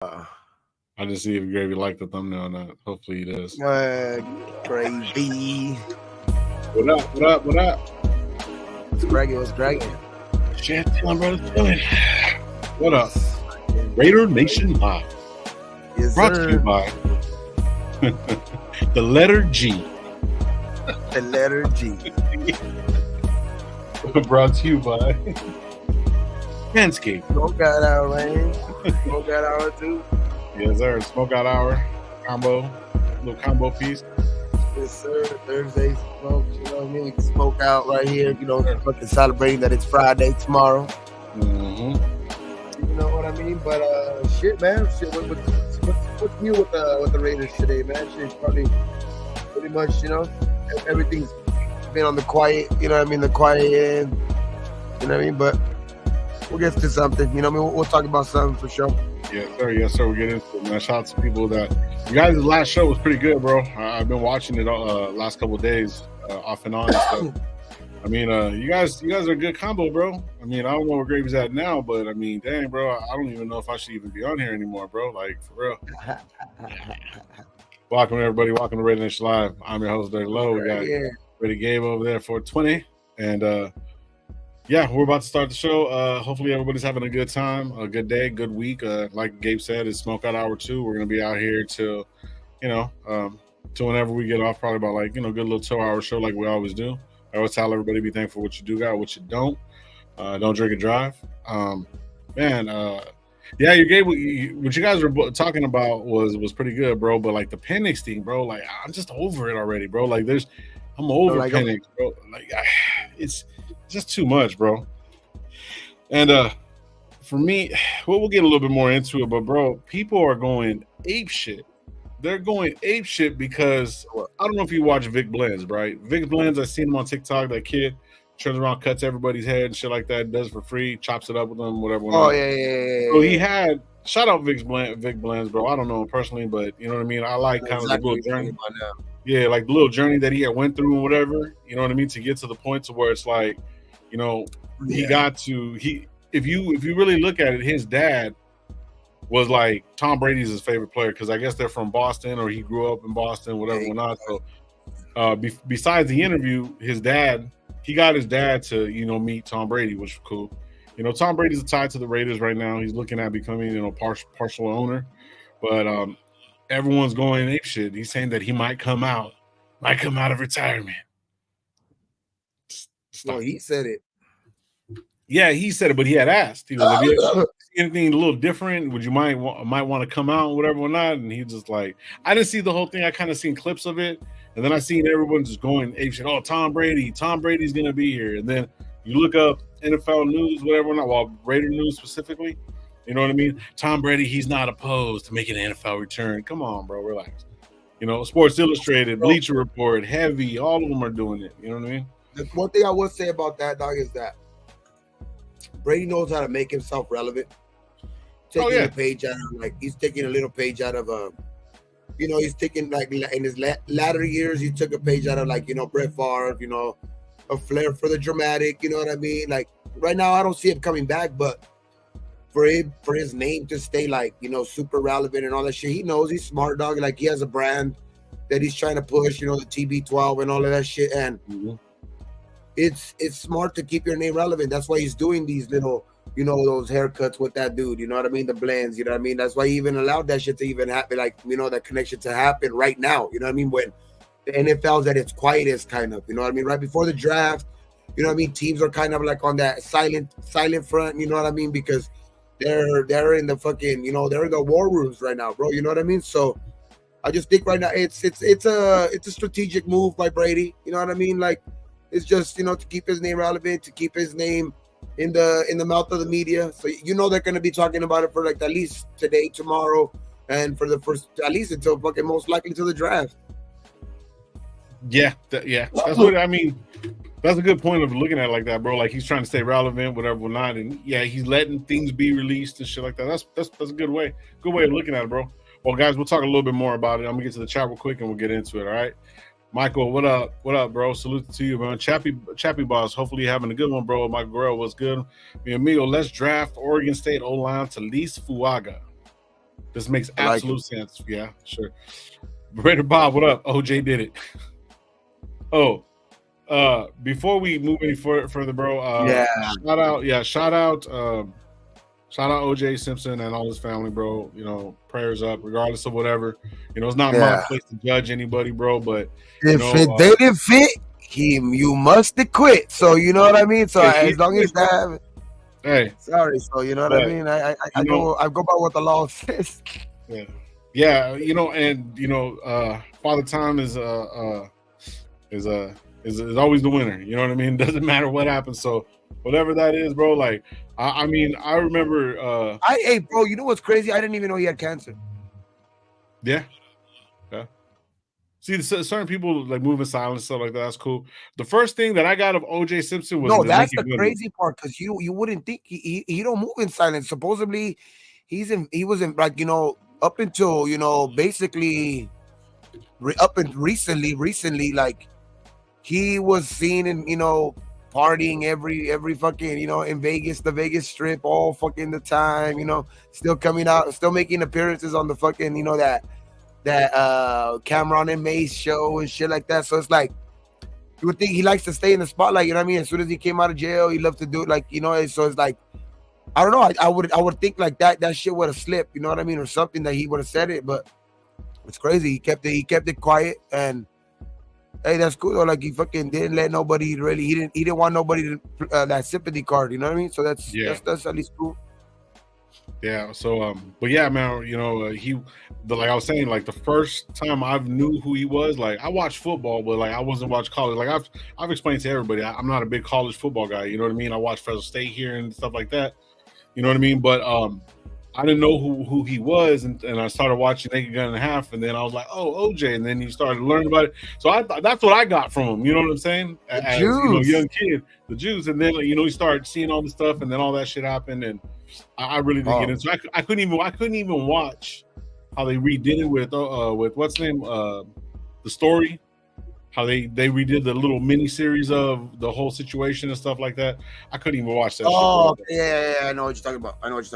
I just see if Gravy liked the thumbnail or not. Hopefully he does. Gravy. What up? What up? What up? What's cracking? What's cracking? Shit, brother. What up? Raider Nation Live. Yes, Brought sir. to you by the letter G. The letter G. Brought to you by Manscaped. Smoke out hour, man. Smoke out hour too. Yes, sir. Smoke out hour combo, little combo piece. Yes, sir. Thursday smoke. You know what I mean? We can smoke out right here. You know, fucking celebrating that it's Friday tomorrow. Mm-hmm. You know what I mean? But shit, man. Shit. What's new with the Raiders today, man? Shit's probably pretty much, you know, everything's been on the quiet. You know what I mean? The quiet end. You know what I mean? But we'll get to something. You know what I mean? We'll talk about something for sure. Yes, sir. Yes, sir. We'll get into it, man. Shout out to people that you guys' last show was pretty good, bro. I've been watching it last couple of days, off and on. So, I mean, you guys are a good combo, bro. I mean, I don't know where Gravy's at now, but I mean, dang, bro, I don't even know if I should even be on here anymore, bro. Like, for real. Welcome, everybody. Welcome to RaiderNation Live. I'm your host, Dirty Low. We got Ready Gabe over there for 20. And, yeah, we're about to start the show. Hopefully everybody's having a good time, a good day, good week. Like Gabe said, it's Smoke Out Hour 2. We're going to be out here till, till whenever we get off, probably about like, good little 2-hour show like we always do. I always tell everybody, be thankful for what you do got, what you don't. Don't drink and drive. Yeah, you gave what you guys were talking about was pretty good, bro. But like the Penix thing, bro, like I'm just over it already, bro. Like I'm over Penix, bro. Like it's just too much, bro. And for me, we'll get a little bit more into it, but bro, people are going ape shit. They're going ape shit because I don't know if you watch Vic Blends, right? Vic Blends, I seen him on TikTok. That kid turns around, cuts everybody's head and shit like that, does it for free, chops it up with them, whatever. Oh yeah. So he had shout out Vic Blends, bro. I don't know him personally, but you know what I mean. I like kind of the little journey. Yeah, like the little journey that he had went through and whatever. You know what I mean, to get to the point to where it's like, he got to if you really look at it, his dad was like Tom Brady's his favorite player because I guess they're from Boston or he grew up in Boston, whatever, whatnot. So besides the interview, he got his dad to meet Tom Brady, which was cool. Tom Brady's tied to the Raiders right now. He's looking at becoming partial owner, but everyone's going ape shit. He's saying that he might come out of retirement. No, he said it. Yeah, he said it, but he had asked. He was like, "If you see anything a little different, would you might want to come out, whatever or not?" And he just like, I didn't see the whole thing. I kind of seen clips of it, and then I seen everyone just going ape shit. Oh, Tom Brady's gonna be here, and then you look up NFL news, whatever or not, well, Raider news specifically. You know what I mean? Tom Brady, he's not opposed to making an NFL return. Come on, bro, relax. Sports Illustrated, Bleacher Report, Heavy, all of them are doing it. You know what I mean? The one thing I would say about that, dog, is that Brady knows how to make himself relevant. Taking a page out of, he's taking a little page out of he's taking in his latter years, he took a page out of Brett Favre, a flair for the dramatic, you know what I mean? Like right now, I don't see him coming back, but for his name to stay super relevant and all that shit, he knows he's smart, dog. Like he has a brand that he's trying to push, the TB12 and all of that shit, and it's smart to keep your name relevant. That's why he's doing these little, those haircuts with that dude. You know what I mean? The blends. You know what I mean? That's why he even allowed that shit to even happen. That connection to happen right now. You know what I mean? When the NFL's at its quietest, kind of. You know what I mean? Right before the draft. You know what I mean? Teams are kind of on that silent front. You know what I mean? Because they're in the fucking, they're in the war rooms right now, bro. You know what I mean? So I just think right now it's a strategic move by Brady. You know what I mean? It's just, to keep his name relevant, to keep his name in the mouth of the media. So they're going to be talking about it for at least today, tomorrow, and for the first, at least until fucking most likely to the draft. Yeah. That's what I mean. That's a good point of looking at it like that, bro. Like he's trying to stay relevant, whatever or not, and he's letting things be released and shit like that. That's a good way of looking at it, bro. Well, guys, we'll talk a little bit more about it. I'm gonna get to the chat real quick and we'll get into it. All right. Michael, what up? What up, bro? Salute to you, man. Chappie boss. Hopefully you're having a good one, bro. Michael Guerrero, what's good? Mi amigo, let's draft Oregon State O-line to Talise Fuaga. This makes absolute sense. Yeah, sure. Raider Bob, what up? OJ did it. Oh, before we move any further, bro. Shout out OJ Simpson and all his family, bro. You know, prayers up, regardless of whatever. You know, it's not my place to judge anybody, bro. But if it didn't fit, you must have quit. So you know what I mean. So as long as that. Hey, sorry. So you know what I mean. I go by what the law says. Yeah. You know, and you know, Father Time is always the winner. You know what I mean? Doesn't matter what happens. So whatever that is, bro. Like, I mean, I remember. Hey, bro. You know what's crazy? I didn't even know he had cancer. Yeah. See, certain people like move in silence, stuff like that. That's cool. The first thing that I got of OJ Simpson was that's the crazy part, because you wouldn't think he don't move in silence. Supposedly, he was in like, you know, up until, you know, basically recently, like he was seen in, you know, partying every fucking, you know, in Vegas, the Vegas Strip all fucking the time, you know, still coming out, still making appearances on the fucking, you know, that Cameron and Mace show and shit like that. So it's like, you would think he likes to stay in the spotlight, you know what I mean? As soon as he came out of jail, he loved to do it, like, you know. So it's like, I don't know, I would think like that shit would have slipped, you know what I mean, or something, that he would have said it. But it's crazy, he kept it quiet. And hey, that's cool though. Like, he fucking didn't let nobody really, he didn't want nobody to that sympathy card, you know what I mean? So that's at least cool. Yeah. So, but yeah, man, you know, like I was saying, like the first time I knew who he was, like I watched football, but like I wasn't watching college. Like I've explained to everybody, I'm not a big college football guy. You know what I mean? I watch Fresno State here and stuff like that. You know what I mean? But I didn't know who he was, and I started watching Naked Gun and a Half, and then I was like, oh, OJ, and then you started learning about it. So that's what I got from him. You know what I'm saying? As you know, young kid, the Jews, and then you know, you start seeing all the stuff, and then all that shit happened, and I really didn't get into. I couldn't even watch how they redid it with what's the name, The Story. How they redid the little mini series of the whole situation and stuff like that. I couldn't even watch that. Oh, shit, yeah, I know what you're talking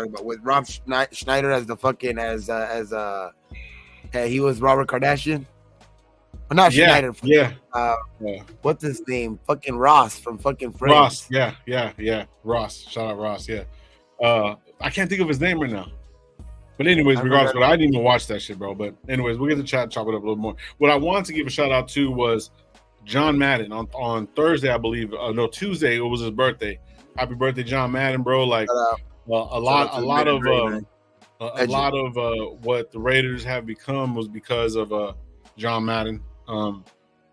about. With Rob Schneider as the fucking he was Robert Kardashian. Well, not Schneider. What's his name? Fucking Ross from fucking Friends. Ross. Yeah. Ross. Shout out Ross. Yeah. I can't think of his name right now. But anyways, regardless, but I didn't even watch that shit, bro. But anyways, we'll get to chop it up a little more. What I wanted to give a shout out to was John Madden on Thursday, I believe. No, Tuesday, it was his birthday. Happy birthday, John Madden, bro! Like a lot of what the Raiders have become was because of John Madden, and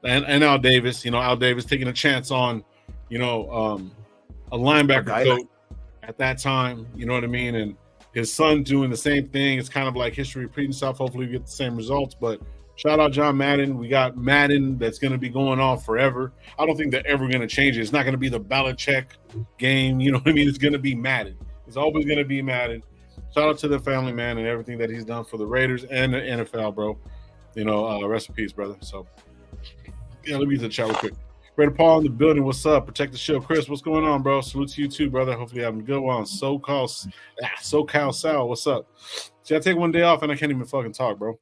Al Davis. You know, Al Davis taking a chance on, you know, a linebacker coach at that time. You know what I mean? And his son doing the same thing. It's kind of like history repeating itself. Hopefully we get the same results. But shout out John Madden. We got Madden that's going to be going on forever. I don't think they're ever going to change it. It's not going to be the Belichick game. You know what I mean? It's going to be Madden. It's always going to be Madden. Shout out to the family, man, and everything that he's done for the Raiders and the NFL, bro. You know, rest in peace, brother. So, yeah, let me use the chat real quick. Raider Paul in the building. What's up? Protect the shield. Chris, what's going on, bro? Salute to you too, brother. Hopefully you're having a good one. SoCal Sal, what's up? See, I take one day off and I can't even fucking talk, bro.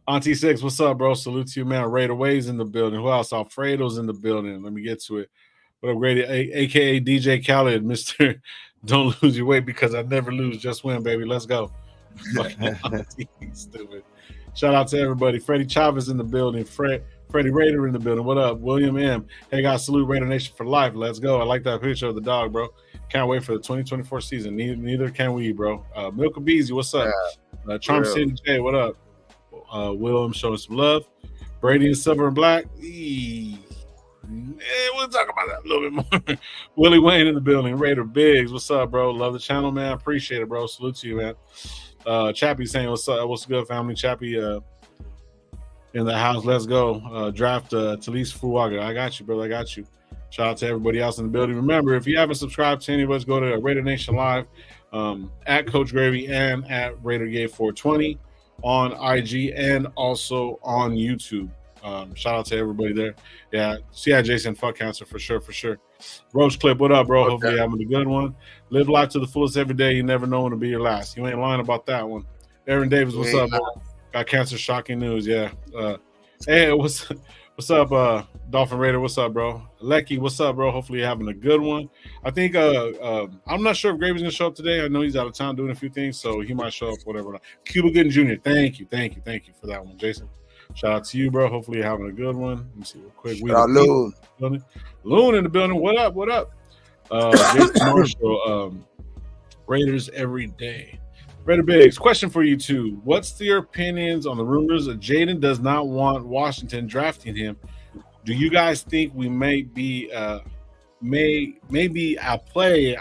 Auntie Six, what's up, bro? Salute to you, man. Raider Ways in the building. Who else? Alfredo's in the building. Let me get to it. What up, Grady? AKA DJ Khaled, Mr. Don't lose your weight because I never lose, just win, baby. Let's go. Stupid. Shout out to everybody. Freddie Chavez in the building. Freddie Raider in the building. What up? William M. Hey, guys, salute Raider Nation for life. Let's go. I like that picture of the dog, bro. Can't wait for the 2024 season. Neither can we, bro. Milka Beezy, what's up? Charm City J, what up? William showing some love. Brady in silver and black. We'll talk about that a little bit more. Willie Wayne in the building. Raider Biggs, what's up, bro? Love the channel, man. Appreciate it, bro. Salute to you, man. Chappie saying, what's up? What's good, family? Chappie in the house. Let's go. Draft Talise Fuaga. I got you, brother. I got you. Shout out to everybody else in the building. Remember, if you haven't subscribed to any of us, go to Raider Nation Live at Coach Gravy and at RaiderGay420 on IG and also on YouTube. Shout out to everybody there. Yeah, Jason, fuck cancer for sure, for sure. Roach Clip, what up, bro? Hopefully you're having a good one. Live life to the fullest every day. You never know when to be your last. You ain't lying about that one. Aaron Davis, what's up, bro? Got cancer, shocking news. Yeah. Hey, what's up, Dolphin Raider? What's up, bro? Lecky, what's up, bro? Hopefully you're having a good one. I think I'm not sure if Gravy's gonna show up today. I know he's out of town doing a few things, so he might show up, whatever. Cuba Gooden Jr., thank you for that one, Jason. Shout out to you, bro. Hopefully you're having a good one. Let me see real quick. Loon in the building. What up? Jason Marshall, Raiders every day. Raider Biggs, question for you two. What's your opinions on the rumors that Jaden does not want Washington drafting him? Do you guys think we may be maybe at play?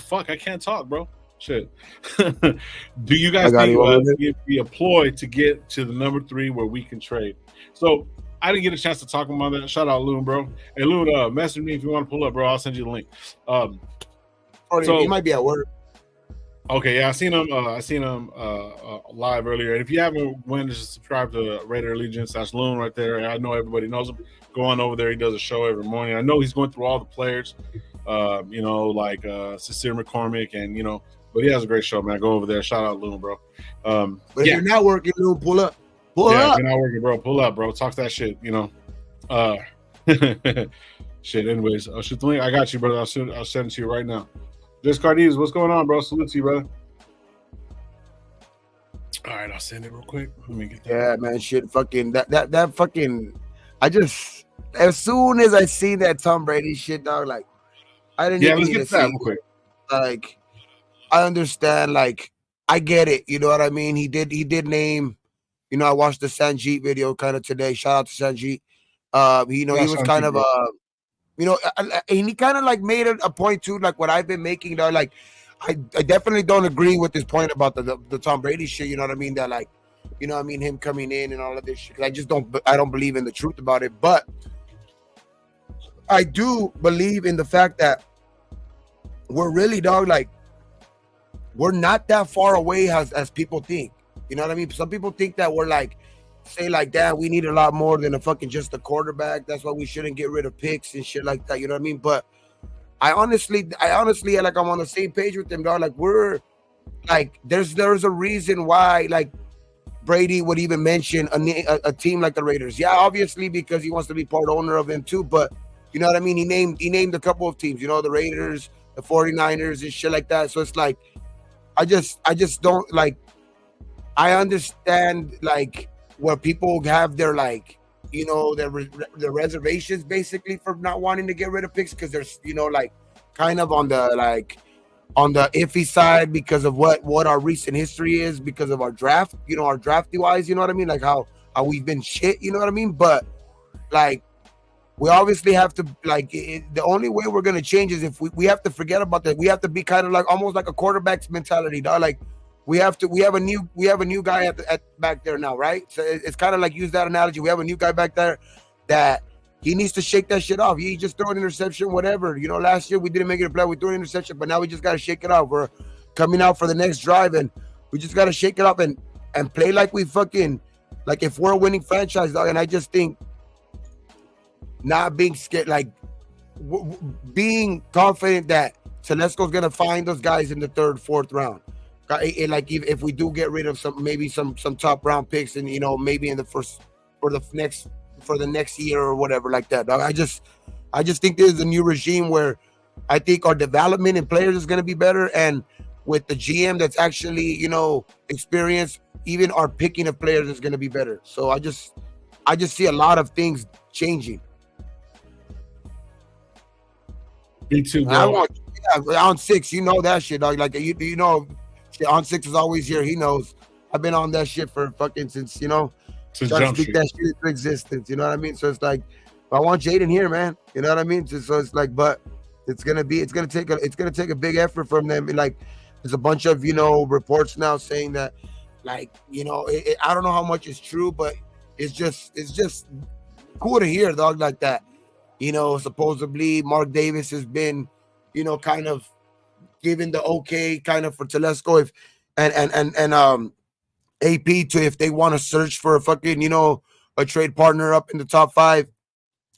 Fuck, I can't talk, bro. Shit. Do you guys think it'd be a ploy to get to the number 3 where we can trade? So I didn't get a chance to talk about that. Shout out Loon, bro. Hey Loon, message me if you want to pull up, bro. I'll send you the link. So he might be at work. Okay, yeah, I seen him live earlier. And if you haven't went to subscribe to Raider Allegiance, that's Loon right there. I know everybody knows him. Go on over there. He does a show every morning. I know he's going through all the players, like Sincere McCormick, and but he has a great show, man. Go over there. Shout out Loon, bro. But if you're not working, Loon, pull up. Pull up. If you're not working, bro, pull up, bro. Talk that shit, Shit, anyways. I'll shoot the link. I got you, brother. I'll send it to you right now. Just Cardiz, what's going on, bro? Salute to you, brother. All right, I'll send it real quick. Let me get that. Yeah, man, shit, fucking that fucking. I just as soon as I see that Tom Brady shit, dog, like I didn't. Yeah, let's get that real quick. Like, I understand. Like, I get it. You know what I mean? He did name. I watched the Sanjeet video kind of today. Shout out to Sanjeet. He was kind of and he kind of like made it a point too, like what I've been making. Though, like, I definitely don't agree with this point about the Tom Brady shit. You know what I mean? That like, him coming in and all of this shit. I don't believe in the truth about it, but I do believe in the fact that we're really, dog, like, we're not that far away as people think. You know what I mean? Some people think that we're like, say like, damn, we need a lot more than just a quarterback. That's why we shouldn't get rid of picks and shit like that. You know what I mean? But I honestly, like, I'm on the same page with them, dog. Like, we're like, there's a reason why, like, Brady would even mention a team like the Raiders. Yeah, obviously because he wants to be part owner of them too. But you know what I mean? He named a couple of teams. The Raiders, the 49ers, and shit like that. So it's like, I just don't like. I understand like where people have their like, their reservations basically for not wanting to get rid of picks because there's like kind of on the iffy side because of what our recent history is because of our draft, our drafty wise, you know what I mean? Like how we've been shit, you know what I mean? But like we obviously have to like the only way we're gonna change is if we have to forget about that. We have to be kind of like almost like a quarterback's mentality, dog. Like we have a new guy at back there now, right? So it's kind of like, use that analogy. We have a new guy back there that he needs to shake that shit off. He just threw an interception, whatever. Last year we didn't make it a play. We threw an interception, but now we just got to shake it off. We're coming out for the next drive, and we just got to shake it off and play like we fucking, like if we're a winning franchise, dog. And I just think not being scared, like being confident that Telesco's going to find those guys in the 3rd, 4th round. Like if we do get rid of some top round picks and maybe in the first for the next year or whatever like that. I just think there's a new regime where I think our development in players is going to be better, and with the GM that's actually experienced, even our picking of players is going to be better. So I just see a lot of things changing. Me too, bro. On 6, that shit, dog. Like on 6 is always here. He knows. I've been on that shit for fucking since trying to speak that shit into existence. You know what I mean? So it's like, I want Jaden here, man. You know what I mean? So it's like, but it's gonna take a big effort from them. And like, there's a bunch of reports now saying that, like, I don't know how much is true, but it's just cool to hear, dog, like that. Supposedly Mark Davis has been, kind of given the okay kind of for Telesco and AP to if they want to search for a fucking, a trade partner up in the top 5,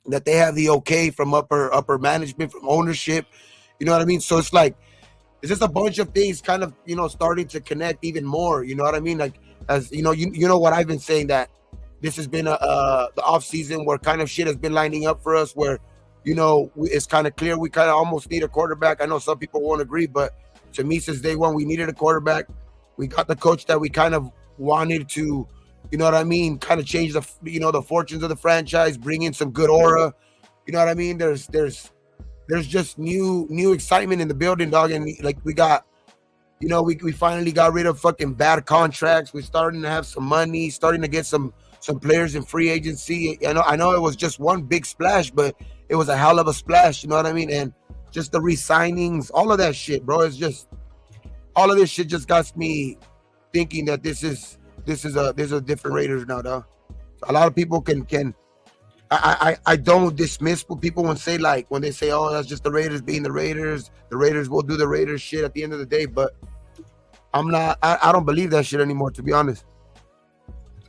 that they have the okay from upper management, from ownership. You know what I mean? So it's like, it's just a bunch of things kind of, starting to connect even more. You know what I mean? Like, as you know what I've been saying, that this has been the off season where kind of shit has been lining up for us, where, it's kind of clear we kind of almost need a quarterback. I know some people won't agree, but to me, since day one, we needed a quarterback. We got the coach that we kind of wanted to, you know what I mean, kind of change the, the fortunes of the franchise, bring in some good aura. You know what I mean? There's just new excitement in the building, dog. And like, we got, we finally got rid of fucking bad contracts. We're starting to have some money, starting to get some players in free agency. I know it was just one big splash, but it was a hell of a splash. You know what I mean? And just the re-signings, all of that shit, bro. It's just, all of this shit just got me thinking that this is a different Raiders now, dog. A lot of people can. I don't dismiss what people say, like when they say, oh, that's just the Raiders being the Raiders. The Raiders will do the Raiders shit at the end of the day, but I don't believe that shit anymore, to be honest.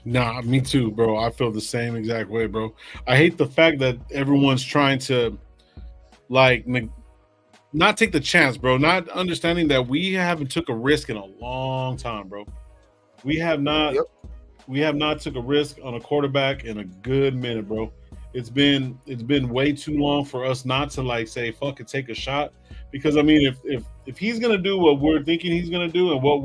Nah, me too, bro. I feel the same exact way, bro. I hate the fact that everyone's trying to, like, not take the chance, bro. Not understanding that we haven't took a risk in a long time, bro. We have not. Yep. We have not took a risk on a quarterback in a good minute, bro. It's been way too long for us not to, like, say fuck it, take a shot. Because I mean, if he's gonna do what we're thinking he's gonna do and what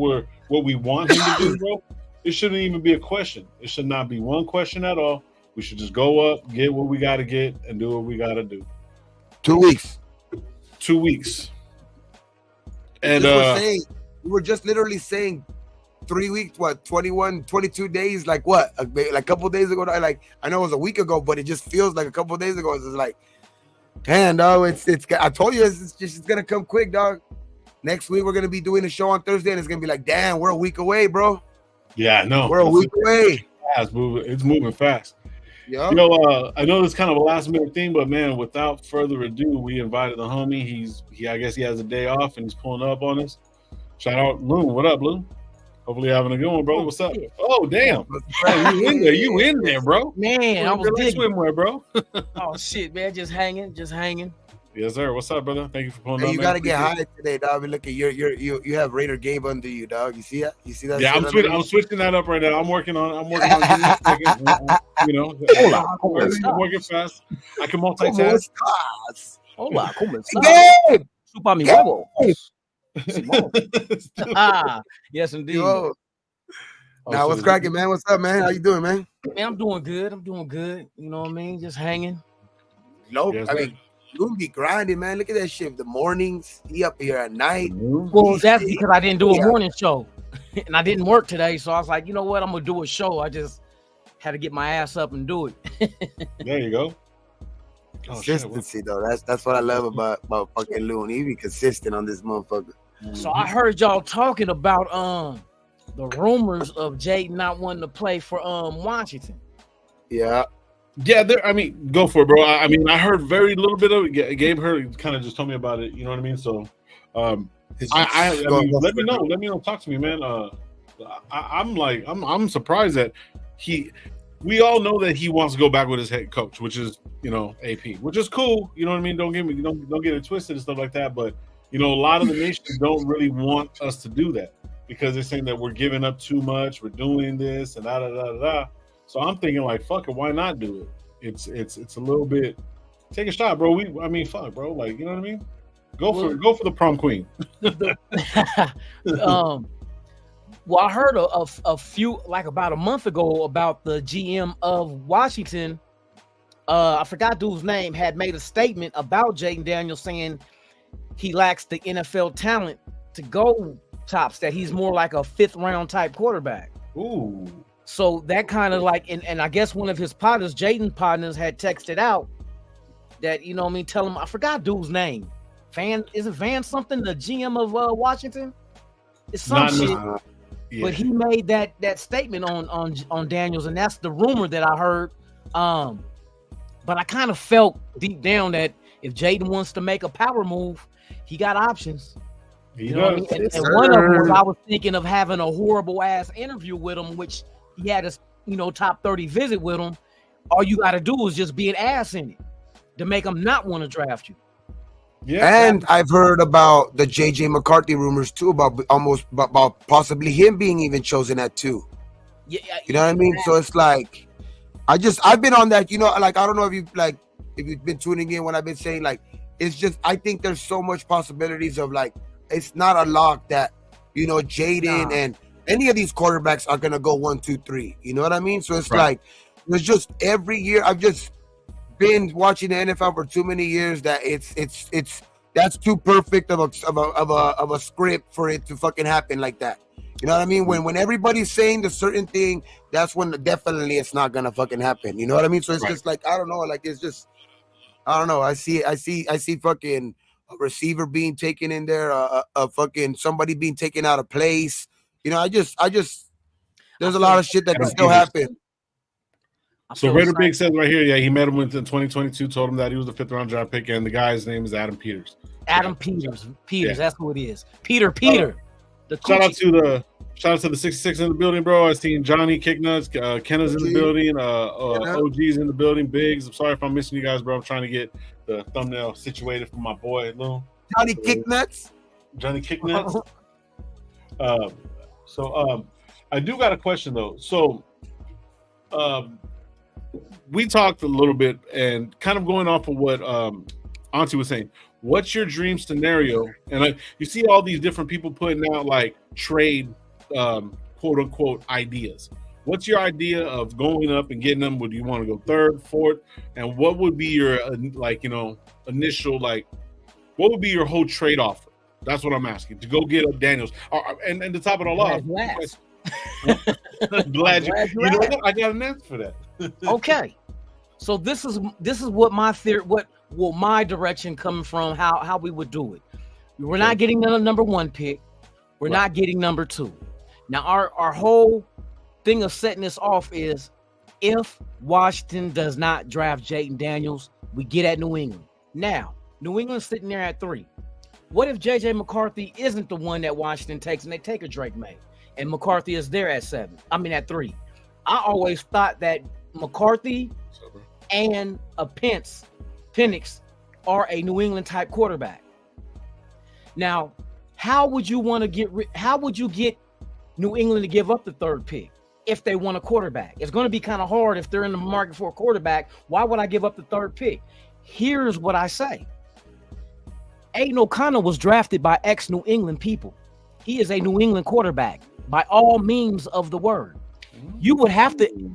we want him to do, bro, it shouldn't even be a question. It should not be one question at all. We should just go up, get what we got to get, and do what we got to do. 2 weeks. 2 weeks. And we were just literally saying 3 weeks, 21, 22 days, like what? Like a couple days ago, like I know it was a week ago, but it just feels like a couple days ago. It's like, man, dog, it's I told you it's gonna come quick, dog. Next week we're gonna be doing a show on Thursday, and it's gonna be like, damn, we're a week away, bro. Yeah, no, we're a week away. It's moving fast. Yeah. I know this kind of a last minute thing, but man, without further ado, we invited the homie. I guess he has a day off and he's pulling up on us. Shout out Loon. What up, Loon? Hopefully having a good one, bro. What's up? Oh, damn. Hey, you in there, bro. Man, I was digging. Swimwear, bro. Oh shit, man. Just hanging. Yes, sir. What's up, brother? Thank you for pulling up. You gotta get high today, dog. Look at you have Raider Gabe under you, dog. You see that? You see that? Yeah, I'm switching that up right now. I'm working on I'm working working fast. I can multitask. Hola, ¿cómo estás? Chupa mi huevos. Yes, indeed. Yo. Now, what's cracking, man? What's up, man? How you doing, man? Man, I'm doing good. You know what I mean? Just hanging. Nope. Yes, I mean, you be grinding, man. Look at that shit. The mornings, he up here at night. Well, that's because I didn't do a morning show, and I didn't work today. So I was like, you know what? I'm gonna do a show. I just had to get my ass up and do it. There you go. Consistency, though. That's what I love about fucking Loon. He be consistent on this motherfucker. So I heard y'all talking about the rumors of Jaden not wanting to play for Washington. Yeah. Yeah, I mean, go for it, bro. I mean, I heard very little bit of it. Gabe heard, kind of just told me about it. You know what I mean? So, I mean, let me know. Let me know. Talk to me, man. I'm surprised that we all know that he wants to go back with his head coach, which is, AP, which is cool. You know what I mean? Don't get it twisted and stuff like that. But, a lot of the nations don't really want us to do that because they're saying that we're giving up too much. We're doing this and da. So I'm thinking like, fuck it, why not do it? It's a little bit. Take a shot, bro. Fuck, bro. Like, you know what I mean? Go for the prom queen. Well, I heard a few, like about a month ago, about the GM of Washington. I forgot dude's name, had made a statement about Jaden Daniels saying he lacks the NFL talent to go tops. That he's more like a 5th round type quarterback. Ooh. So that kind of like, and I guess one of his partners, Jaden partners, had texted out that, tell him, I forgot dude's name. Is it Van something, the GM of Washington? It's some shit. Yeah. But he made that statement on Daniels, and that's the rumor that I heard. But I kind of felt deep down that if Jaden wants to make a power move, he got options. You know what I mean? And one of them was I was thinking of having a horrible ass interview with him, which he had a top 30 visit with him, all you got to do is just be an ass in it to make them not want to draft you. Yeah, and I've heard about the JJ McCarthy rumors too, about possibly him being even chosen at 2. Yeah, you know what I mean. So it's like, I've been on that. You know, like I don't know if you've been tuning in when I've been saying like it's just I think there's so much possibilities of like it's not a lock that Jaden and any of these quarterbacks are gonna go 1, 2, 3. You know what I mean? So it's like it's just every year I've just been watching the NFL for too many years that it's that's too perfect of a script for it to fucking happen like that. You know what I mean? When everybody's saying the certain thing, that's when definitely it's not gonna fucking happen. You know what I mean? So it's just like I don't know, like it's just I don't know. I see fucking a receiver being taken in there, a fucking somebody being taken out of place. You know, I just there's a lot of shit that can still happen. So Raider Big says right here, he met him in 2022, told him that he was the 5th round draft pick, and the guy's name is Adam Peters. Adam Peters, that's who it is. Peter. Shout out to the 66 in the building, bro. I seen Johnny Kicknuts, Kenna's in the building, OG's in the building, Biggs. I'm sorry if I'm missing you guys, bro. I'm trying to get the thumbnail situated for my boy Lou. Johnny Kicknuts. So I do got a question though. So we talked a little bit and kind of going off of what Auntie was saying. What's your dream scenario? And you see all these different people putting out like trade quote unquote ideas. What's your idea of going up and getting them? Would you want to go 3rd, 4th? And what would be your initial what would be your whole trade offer? That's what I'm asking. To go get up Daniels. And to top it all off. Glad you know what? I got an answer for that. Okay. So this is what my theory, what my direction coming from, how we would do it. We're not getting the number 1 pick. We're not getting number 2. Now our whole thing of setting this off is if Washington does not draft Jaden Daniels, we get at New England. Now, New England's sitting there at 3. What if JJ McCarthy isn't the one that Washington takes and they take a Drake May and McCarthy is there at at 3? I always thought that McCarthy and a Penix are a New England type quarterback. Now, how would you get New England to give up the 3rd pick if they want a quarterback? It's going to be kind of hard if they're in the market for a quarterback. Why would I give up the 3rd pick? Here's what I say. Aiden O'Connell was drafted by ex-New England people. He is a New England quarterback by all means of the word. You would have to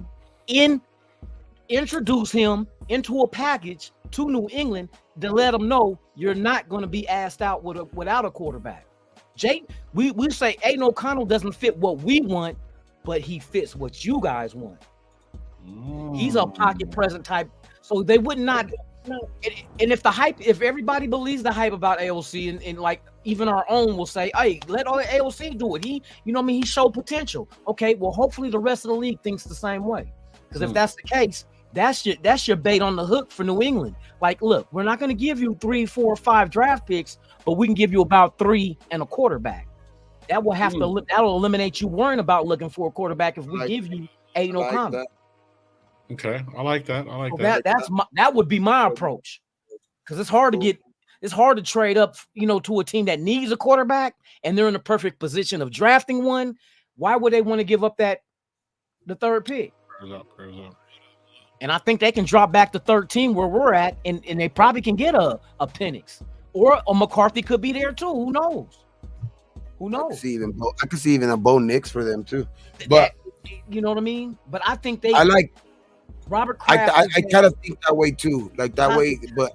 introduce him into a package to New England to let them know you're not going to be asked out without a quarterback. We say Aiden O'Connell doesn't fit what we want, but he fits what you guys want. He's a pocket present type, so they would not. And if everybody believes the hype about AOC and like even our own will say, hey, let all the AOC do it. He showed potential. Okay, well, hopefully the rest of the league thinks the same way. Because if that's the case, that's your bait on the hook for New England. Like, look, we're not going to give you 3, 4, 5 draft picks, but we can give you about 3 and a quarterback. That will that'll eliminate you worrying about looking for a quarterback if we give you Aiden O'Connell. Okay, I like that. That would be my approach, because it's hard to trade up, to a team that needs a quarterback and they're in the perfect position of drafting one. Why would they want to give up the 3rd pick? Prayers up. And I think they can drop back to 13 where we're at, and they probably can get a Penix or a McCarthy could be there too. Who knows? I could see even a Bo Nix for them too. But you know what I mean? But I think I like Robert Kraft. I kind of think that way too, like that way. But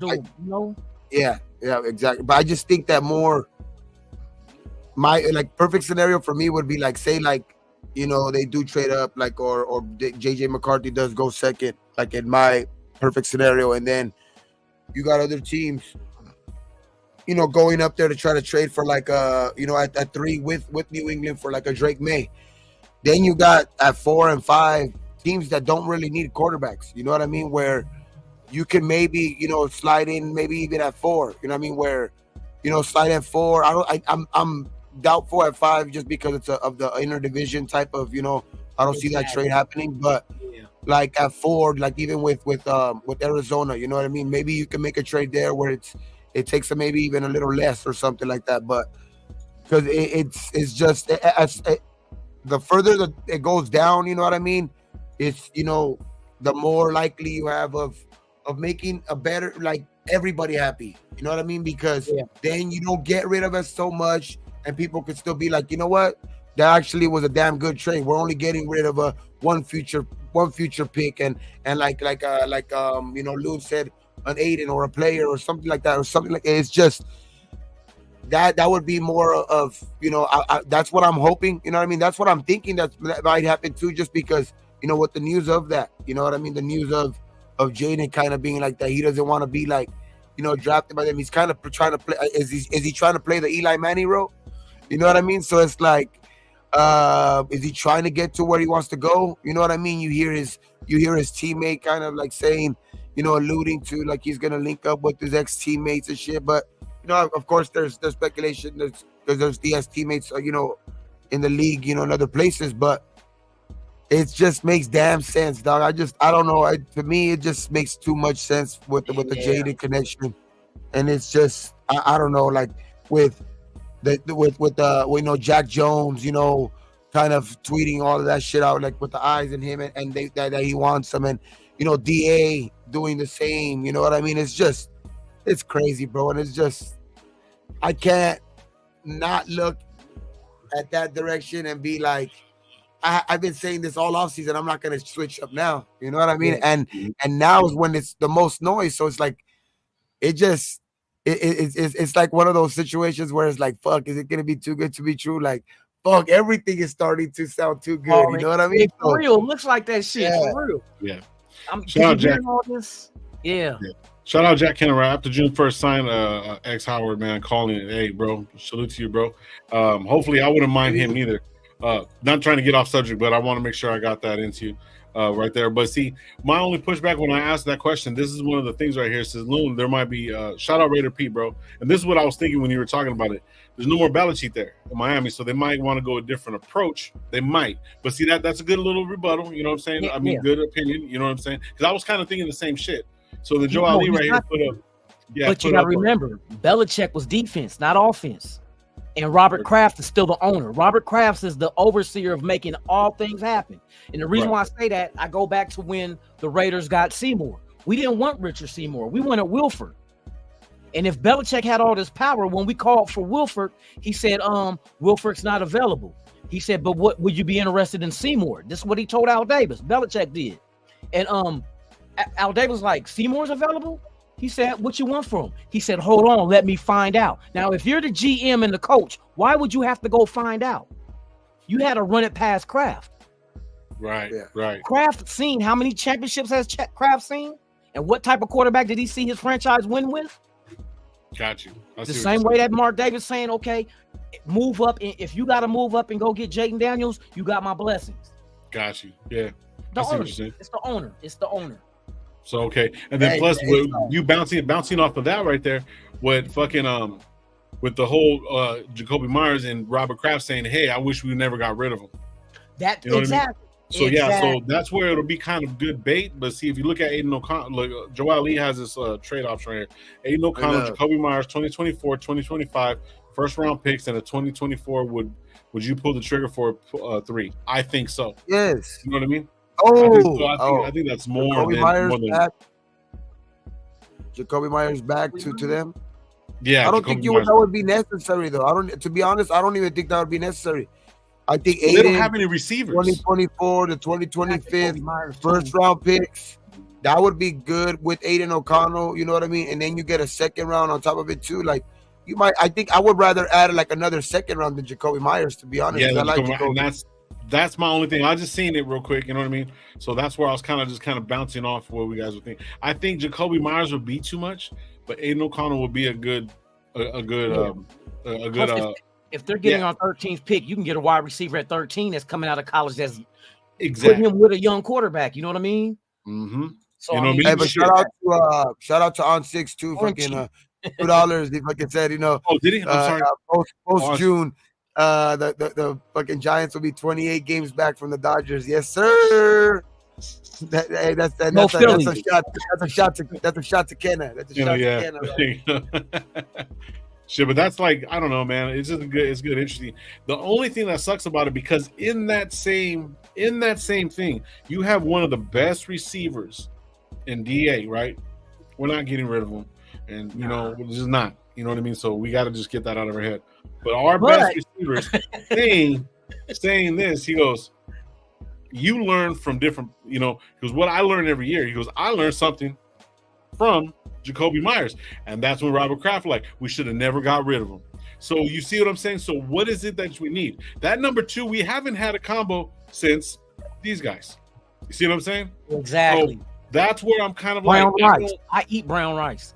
yeah, exactly. But I just think that more. My perfect scenario for me would be say they do trade up or JJ McCarthy does go 2nd, like in my perfect scenario, and then you got other teams, going up there to try to trade for at 3 with New England for a Drake May. Then you got at 4 and 5 teams that don't really need quarterbacks. You know what I mean? Where you can maybe slide in maybe even at 4. You know what I mean? Where slide at 4. I'm doubtful at 5 just because it's of the interdivision type of I don't see that trade happening. But like at Ford, like even with Arizona, you know what I mean? Maybe you can make a trade there where it takes them maybe even a little less or something like that. But because it's just the further that it goes down, you know what I mean? It's the more likely you have of making a better, like, everybody happy. You know what I mean? Because then you don't get rid of us so much, and people could still be like, you know what? That actually was a damn good trade. We're only getting rid of one future pick, and like Loon said, an Aiden or a player or something like that, or something like it's just that would be more of that's what I'm hoping. You know what I mean? That's what I'm thinking that might happen too, just because with the news of that, you know what I mean? The news of Jaden kind of being like that, he doesn't want to be like drafted by them. He's kind of trying to play. Is he trying to play the Eli Manning role? You know what I mean? So it's like, is he trying to get to where he wants to go? You know what I mean? You hear his teammate kind of like saying, alluding to like he's gonna link up with his ex teammates and shit. But of course, there's speculation. There's DS teammates, in the league, in other places. But it just makes damn sense, dog. I don't know. To me, it just makes too much sense with the Jaden connection, and it's just I don't know, like with Jack Jones, kind of tweeting all of that shit out, like with the eyes and him, and that he wants them, and DA doing the same. You know what I mean? It's crazy, bro, and it's just I can't not look at that direction and be like, I've been saying this all offseason. I'm not going to switch up now. You know what I mean? Yeah. And now is when it's the most noise. So it's like, it's like one of those situations where it's like, fuck, is it going to be too good to be true? Like, fuck, everything is starting to sound too good. You know what I mean? For real. Looks like that shit. Yeah. For real. Yeah. Shout out, Jack. All this? Yeah. Shout out Jack Kenner. After June 1st signed X Howard, man, calling it, hey, bro, salute to you, bro. Hopefully I wouldn't mind him either. Not trying to get off subject, but I want to make sure I got that into you right there. But see, my only pushback when I asked that question, this is one of the things right here. It says, Loon, there might be shout out Raider Pete, bro. And this is what I was thinking when you were talking about it. There's no more Belichick there in Miami, so they might want to go a different approach. They might. But see, that's a good little rebuttal. You know what I'm saying? I mean, good opinion. You know what I'm saying? Because I was kind of thinking the same shit. So the Joe Ali right here put up. Yeah, but you got to remember, Belichick was defense, not offense. And Robert Kraft is still the owner. Robert Kraft is the overseer of making all things happen. And the reason why I say that, I go back to when the Raiders got Seymour. We didn't want Richard Seymour. We wanted Wilford. And if Belichick had all this power, when we called for Wilford, he said, Wilford's not available. He said, but what would you be interested in Seymour? This is what he told Al Davis. Belichick did. And Al Davis was like, Seymour's available? He said, what you want from him? He said, hold on, let me find out. Now, if you're the GM and the coach, why would you have to go find out? You had to run it past Kraft. Right, right. Kraft seen how many championships has Kraft seen? And what type of quarterback did he see his franchise win with? Got you. The same way that Mark Davis saying, okay, move up. And if you got to move up and go get Jaden Daniels, you got my blessings. Got you. Yeah. The owner. It's the owner. It's the owner. So okay, and then plus you bouncing off of that right there, with fucking with the whole Jacoby Myers and Robert Kraft saying, "Hey, I wish we never got rid of him." That exactly. I mean? So so that's where it'll be kind of good bait. But see, if you look at Aiden O'Connell, look, Joel Lee has this trade option right here. Aiden O'Connell, Jacoby Myers, 2024, 2025, first round picks, and a 2024 would you pull the trigger for 3? I think so. Yes. You know what I mean? I think that's more Jacoby than Myers more than back. Jacoby Myers back to them. Yeah, I don't think that would be necessary though. To be honest, I don't even think that would be necessary. I think they don't have any receivers. 2024 to 2025 first round picks. That would be good with Aiden O'Connell. You know what I mean? And then you get a second round on top of it too. Like you might. I think I would rather add like another second round than Jacoby Myers. To be honest, yeah, I like Jacoby. That's my only thing. I just seen it real quick. You know what I mean? So that's where I was kind of bouncing off what we guys would think. I think Jacoby Myers would be too much, but Aiden O'Connell would be a good. If they're getting on 13th pick, you can get a wide receiver at 13 that's coming out of college that's exactly putting him with a young quarterback. You know what I mean? Mm-hmm. So you know what I mean? Hey, but shout out to On 6 too. Fucking $2. He fucking said, Oh, did he? I'm sorry. Post June. The fucking Giants will be 28 games back from the Dodgers. Yes, sir. That's a shot. That's a shot to Kenna. That's a shot to Kenna. Shit, but that's like, I don't know, man. It's just good. It's good, interesting. The only thing that sucks about it, because in that same thing, you have one of the best receivers in DA, right? We're not getting rid of him, and we're just not. You know what I mean? So we got to just get that out of our head. But our best receivers saying this, he goes, you learn from different, because what I learn every year, he goes, I learned something from Jacoby Myers. And that's when Robert Kraft we should have never got rid of him. So you see what I'm saying? So what is it that we need? That number 2, we haven't had a combo since these guys. You see what I'm saying? Exactly. So that's where I'm kind of brown rice. I eat brown rice.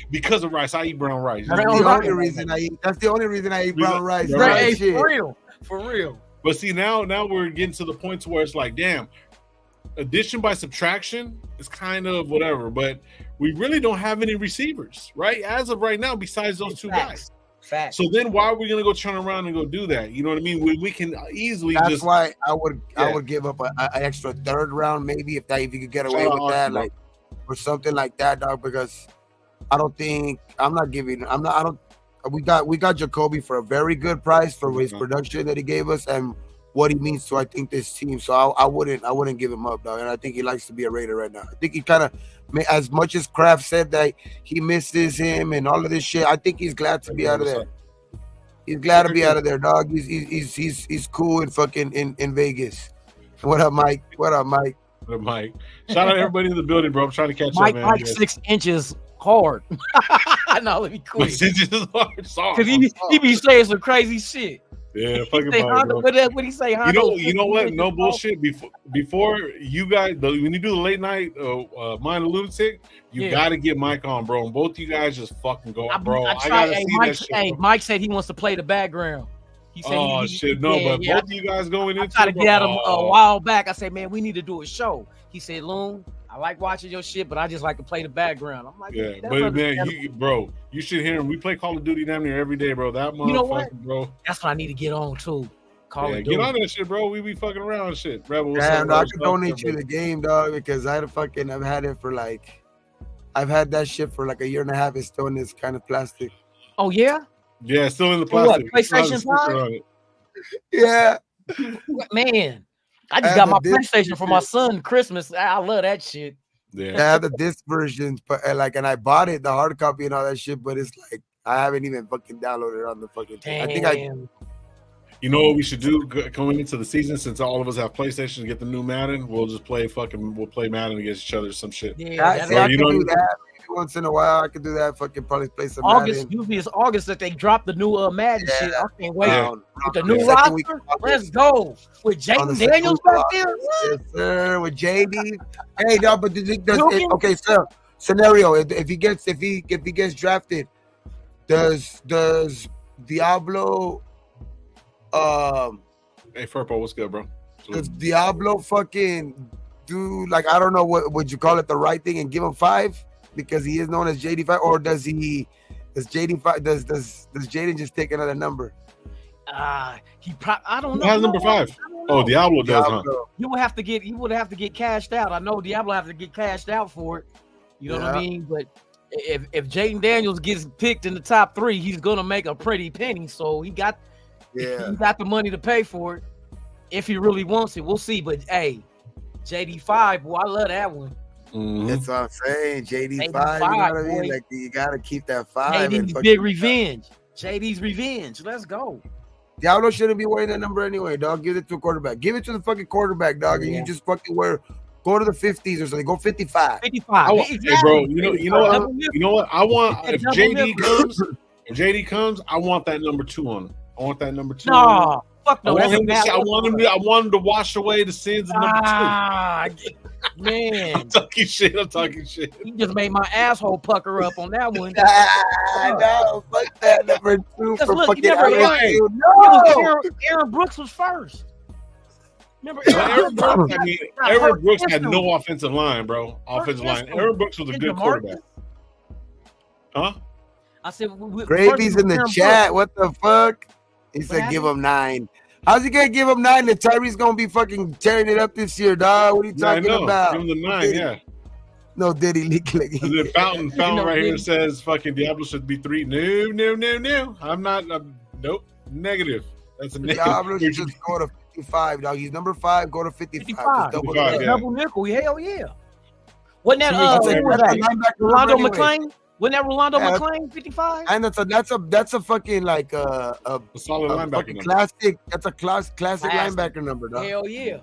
Because of rice, I eat brown rice. That's the only reason I eat brown rice. For real. But see, now we're getting to the point where it's like, damn, addition by subtraction is kind of whatever, but we really don't have any receivers, right? As of right now, besides those two guys. Facts. So then why are we going to go turn around and go do that? You know what I mean? We can easily That's why I would give up an extra 3rd round, maybe, if you could get away with that, or something like that, dog, because we got Jacoby for a very good price for his production that he gave us and what he means to, I think, this team. So I wouldn't give him up, dog. And I think he likes to be a Raider right now. I think he kind of, as much as Kraft said that he misses him and all of this shit, I think he's glad to be out of there. He's glad to be out of there, dog. He's cool in fucking in Vegas. What up, Mike? What up, Mike? Shout out everybody in the building, bro. I'm trying to catch Mike, up, man. Mike 6 inches hard. No, let me quit. 6 inches hard. Because he be saying some crazy shit. Yeah, fucking Mike, bro. What he say? You know what? No bullshit. Before you guys, when you do the late night Mind the Lunatic, you got to get Mike on, bro. And both you guys just fucking go, bro. I gotta see that shit. Hey, Mike said he wants to play the background. He said both of you guys going into. I tried to get at him a while back. I said, man, we need to do a show. He said, Loon, I like watching your shit, but I just like to play the background. I'm like, but man, you should hear him. We play Call of Duty damn near every day, bro. That motherfucker, you know what? Bro. That's what I need to get on too. Call of Duty. Get on that shit, bro. We be fucking around and shit. Rebel, damn, I could donate you the game, dog, because I've had it for I've had that shit for like a year and a half. It's still in this kind of plastic. Oh yeah? Yeah, it's still in the plastic. What, PlayStation 5? Yeah. Man, I just got my PlayStation for my son Christmas. I love that shit. Yeah. I have the disc versions, but and I bought it, the hard copy and all that shit, but it's like I haven't even fucking downloaded it on the fucking thing. You know what we should do coming into the season, since all of us have PlayStation, get the new Madden. We'll play Madden against each other or some shit. Yeah, I can do that. Once in a while, I could do that. Fucking probably play some Madden. Usually it's August that they drop the new Madden shit. I can't wait. With the new roster, let's go. With Jaden Daniels back there. Yes, sir. With JD. Hey, no, but okay, sir. Scenario: if he gets drafted, does Diablo? Hey, Furpo, what's good, bro? Does Diablo fucking do I don't know what would you call it, the right thing, and give him 5 because he is known as JD5, or does JD5 does Jaden just take another number? I don't know. He has number 5. Oh, Diablo does, huh? He would have to get cashed out. I know Diablo have to get cashed out for it. You know what I mean? But if Jaden Daniels gets picked in the top 3, he's gonna make a pretty penny. So he got the money to pay for it if he really wants it. We'll see. But hey, JD5, boy, I love that one. Mm-hmm. That's what I'm saying. JD5, you know what I mean? Like, you gotta keep that 5. JD's big revenge. JD's revenge. Let's go. Diablo shouldn't be wearing that number anyway, dog. Give it to a quarterback. Give it to the fucking quarterback, dog. And you just fucking go to the 50s or something. Go 55. 55. Hey, bro. You know what? I want if JD comes, I want that number 2 on him. I want that number 2. No, fuck no. I want him to wash away the sins of number 2. Man, I'm talking shit. You just made my asshole pucker up on that one. No, fuck that number 2 for look, fucking Aaron Brooks was first. Remember, Aaron Brooks had no offensive line, bro. Aaron Brooks was a good quarterback. Huh? I said, Gravy's in the chat. What the fuck? He said, give him 9. How's he gonna give him 9 and Tyree's gonna be fucking tearing it up this year, dog? What are you talking about? Give him the 9, yeah. No Diddy leak. And then Fountain right here says fucking Diablo should be 3. No. I'm not. Nope. Negative. That's a negative. Diablo should just go to 55, dog. He's number 5. Go to 55. Double nickel. Hell yeah. Wasn't that Rolando McClain? Wasn't that Rolando McClain 55? And that's a fucking like a solid linebacker classic. That's a classic linebacker number, dog. Hell yeah.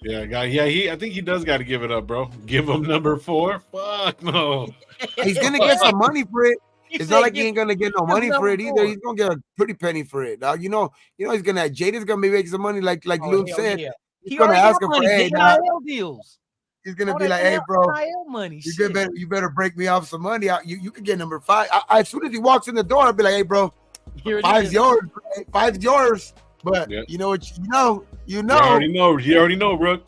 Yeah, guy. Yeah, I think he does got to give it up, bro. Give him number 4. Fuck no. He's gonna get some money for it. It's not like he ain't gonna get no money for it either. He's gonna get a pretty penny for it, dog. You know, he's gonna. Jaden's gonna be making some money, like Luke said. Yeah. He's gonna ask him for deals. He's gonna be like, "Hey, bro, you better break me off some money. You can get number 5." As soon as he walks in the door, I'll be like, "Hey, bro, 5's yours. 5's yours." But you know what? You know. You already know, Brooke.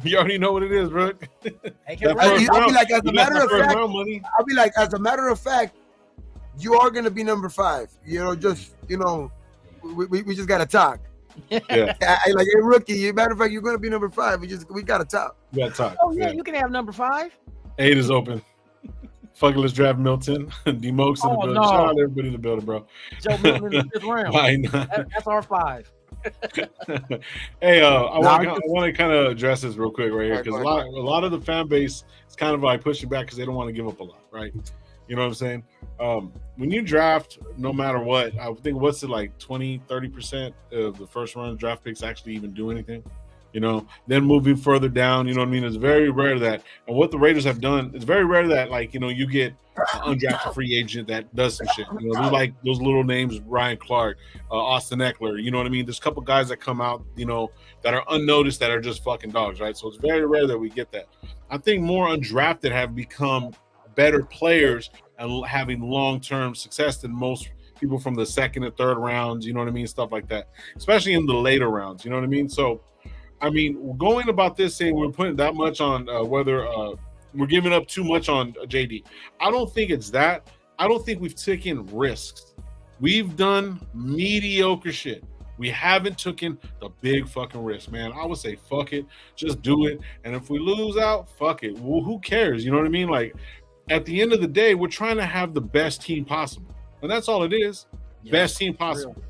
You already know what it is, Brooke. I'll be like, as a matter of fact, you are gonna be number 5. We just gotta talk. Yeah. Like, hey, rookie. Matter of fact, you're gonna be number 5. We gotta talk. We gotta talk. Oh yeah, you can have number 5. 8 is open. Fucking let's draft Milton. D-Mokes in the building. Shout out everybody in the building, bro. Joe Milton in the 5th round. Why not? That's our 5. Hey, I want to kind of address this real quick right here because a lot of the fan base is kind of like pushing back because they don't want to give up a lot, right? You know what I'm saying? When you draft, no matter what, I think what's it like 20-30% of the first round draft picks actually even do anything? You know, then moving further down, you know what I mean? It's very rare that, and what the Raiders have done, it's very rare that, like, you know, you get an undrafted free agent that does some shit. You know, there's like those little names, Ryan Clark, Austin Eckler, you know what I mean? There's a couple guys that come out, you know, that are unnoticed that are just fucking dogs, right? So it's very rare that we get that. I think more undrafted have become better players and having long-term success than most people from the 2nd and 3rd rounds, you know what I mean? Stuff like that, especially in the later rounds, you know what I mean? So, I mean, going about this saying we're putting that much on whether we're giving up too much on JD. I don't think it's that. I don't think we've taken risks. We've done mediocre shit. We haven't taken the big fucking risk, man. I would say fuck it. Just do it. And if we lose out, fuck it. Well, who cares? You know what I mean? Like, at the end of the day, we're trying to have the best team possible. And that's all it is. Yeah, best team possible.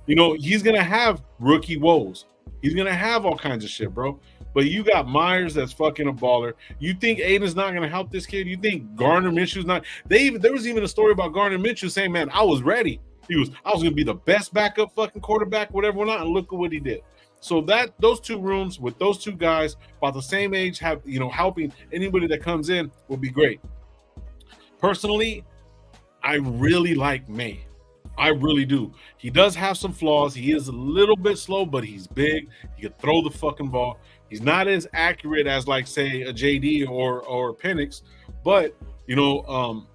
You know, he's going to have rookie woes. He's going to have all kinds of shit, bro. But you got Myers that's fucking a baller. You think Aiden's not going to help this kid? You think Gardner Minshew's not? There was even a story about Gardner Minshew saying, man, I was ready. I was going to be the best backup fucking quarterback, whatever or not, and look at what he did. So that those 2 rooms with those 2 guys about the same age, have, you know, helping anybody that comes in will be great. Personally, I really like May. I really do. He does have some flaws. He is a little bit slow, but he's big. He can throw the fucking ball. He's not as accurate as, like, say, a JD or Penix. But, you know,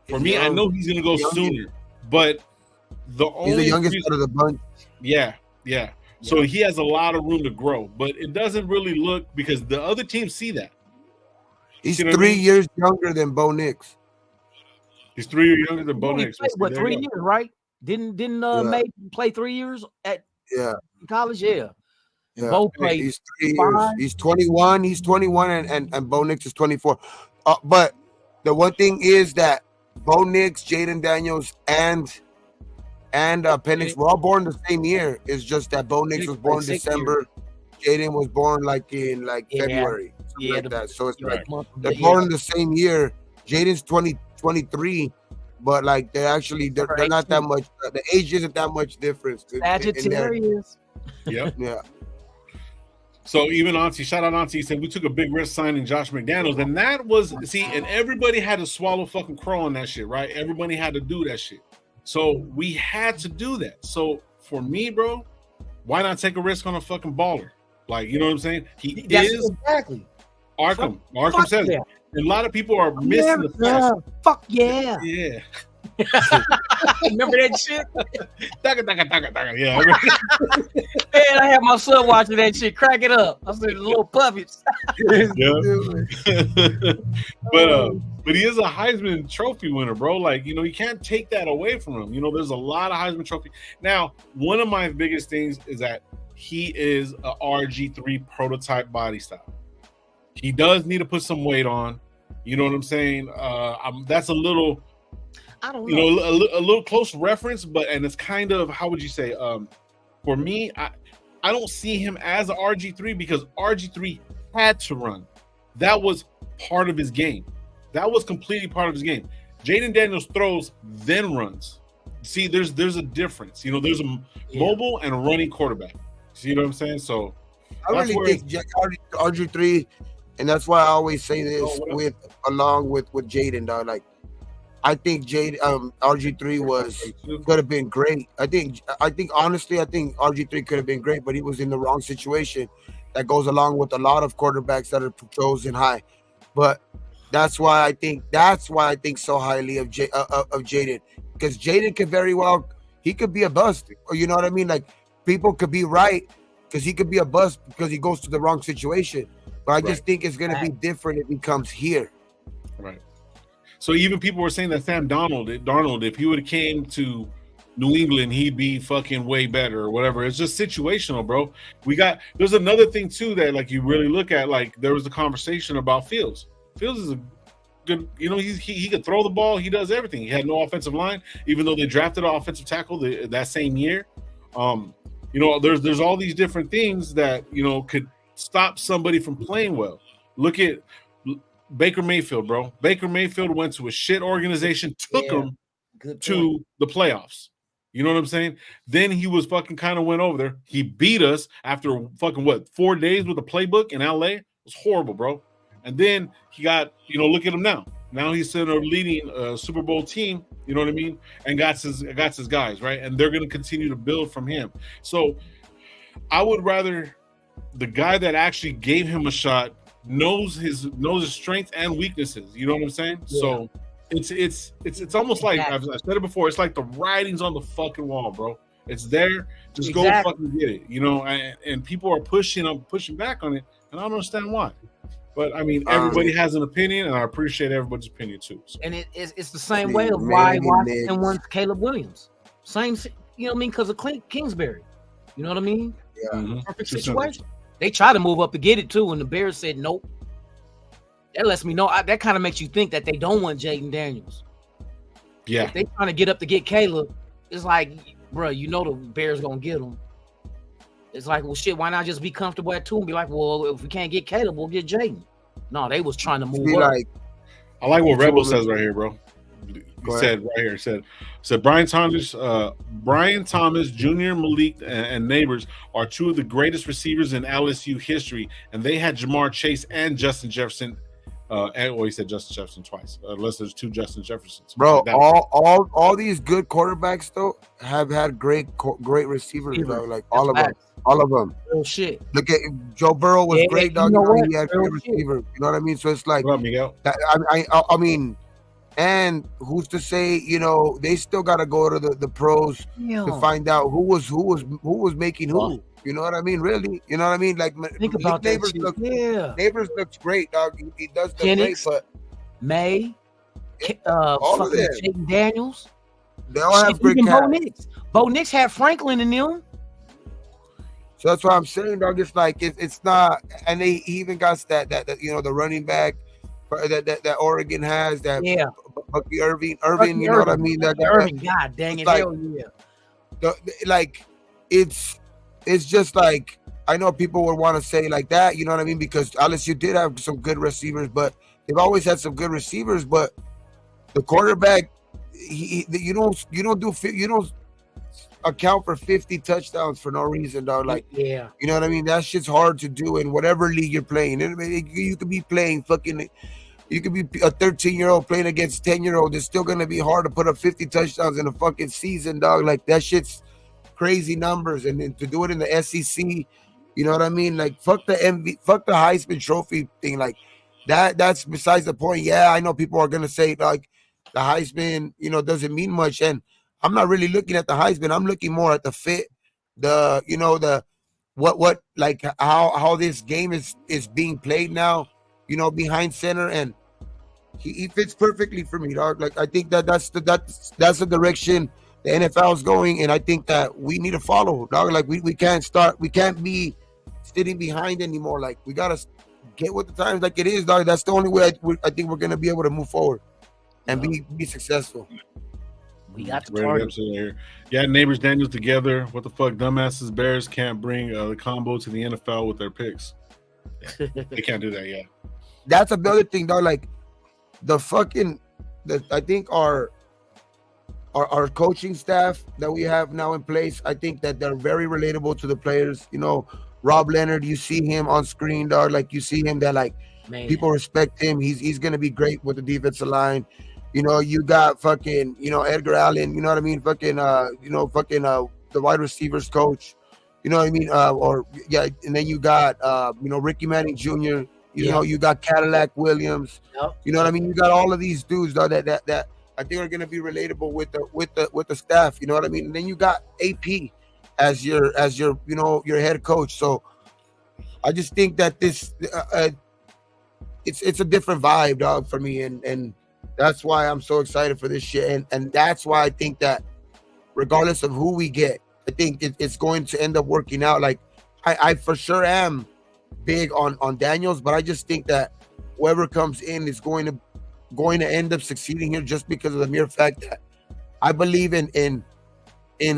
for me, I know he's going to go sooner. But he's the youngest out of the bunch. Yeah. So he has a lot of room to grow. But it doesn't really look, because the other teams see that. He's 3 years younger than Bo Nix. He's 3 years younger than Bo Nix. What, 3 years, right? Didn't May play 3 years at college? Yeah. Bo played. He's 3 years. He's 21. He's 21, and Bo Nix is 24. But the one thing is that Bo Nix, Jaden Daniels, and Penix were all born the same year. It's just that Bo Nix was born in December. Jaden was born in February. Like that. So it's like they're born the same year. Jaden's 23, but like they're not that much. The age isn't that much difference. Sagittarius. Yeah. So even Auntie, shout out Auntie, said we took a big risk signing Josh McDaniels, and that was and everybody had to swallow fucking crow on that shit, right? Everybody had to do that shit. So we had to do that. So for me, bro, why not take a risk on a fucking baller? Like, you know what I'm saying? That's is exactly Arkham. Arkham says it. And a lot of people are missing the fact. Fuck yeah. Yeah. Remember that shit? Yeah. Man, I had my son watching that shit, crack it up. I said, little puppets. Yeah. But he is a Heisman Trophy winner, bro. Like, you can't take that away from him. There's a lot of Heisman Trophy. Now, one of my biggest things is that he is a RG3 prototype body style. He does need to put some weight on. You know what I'm saying? That's a little, I don't know, a little close reference, and it's kind of, how would you say? For me, I don't see him as an RG3 because RG3 had to run. That was part of his game. That was completely part of his game. Jaden Daniels throws, then runs. See, there's a difference. There's a mobile and a running quarterback. See what I'm saying? So I really think RG3, and that's why I always say this along with Jaden, dog. Like, I think RG3 could have been great. I think honestly, RG3 could have been great, but he was in the wrong situation. That goes along with a lot of quarterbacks that are chosen high. But that's why I think so highly of Jaden, because Jaden could very well, he could be a bust, or you know what I mean? Like, people could be right because he could be a bust because he goes to the wrong situation. But I just think it's going to be different if he comes here. Right. So even people were saying that Sam Darnold, if he would have came to New England, he'd be fucking way better or whatever. It's just situational, bro. There's another thing too that, like, you really look at, like, there was a conversation about Fields. Fields is a good, he could throw the ball. He does everything. He had no offensive line, even though they drafted an offensive tackle that same year. There's all these different things that, could stop somebody from playing well. Look at Baker Mayfield, bro. Baker Mayfield went to a shit organization, took him to the playoffs. You know what I'm saying? Then he was fucking kind of went over there. He beat us after fucking 4 days with a playbook in LA. It was horrible, bro. And then he got, look at him now. Now he's leading a Super Bowl team, you know what I mean? And got his guys, right? And they're going to continue to build from him. So I would rather the guy that actually gave him a shot knows his strengths and weaknesses. You know what I'm saying? Yeah. So it's almost like I've said it before. It's like the writing's on the fucking wall, bro. It's there. Just go fucking get it. And people are pushing back on it, and I don't understand why. But I mean, everybody has an opinion, and I appreciate everybody's opinion too. So. And it's the same way of why Washington wants Caleb Williams. Same, you know what I mean? Because of Kingsbury. You know what I mean? Yeah. Mm-hmm. Perfect situation. They tried to move up to get it too, and the Bears said nope. That lets me know. That kind of makes you think that they don't want Jaden Daniels. Yeah. If they trying to get up to get Caleb, it's like, bro, the Bears gonna get him. It's like, well, shit, why not just be comfortable at 2 and be like, well, if we can't get Caleb, we'll get Jaden. No, they was trying to move up. I like what Rebel says right here, bro. He said Brian Thomas, Jr., Malik, and Neighbors are two of the greatest receivers in LSU history, and they had Jamar Chase and Justin Jefferson. He said Justin Jefferson twice, unless there's two Justin Jeffersons. Bro, all these good quarterbacks though have had great receivers, though. Like all of them. Oh shit! Look at Joe Burrow was great, dog. He had great receivers. You know what I mean? So it's like, I mean, and who's to say? They still got to go to the pros to find out who was making who. You know what I mean? Really? You know what I mean? Like, think about Neighbors. Neighbors looks great, dog. He does look great, but May, all of them. Jaden Daniels, they all have great cats. Bo Nix had Franklin in them. So that's what I'm saying, dog. It's like it's not, and he even got that the running back that Oregon has, that Bucky Irving. You know what I mean? That Irving, God dang it, hell yeah! It's just like, I know people would want to say like that, you know what I mean? Because LSU did have some good receivers, but they've always had some good receivers. But the quarterback, you don't account for 50 touchdowns for no reason, dog. Like, you know what I mean? That shit's hard to do in whatever league you're playing. You could be playing you could be a 13-year-old playing against 10-year-old. It's still gonna be hard to put up 50 touchdowns in a fucking season, dog. Like, that shit's crazy numbers, and then to do it in the SEC, you know what I mean? Like, fuck the Heisman Trophy thing. Like, that's besides the point. Yeah, I know people are gonna say like the Heisman, doesn't mean much, and I'm not really looking at the Heisman. I'm looking more at the fit, what how this game is being played now, behind center, and he fits perfectly for me, dog. Like I think that's the direction the NFL is going, and I think that we need to follow, dog. Like we can't be sitting behind anymore. Like we gotta get with the times, like it is, dog. That's the only way I think we're gonna be able to move forward and be successful. We got the target here. Yeah, neighbors Daniels together. What the fuck, dumbasses? Bears can't bring the combo to the NFL with their picks. Yeah. They can't do that. Yeah, that's another thing, dog. Like I think our coaching staff that we have now in place, I think that they're very relatable to the players. You know, Rob Leonard, you see him on screen, dog. Like you see him that like people respect him. He's gonna be great with the defensive line. You know, you got fucking, you know, Edgar Allen, you know what I mean? Fucking, the wide receivers coach, you know what I mean? And then you got, Ricky Manning Jr., you know, you got Cadillac Williams, you know what I mean? You got all of these dudes, though, that I think are going to be relatable with the staff, you know what I mean? And then you got AP as your your head coach. So I just think that this, it's a different vibe, dog, for me. And that's why I'm so excited for this shit. And that's why I think that regardless of who we get, I think it's going to end up working out. Like I for sure am big on Daniels, but I just think that whoever comes in is going to end up succeeding here just because of the mere fact that I believe in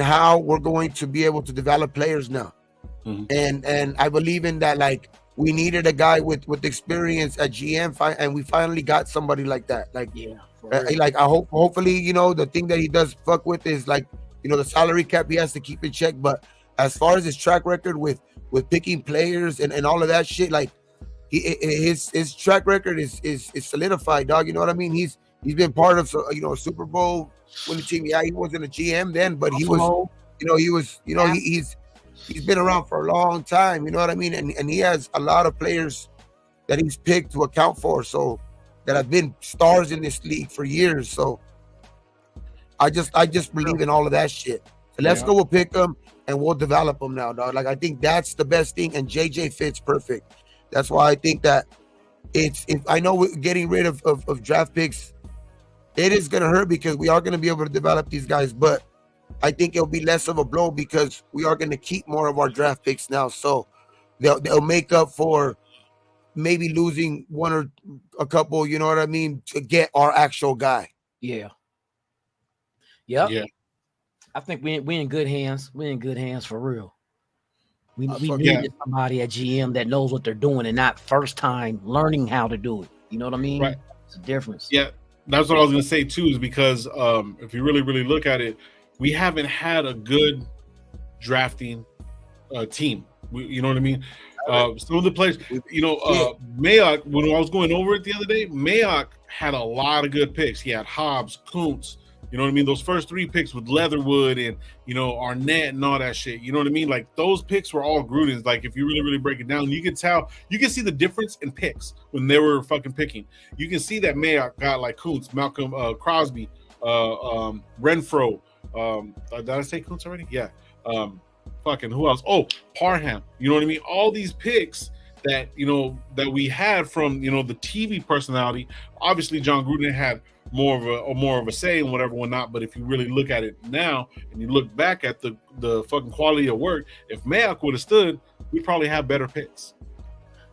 how we're going to be able to develop players now. Mm-hmm. And I believe in that, like, we needed a guy with experience at GM, and we finally got somebody like that. Like, I hopefully, you know, the thing that he does fuck with is, like, you know, the salary cap he has to keep in check. But as far as his track record with picking players and all of that shit, like, his track record is solidified, dog. You know what I mean? He's been part of, you know, a Super Bowl winning team. Yeah, he wasn't a GM then, but he was, he's been around for a long time, you know what I mean? And he has a lot of players that he's picked to account for, so that have been stars in this league for years. So I just believe in all of that shit. So let's go, we'll pick them and we'll develop them now, dog. Like, I think that's the best thing, and JJ fits perfect. That's why I think that I know we're getting rid of draft picks, it is going to hurt because we are going to be able to develop these guys, but I think it'll be less of a blow because we are going to keep more of our draft picks now. So they'll make up for maybe losing one or a couple, you know what I mean, to get our actual guy. Yeah. Yep. Yeah. I think we in good hands. We're in good hands for real. We needed somebody at GM that knows what they're doing and not first time learning how to do it. You know what I mean? Right. It's a difference. Yeah. That's what I was going to say too, is because if you really, really look at it, we haven't had a good drafting team. You know what I mean? Some of the players, you know, Mayock, when I was going over it the other day, Mayock had a lot of good picks. He had Hobbs, Kuntz, you know what I mean? Those first three picks with Leatherwood and, you know, Arnett and all that shit. You know what I mean? Like, those picks were all Gruden's. Like, if you really, really break it down, you can tell, you can see the difference in picks when they were fucking picking. You can see that Mayock got like Kuntz, Malcolm Crosby, Renfro. Did I say Kuntz already? Yeah. Fucking who else? Oh, Parham. You know what I mean? All these picks that, you know, that we had from, you know, the TV personality. Obviously, John Gruden had more of a say and whatever, whatnot. But if you really look at it now and you look back at the fucking quality of work, if Mayock would have stood, we'd probably have better picks.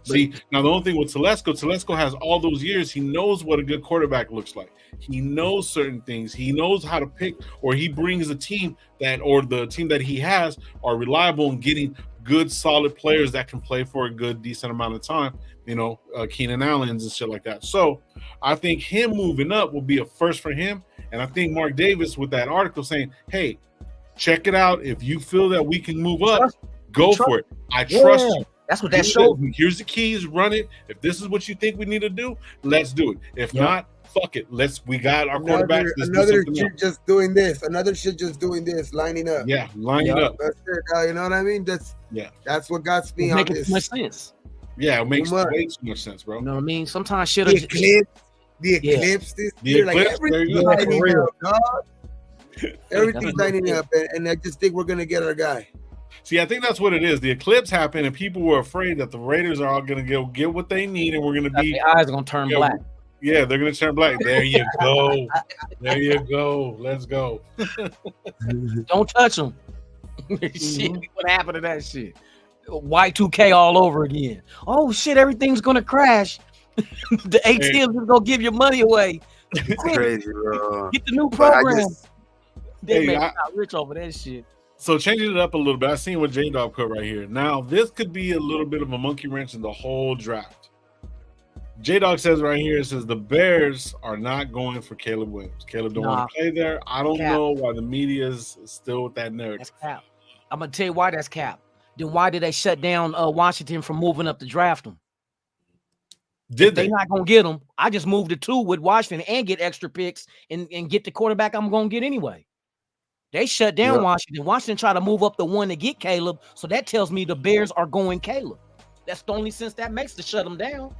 See, now the only thing with Telesco has all those years. He knows what a good quarterback looks like. He knows certain things. He knows how to pick, or he brings a team the team that he has are reliable in getting good, solid players that can play for a good, decent amount of time. You know, Keenan Allen's and shit like that. So I think him moving up will be a first for him. And I think Mark Davis with that article saying, hey, check it out. If you feel that we can move up, go for it. I trust you. That's what that shows. Here's the keys, run it. If this is what you think we need to do, let's do it. If not, fuck it. We got our quarterbacks. Another shit just doing this. Another shit just doing this, lining up. Yeah, lining up. That's it. You know what I mean? That's what got me on this. Too much sense. Yeah, it makes way too much sense, bro. You know what I mean? Sometimes shit. The eclipse. Like everything's lining up, dog. Everything's lining up, and I just think we're gonna get our guy. See, I think that's what it is. The eclipse happened, and people were afraid that the Raiders are all going to get what they need, and we're going to be. Their eyes are going to turn black. Yeah, they're gonna turn black. There you go. There you go. Let's go. Don't touch them. Shit, what happened to that shit? Y2K all over again. Oh shit, everything's gonna crash. The ATMs is gonna give your money away. Crazy, bro. Get the new program. They make out rich over that shit. So changing it up a little bit, I seen what J-Dog put right here. Now, this could be a little bit of a monkey wrench in the whole draft. J-Dog says right here, it says the Bears are not going for Caleb Williams. Caleb don't want to play there. I don't know why the media is still with that narrative. That's cap. I'm going to tell you why that's cap. Then why did they shut down Washington from moving up to draft him? Did they? They're not going to get him. I just moved to 2 with Washington and get extra picks and get the quarterback I'm going to get anyway. They shut down Washington. Washington tried to move up the 1 to get Caleb, so that tells me the Bears are going Caleb. That's the only sense that makes to shut them down.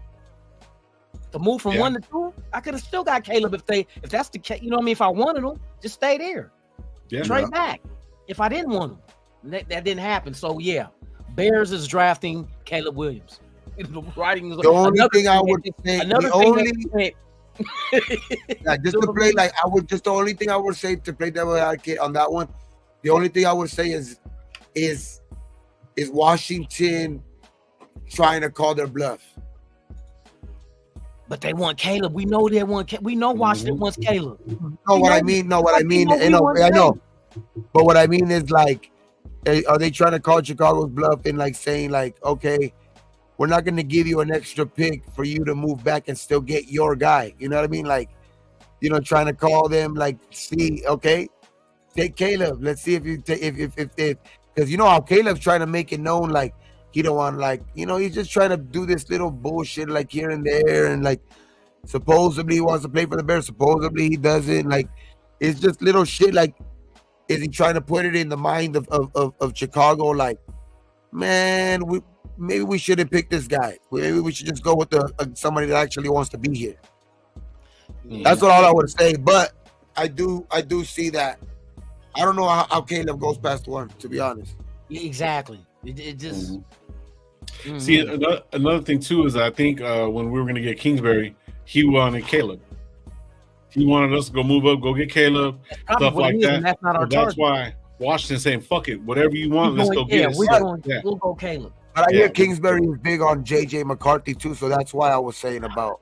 To move from 1 to 2, I could have still got Caleb if that's the case. You know what I mean? If I wanted him, just stay there. Trade back. If I didn't want him, that didn't happen. So yeah, Bears is drafting Caleb Williams. The only thing I would say, just to play like I would, just the only thing I would say to play devil advocate on that one, the only thing I would say is Washington trying to call their bluff. But they want Caleb. We know they want. We know Washington wants Caleb. I know. But what I mean is like, are they trying to call Chicago's bluff and like saying like, okay, we're not going to give you an extra pick for you to move back and still get your guy. You know what I mean? Like, you know, trying to call them like, see, okay, take Caleb. Let's see if you take if because you know how Caleb's trying to make it known like he don't want, like, you know, he's just trying to do this little bullshit like here and there, and like supposedly he wants to play for the Bears, supposedly he doesn't. Like, it's just little shit. Like, is he trying to put it in the mind of Chicago? Like, man, maybe we shouldn't pick this guy. Maybe we should just go with somebody that actually wants to be here. That's what all I would say. But I do see that. I don't know how Caleb goes past 1, to be honest. Exactly. It just. See, another thing too is I think when we were going to get Kingsbury, he wanted Caleb. He wanted us to go move up, go get Caleb, stuff like that. That's not our That's why Washington's saying, "Fuck it, whatever you want, let's go get it." We'll go Caleb. But I hear Kingsbury is big on JJ McCarthy too, so that's why I was saying about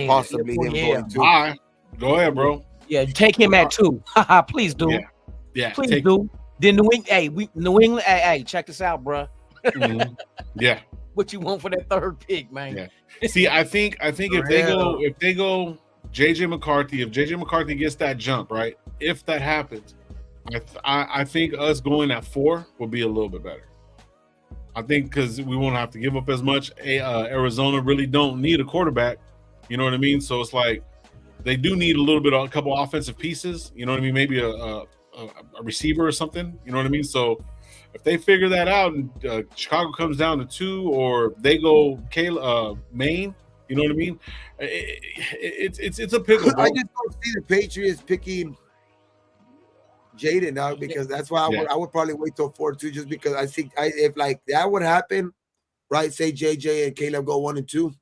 possibly him going too. All right. Go ahead, bro. Yeah, take him at 2. Please do. Yeah, please do. Then New England. Hey, check this out, bro. Yeah. What you want for that 3rd pick, man? Yeah. See, I think if they go JJ McCarthy, if JJ McCarthy gets that jump, right? If that happens, I think us going at 4 will be a little bit better. I think because we won't have to give up as much. Arizona really don't need a quarterback. You know what I mean? So it's like they do need a couple offensive pieces. You know what I mean? Maybe a receiver or something. You know what I mean? So if they figure that out and Chicago comes down to 2, or they go Maine, you know what I mean? It's a pickle. Bro. I just don't see the Patriots picking Jaden now, because that's why I would probably wait till 4 too, just because I think if like that would happen, right? Say JJ and Caleb go 1 and 2.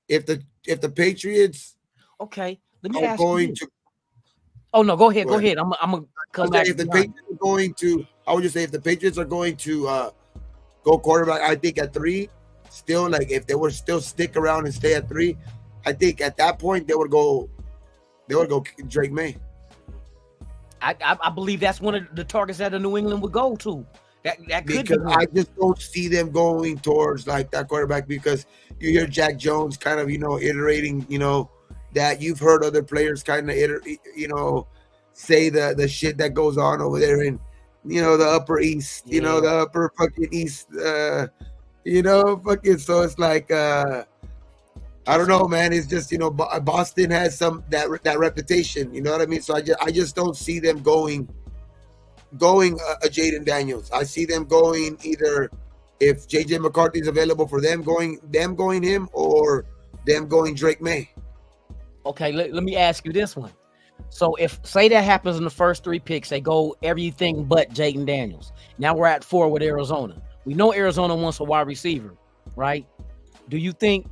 If the Patriots, okay, let me ask you. Oh no, go ahead. I'm gonna come back. If the Patriots are going to, I would just say if the Patriots are going to go quarterback, I think at 3, still, like if they were still stick around and stay at 3, I think at that point they would go Drake May. I believe that's one of the targets that the New England would go to. That could because I just don't see them going towards like that quarterback, because you hear Jack Jones kind of, you know, iterating, you know, that you've heard other players kind of you know, say the shit that goes on over there in, you know, the Upper East, you know, the Upper fucking East, you know, fucking. So it's like I don't know, man. It's just, you know, Boston has that reputation. You know what I mean? So I just don't see them going a Jaden Daniels. I see them going either, if JJ McCarthy is available for them going him, or them going Drake May. Okay, let me ask you this one. So if say that happens in the first 3 picks, they go everything but Jaden Daniels. Now we're at 4 with Arizona. We know Arizona wants a wide receiver, right? Do you think?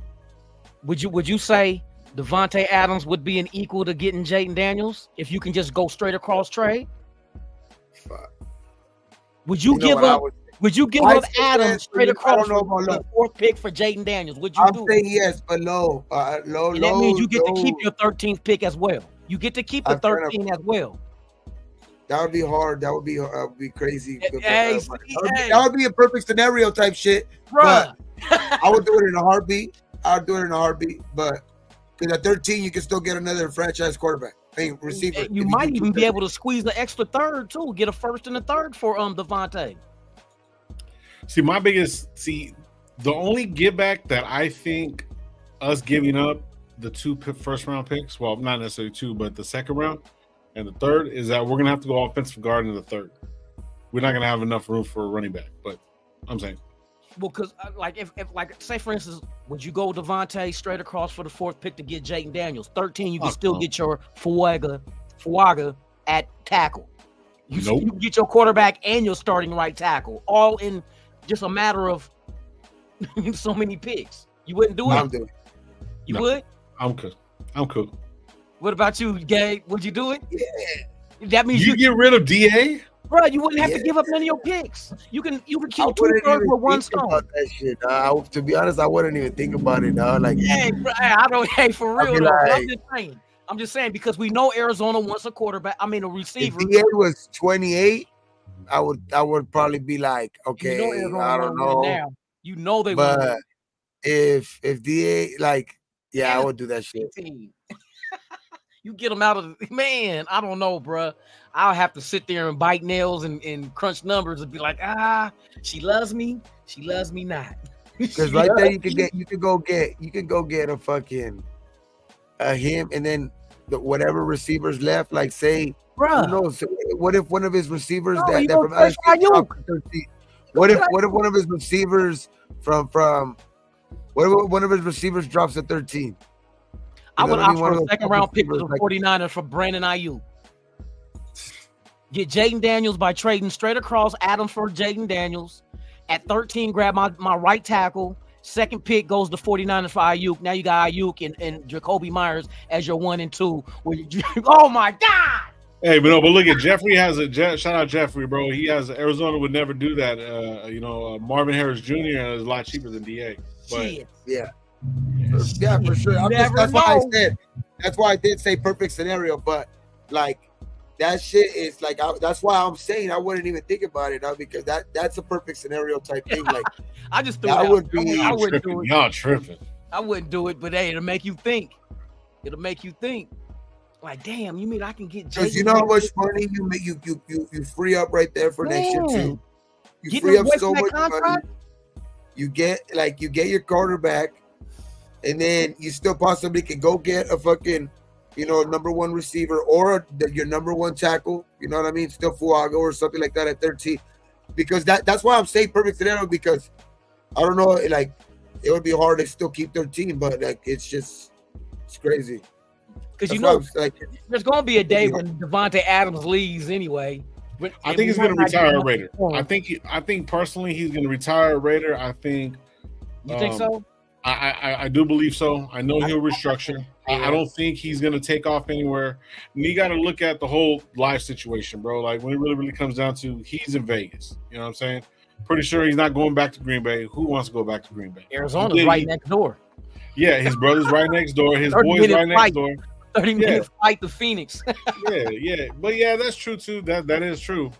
Would you say Devontae Adams would be an equal to getting Jaden Daniels if you can just go straight across trade? Fuck. Would you give up? Would you give up Adams straight across for the 4th pick for Jaden Daniels? Would you do it? I'm saying yes, but low. And that means you get to keep your 13th pick as well. You get to keep the 13 as well. That would be hard. That would be crazy. Hey, that would be a perfect scenario type shit. Bruh. But I would do it in a heartbeat. I would do it in a heartbeat. But because at 13, you can still get another franchise quarterback. Receiver. You might even be able to squeeze the extra third too. Get a 1st and a 3rd for Devontae. The only give back that I think us giving up the 2 first round picks, well, not necessarily 2, but the 2nd round and the 3rd, is that we're gonna have to go offensive guard in the 3rd. We're not gonna have enough room for a running back. But I'm saying, well, because if say for instance, would you go Devontae straight across for the 4th pick to get Jaden Daniels? 13, you can still get your Fuaga at tackle. You get your quarterback and your starting right tackle, all in just a matter of so many picks. You wouldn't do it? I'm doing it. You would? I'm cool. What about you, Gabe? Would you do it? Yeah. That means you get rid of DA? Bro, you wouldn't have to give up none of your picks. You can kill 2 birds with one stone. About that shit, to be honest, I wouldn't even think about it, dog. Like, hey, bro, I don't. Hey, for real though. I'm just saying because we know Arizona wants a quarterback. I mean, a receiver. If DA was 28, I would probably be like, okay, I don't know. Now. You know they but won't. If DA, like, I would do that shit. You get them out of man. I don't know, bro. I'll have to sit there and bite nails and crunch numbers and be like, she loves me. She loves me not. Because right there, you can go get a fucking him, and then whatever receivers left, like say, bro, who knows? What if one of his receivers what if one of his receivers one of his receivers drops at 13? I would opt for a 2nd round pick for the 49ers for Brandon Ayuk. Get Jaden Daniels by trading straight across Adams for Jaden Daniels. At 13, grab my right tackle. 2nd pick goes to 49ers for Ayuk. Now you got Ayuk and Jacoby Myers as your 1 and 2. Oh my God! Hey, but look at Jeffrey has shout out Jeffrey, bro. He has Arizona would never do that. Marvin Harris Jr. is a lot cheaper than DA. But yeah, for sure. That's why I did say perfect scenario. But like that shit is like that's why I'm saying I wouldn't even think about it now because that's a perfect scenario type thing. Like I just threw that it would be. I wouldn't do it. Y'all tripping. I wouldn't do it, but hey, it'll make you think. Like, damn, you mean I can get? Because you know how much money you free up right there for next year too. You free up so much money. You get your quarterback, and then you still possibly can go get a fucking, number 1 receiver or your number 1 tackle. You know what I mean? Still Fuaga or something like that at 13. Because that's why I'm saying perfect scenario because I don't know, like it would be hard to still keep 13, but like it's crazy. Because there's gonna be a day when Devontae Adams leaves anyway. I think he's going to retire a Raider. I think personally he's going to retire a Raider. I think. You think so? I do believe so. I know he'll restructure. I don't think he's going to take off anywhere. And you got to look at the whole life situation, bro. Like when it really comes down to he's in Vegas. You know what I'm saying? Pretty sure he's not going back to Green Bay. Who wants to go back to Green Bay? Arizona's right next door. Yeah, his brother's right next door. His boy's right next door. 30-minute flight to Phoenix. yeah. But that's true too. That is true.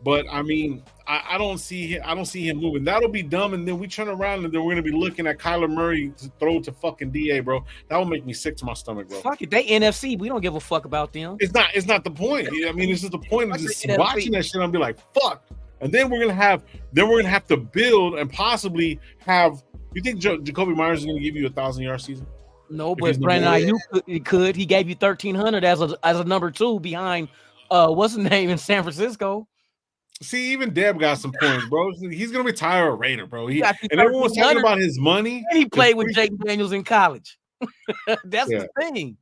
But I mean, I don't see him moving. That'll be dumb. And then we turn around and then we're gonna be looking at Kyler Murray to throw to fucking DA, bro. That will make me sick to my stomach, bro. Fuck it, they NFC. We don't give a fuck about them. It's not the point. I mean, it's just the point of just watching that shit. I'll be like, fuck. And then we're gonna have to build and possibly have. You think Jacoby Myers is gonna give you 1,000-yard season? No, but Brandon Ayuk could. He gave you 1,300 as a number 2 behind what's his name in San Francisco. See, even Deb got some points, bro. He's gonna retire a Raider, bro. And everyone's talking about his money. And he played with Jaden Daniels in college. That's the thing.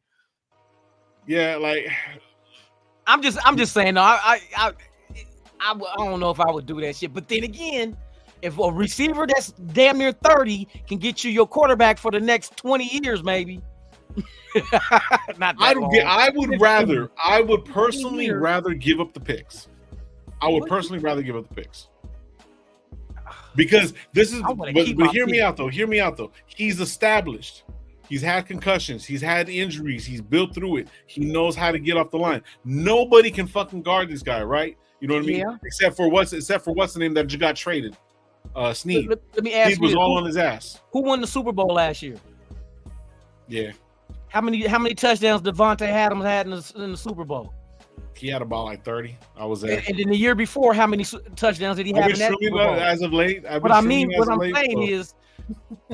Yeah, like I'm just saying. No, I don't know if I would do that shit. But then again, if a receiver that's damn near 30 can get you your quarterback for the next 20 years, maybe Not that long. I would personally rather give up the picks. I would personally rather give up the picks. Because this is, but hear me out though. Hear me out though. He's established. He's had concussions. He's had injuries. He's built through it. He knows how to get off the line. Nobody can fucking guard this guy, right? You know what I mean? Yeah. Except for what's the name that just got traded? Sneed. Let me ask you. He was all on his ass. Who won the Super Bowl last year? Yeah. How many touchdowns Devontae Adams had in the Super Bowl? He had about like 30. I was there. And then the year before, how many touchdowns did he have in that Super Bowl? As of late. What I'm saying is,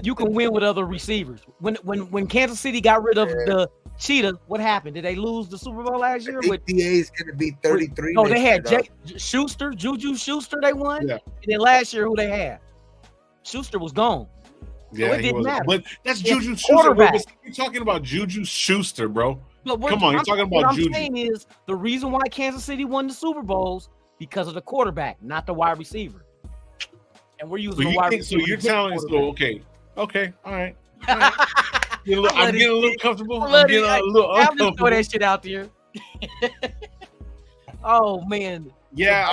you can win with other receivers. When Kansas City got rid of the Cheetah, what happened? Did they lose the Super Bowl last year? DA is going to be 33. No, they had Juju Schuster. They won. Yeah. And then last year, who they had? Schuster was gone. Yeah, so it didn't matter. But that's Juju Schuster. You're talking about Juju Schuster, bro. Come on, you're talking about Juju. What I'm saying is the reason why Kansas City won the Super Bowls because of the quarterback, not the wide receiver. And we're using the wide receiver. So you're telling us, okay, all right. I'm getting a little comfortable. I'm getting a little uncomfortable. Just throw that shit out there. Oh man. Yeah,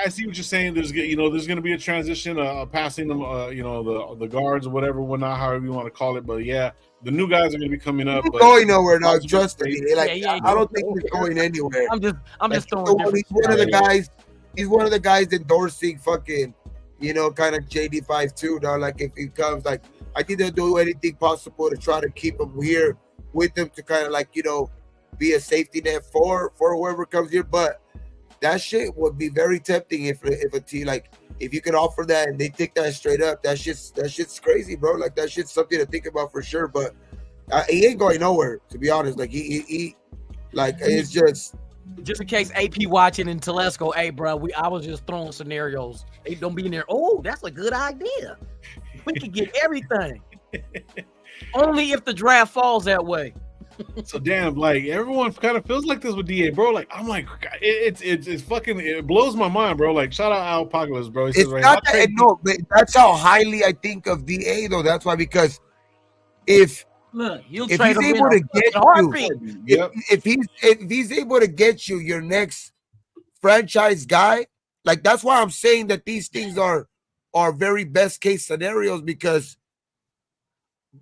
I see what you're saying. There's going to be a transition, passing them, the guards or whatnot, however you want to call it. But yeah, the new guys are going to be coming up. He's going nowhere now. Trust me. I don't think he's going anywhere. I'm just throwing. He's one of the guys. He's one of the guys endorsing fucking, kind of JD5 too. Now, like if he comes, like I think they'll do anything possible to try to keep him here with them to kind of be a safety net for whoever comes here, but. That shit would be very tempting if a team if you could offer that and they take that straight up. That shit's crazy, bro. Like that shit's something to think about for sure. But he ain't going nowhere, to be honest. Like he it's just in case AP watching in Telesco. Hey, bro, I was just throwing scenarios. They don't be in there. Oh, that's a good idea. We could get everything. Only if the draft falls that way. So damn, like everyone kind of feels like this with DA, bro. Like I'm like, it's fucking, it blows my mind, bro. Like shout out Alpacalypse, bro. It's not that, no, but that's how highly I think of DA though. That's why, because if he's able to get you, if he's able to get you your next franchise guy, like that's why I'm saying that these things are very best case scenarios, because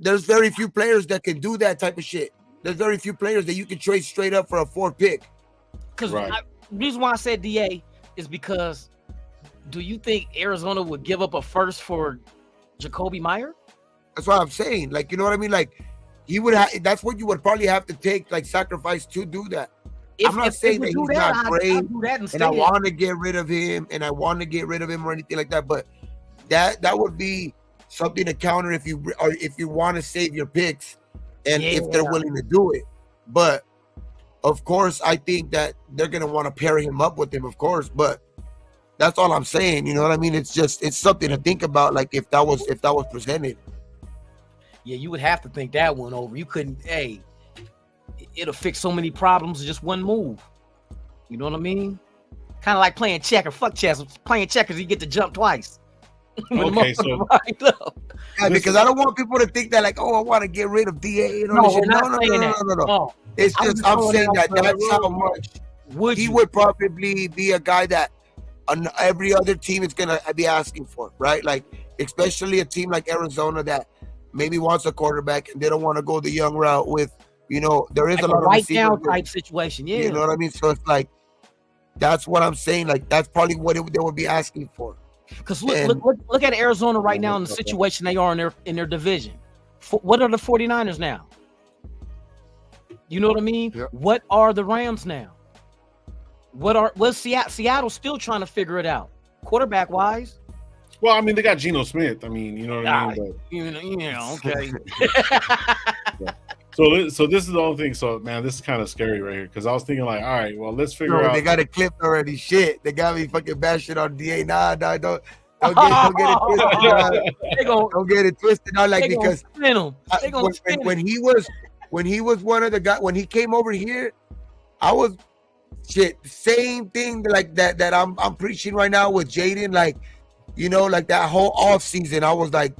there's very few players that can do that type of shit. There's very few players that you can trade straight up for a 4th pick. Because the reason why I said DA is because, do you think Arizona would give up a first for Jacoby Meyer? That's what I'm saying. Like, you know what I mean? Like, he would have. That's what you would probably have to take, like, sacrifice to do that. I'm not saying that he's not great, and I want to get rid of him, or anything like that. But that would be something to counter if you want to save your picks. And if they're willing to do it. But of course, I think that they're gonna want to pair him up with him, of course. But that's all I'm saying. You know what I mean? It's something to think about. Like if that was presented. Yeah, you would have to think that one over. You couldn't. Hey, it'll fix so many problems in just one move. You know what I mean? Kind of like playing checkers. Fuck chess. Playing checkers, you get to jump twice. Okay, so yeah, because I don't want people to think that like, oh, I want to get rid of DA. No. It's just I'm saying that that's how much he would probably be a guy that every other team is gonna be asking for, right? Like especially a team like Arizona that maybe wants a quarterback and they don't want to go the young route with, there is like a lot of right down type situation. Yeah, you know what I mean. So it's like that's what I'm saying. Like that's probably what they would be asking for. Because look at Arizona right now in the situation they are in their division. What are the 49ers now? You know what I mean? Yep. What are the Rams now? What's Seattle still trying to figure it out, quarterback wise? Well, I mean, they got Geno Smith. I mean, you know what I mean? Okay. Yeah. So this is the only thing. So man, this is kind of scary right here, because I was thinking like, all right, well, let's figure out. They got it clipped already. Shit, they got me fucking bashing on DA. Nah, don't get it twisted. Don't get it twisted. Not like, because when he was one of the guys, when he came over here, I was same thing like that I'm preaching right now with Jaden. Like, like that whole off season, I was like,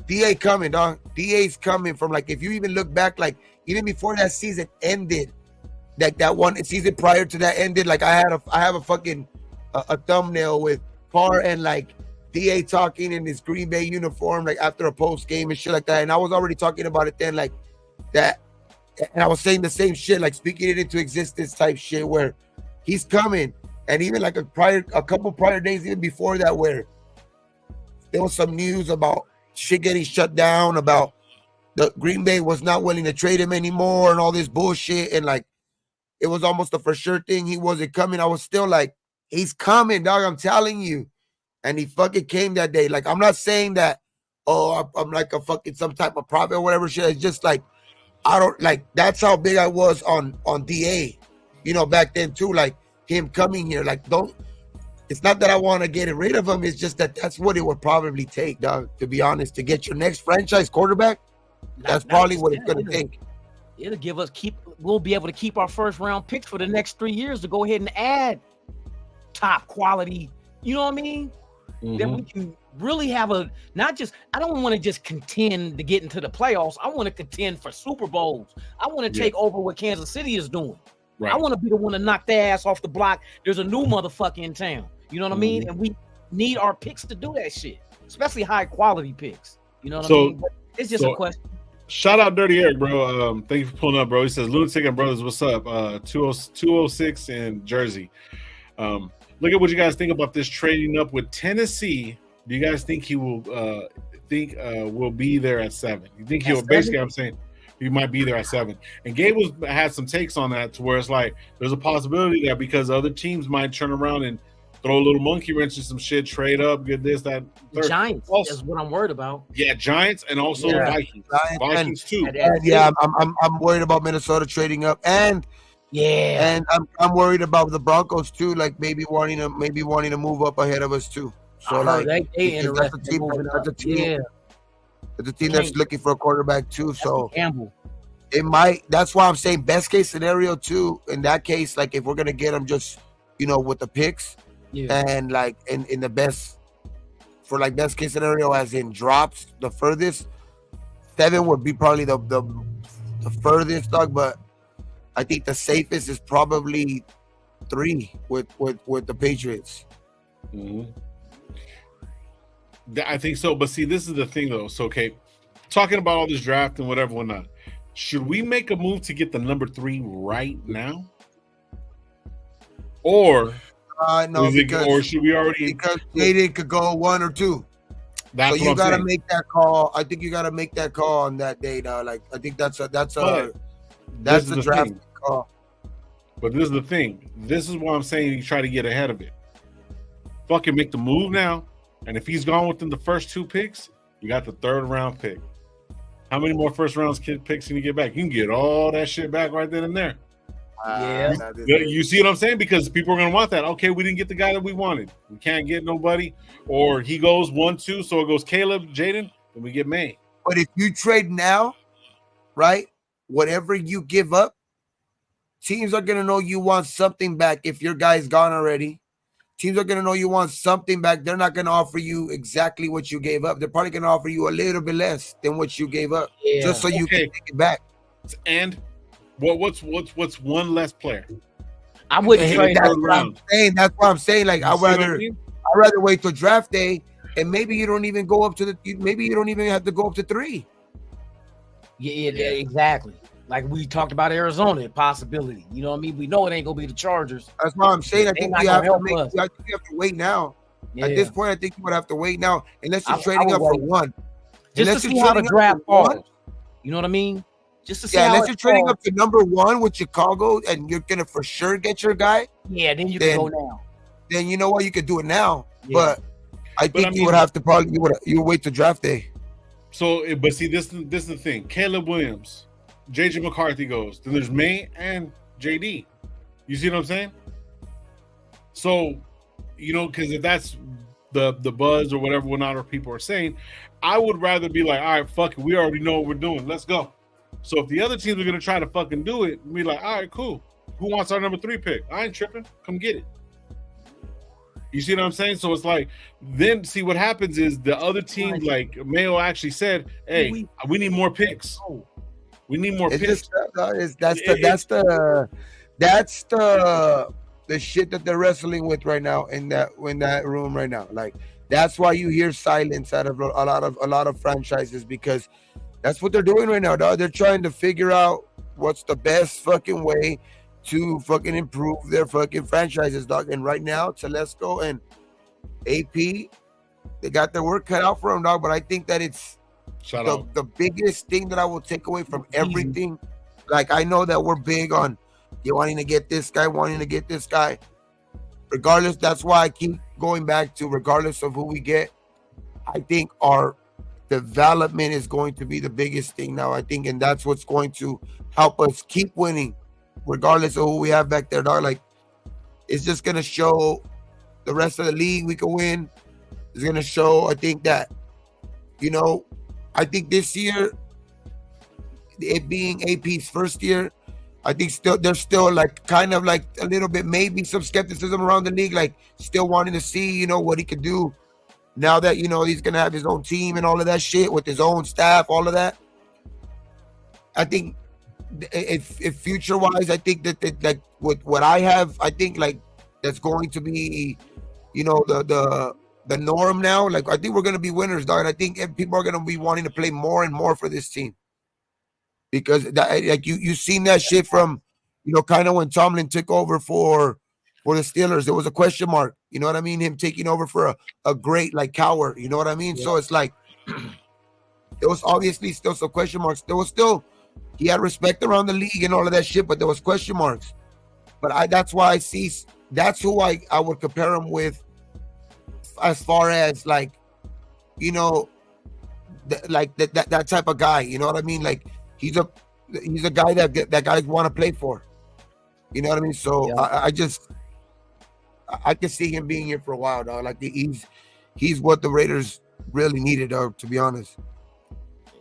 DA coming, dog. DA's coming from, like, if you even look back, like even before that season ended, like that one season prior to that ended, like I have a fucking a thumbnail with Parr and like DA talking in his Green Bay uniform, like after a post game and shit like that. And I was already talking about it then, like that. And I was saying the same shit, like speaking it into existence type shit, where he's coming. And even like a couple prior days, even before that, where there was some news about shit getting shut down, about the Green Bay was not willing to trade him anymore and all this bullshit. And like, it was almost a for sure thing. He wasn't coming. I was still like, he's coming, dog. I'm telling you. And he fucking came that day. Like, I'm not saying that, oh, I'm like a fucking some type of prophet or whatever shit. It's just like, I don't like, that's how big I was on DA, you know, back then too. Like him coming here, like it's not that I want to get rid of him. It's just that that's what it would probably take, dog, to be honest, to get your next franchise quarterback. That's probably what it's going to take. It'll give us we'll be able to keep our first round picks for the next 3 years to go ahead and add top quality, you know what I mean? Mm-hmm. Then we can really have I don't want to just contend to get into the playoffs. I want to contend for Super Bowls. I want to take over what Kansas City is doing. Right. I want to be the one to knock their ass off the block. There's a new motherfucker in town. You know what I mean? And we need our picks to do that shit, especially high quality picks. You know what I mean? But it's just a question. Shout out Dirty Eric, bro. Thank you for pulling up, bro. He says, Lunatic and Brothers, what's up? 206 in Jersey. Look at what you guys think about this trading up with Tennessee. Do you guys think he will will be there at 7? You think he'll basically, I'm saying he might be there at 7. And Gabe had some takes on that to where it's like there's a possibility that because other teams might turn around and throw a little monkey wrench and some shit, trade up, get this, that, third. Giants is what I'm worried about. Yeah, Giants and also Vikings. Vikings too. I'm worried about Minnesota trading up, and I'm worried about the Broncos too, like maybe wanting to move up ahead of us too. So like that's a team that's looking for a quarterback too. So Campbell. It might. That's why I'm saying best case scenario too. In that case, like if we're gonna get them just with the picks. Yeah. And like in the best case scenario, as in drops the furthest, 7 would be probably the furthest, dog. But I think the safest is probably 3 with the Patriots. Mm-hmm. I think so. But see, this is the thing though. So okay, talking about all this draft and whatnot, should we make a move to get the number 3 right now, or? No, or should we already? Because Jaden could go 1 or 2. That's so you got to make that call. I think you got to make that call on that day. Now, like I think that's a draft call. But this is the thing. This is why I'm saying you try to get ahead of it. Fucking make the move now, and if he's gone within the first 2 picks, you got the 3rd round pick. How many more first round picks can you get back? You can get all that shit back right then and there. You see what I'm saying? Because people are going to want that. Okay, we didn't get the guy that we wanted. We can't get nobody. Or he goes 1-2, so it goes Caleb, Jaden, and we get May. But if you trade now, right, whatever you give up, teams are going to know you want something back if your guy's gone already. Teams are going to know you want something back. They're not going to offer you exactly what you gave up. They're probably going to offer you a little bit less than what you gave up just so you can take it back. And what's one less player? I wouldn't trade. That's what I'm saying. Like I'd rather wait till draft day, and maybe you don't even go up to maybe you don't even have to go up to 3. Yeah, exactly. Like we talked about Arizona, possibility. You know what I mean? We know it ain't gonna be the Chargers. That's why I'm saying. I think you have to wait now. Yeah. At this point, I think you would have to wait now, unless you're trading up for 1. Just to see how the draft falls. You know what I mean? Just to see unless you're trading up to number 1 with Chicago and you're gonna for sure get your guy. Yeah, then you can go now. Then you know what, you could do it now. Yeah. But I think you would have to probably you wait till draft day. So, but see, this is the thing. Caleb Williams, JJ McCarthy goes. Then there's May and JD. You see what I'm saying? So, because if that's the buzz or whatever people are saying, I would rather be like, all right, fuck it, we already know what we're doing. Let's go. So if the other teams are going to try to fucking do it, be like, all right, cool. Who wants our number 3 pick? I ain't tripping. Come get it. You see what I'm saying? So it's like, then see what happens is the other team, like Mayo actually said, hey, we need more picks. We need more picks. That's the shit that they're wrestling with right now in that room right now. Like that's why you hear silence out of a lot of franchises, because that's what they're doing right now, dog. They're trying to figure out what's the best fucking way to fucking improve their fucking franchises, dog. And right now, Telesco and AP, they got their work cut out for them, dog. But I think that it's the biggest thing that I will take away from everything. Like, I know that we're big on you wanting to get this guy, regardless. That's why I keep going back to, regardless of who we get, I think our development is going to be the biggest thing now, I think, and that's what's going to help us keep winning, regardless of who we have back there, dog. Like, it's just gonna show the rest of the league we can win. It's gonna show, I think, that, I think this year, it being AP's first year, I think there's still like kind of like a little bit, maybe some skepticism around the league, like still wanting to see, what he could do now that, he's going to have his own team and all of that shit with his own staff, all of that. I think if future wise, I think that like with what I have, I think like that's going to be, the norm now. Like, I think we're going to be winners, dog. And I think people are going to be wanting to play more and more for this team. Because like you seen that shit from, kind of when Tomlin took over for the Steelers, there was a question mark. You know what I mean? Him taking over for a great like Coward. You know what I mean? Yeah. So it's like there was obviously still some question marks. There was still, he had respect around the league and all of that shit, but there was question marks. But that's why that's who I would compare him with, as far as like, that type of guy. You know what I mean? Like, he's a guy that guys want to play for. You know what I mean? So yeah. I can see him being here for a while, dog. Like, he's what the Raiders really needed, dog, to be honest.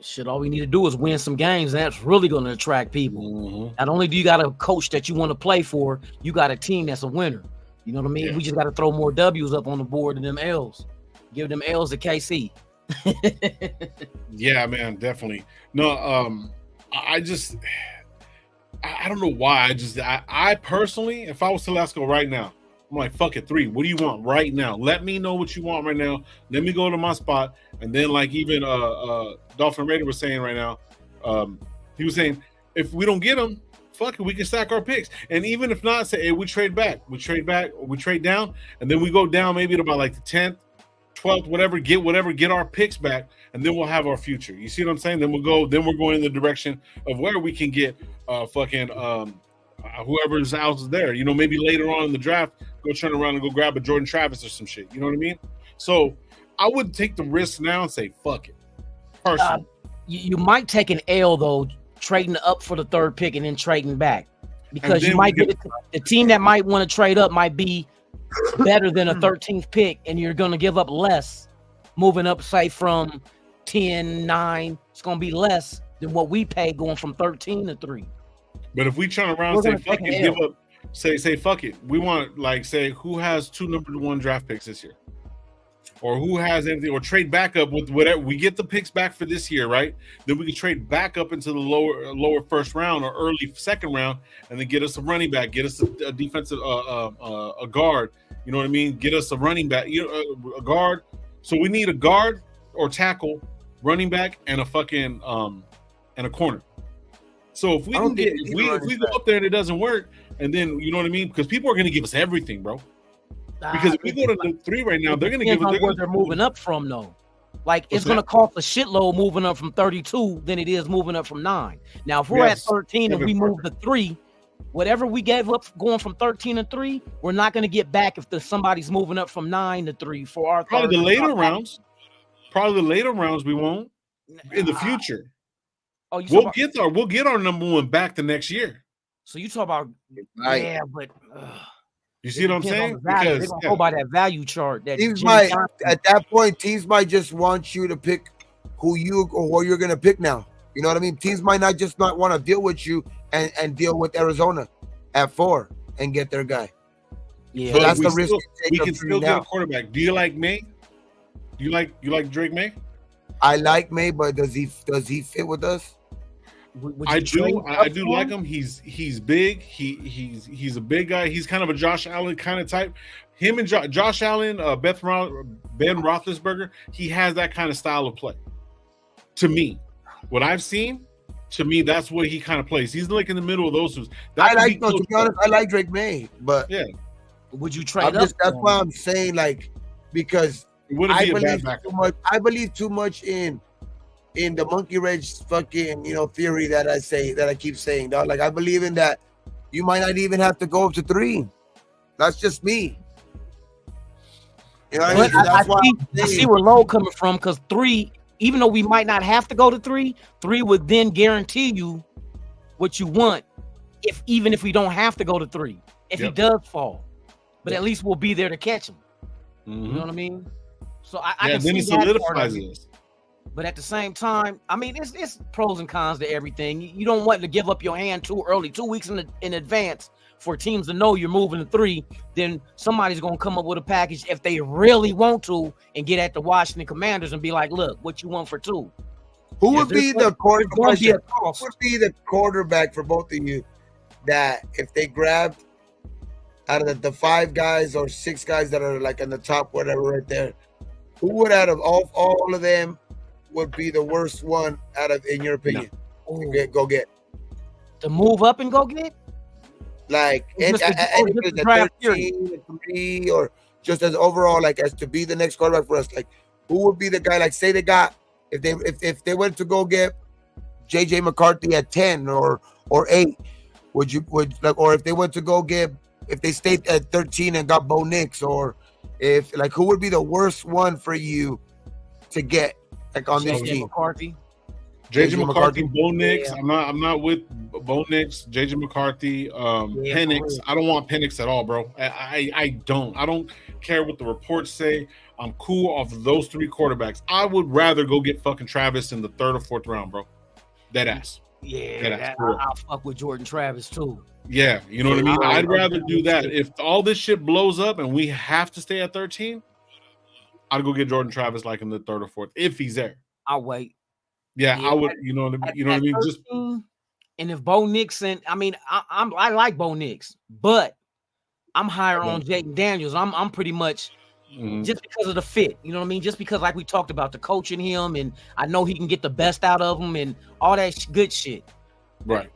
Shit, all we need to do is win some games, and that's really going to attract people. Mm-hmm. Not only do you got a coach that you want to play for, you got a team that's a winner. You know what I mean? Yeah. We just got to throw more W's up on the board than them L's. Give them L's to KC. Yeah, man, definitely. No, I don't know why. I personally, if I was Telesco right now, I'm like, fuck it, 3. What do you want right now? Let me know what you want right now. Let me go to my spot. And then, like, even Dolphin Raider was saying right now, he was saying, if we don't get them, fuck it, we can stack our picks. And even if not, say, hey, we trade back, or we trade down, and then we go down maybe to about like the 10th, 12th, whatever, get our picks back, and then we'll have our future. You see what I'm saying? Then we're going in the direction of where we can get whoever's else is there. Maybe later on in the draft, go turn around and go grab a Jordan Travis or some shit. You know what I mean? So I would take the risk now and say, fuck it. Personally. You might take an L, though, trading up for the 3rd pick and then trading back. Because you might get the team that might want to trade up might be better than a 13th pick, and you're going to give up less moving up, say, from 10, 9. It's going to be less than what we pay going from 13 to 3. But if we turn around and say, fuck it, give up, say, fuck it. We want, like, say, who has 2 number 1 draft picks this year? Or who has anything, or trade back up with whatever. We get the picks back for this year, right? Then we can trade back up into the lower first round or early second round, and then get us a running back, get us a defensive, a guard. You know what I mean? Get us a running back, a guard. So we need a guard or tackle, running back, and a fucking and a corner. So if we can get, if we go up there and it doesn't work, and then you know what I mean? Because people are going to give us everything, bro. Because if we go to the 3 right now, they're going to give us where they're moving up from, though. Like, it's going to cost a shitload moving up from 32 than it is moving up from 9. Now, if we're at 13 and we move to 3, whatever we gave up going from 13 to 3, we're not going to get back if somebody's moving up from 9 to 3 for our probably the later rounds. Probably the later rounds we won't in the future. Oh, we'll get our number 1 back the next year. So you talk about but. You see what I'm saying? Because they're gonna go by that value chart. At that point, teams might just want you to pick who you're gonna pick now. You know what I mean? Teams might not want to deal with you and deal with Arizona at 4 and get their guy. Yeah, so that's the risk. We can still get a quarterback. Do you like May? Do you like Drake May? I like May, but does he fit with us? I do like him. He's big. He's a big guy. He's kind of a Josh Allen kind of type. Him and Josh Allen, Ben Roethlisberger, he has that kind of style of play. To me, what I've seen, to me, that's what he kind of plays. He's like in the middle of those two. To be honest, I like Drake May, but yeah, would you trade up? That's why I'm saying, like, because I believe too much in the monkey wrench fucking theory that I keep saying, dog. Like, I believe in that you might not even have to go up to 3. That's just me. You know what I mean? I see where Low coming from, because 3, even though we might not have to go to 3 would then guarantee you what you want, even if we don't have to go to 3. If he does fall, but at least we'll be there to catch him. Mm-hmm. You know what I mean? So I can then see it solidifies this. But at the same time, I mean, it's pros and cons to everything. You don't want to give up your hand too early, 2 weeks in advance, for teams to know you're moving to 3. Then somebody's going to come up with a package if they really want to and get at the Washington Commanders and be like, look, what you want for 2? Who would be the quarterback? Who would be the quarterback for both of you that if they grabbed out of the 5 guys or 6 guys that are like in the top, whatever, right there, who would out of all of them would be the worst one out of, in your opinion? No. Go get to move up and go get? Like, the 13, 3, or just as overall, like, as to be the next quarterback for us, like, who would be the guy? Like, say they got, if they went to go get JJ McCarthy at 10 or 8, or if they went to go get, if they stayed at 13 and got Bo Nix, or if, like, who would be the worst one for you to get, like, on this team? McCarthy. JJ McCarthy, Bo Nix. Yeah. I'm not with Bo Nix, JJ McCarthy, Penix. I don't want Penix at all, bro. I don't care what the reports say. I'm cool off of those 3 quarterbacks. I would rather go get fucking Travis in the 3rd or 4th round, bro. Dead ass. Yeah, I'll fuck with Jordan Travis too. Yeah, you know what I mean? I'd rather do that. If all this shit blows up and we have to stay at 13, I'd go get Jordan Travis like in the 3rd or 4th, if he's there. I'll wait. Yeah, I would. You know what I mean? 13, just, and if Bo Nix, and I mean, I like Bo Nix, but I'm higher on Jaden Daniels. I'm pretty much just because of the fit. You know what I mean? Just because, like we talked about, the coaching him, and I know he can get the best out of him and all that good shit. Right.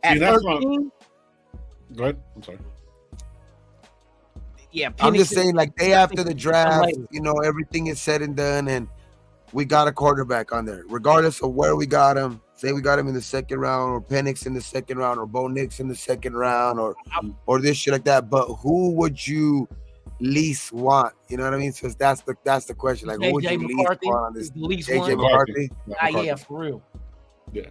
At 13, go ahead. I'm sorry. Yeah, I'm just saying, like, day after the draft, everything is said and done, and we got a quarterback on there, regardless of where we got him. Say we got him in the 2nd round, or Penix in the 2nd round, or Bo Nix in the 2nd round, or this shit like that. But who would you least want? You know what I mean? So that's the question. Like, who would you least want on this? JJ McCarthy? Yeah, for real. Yeah.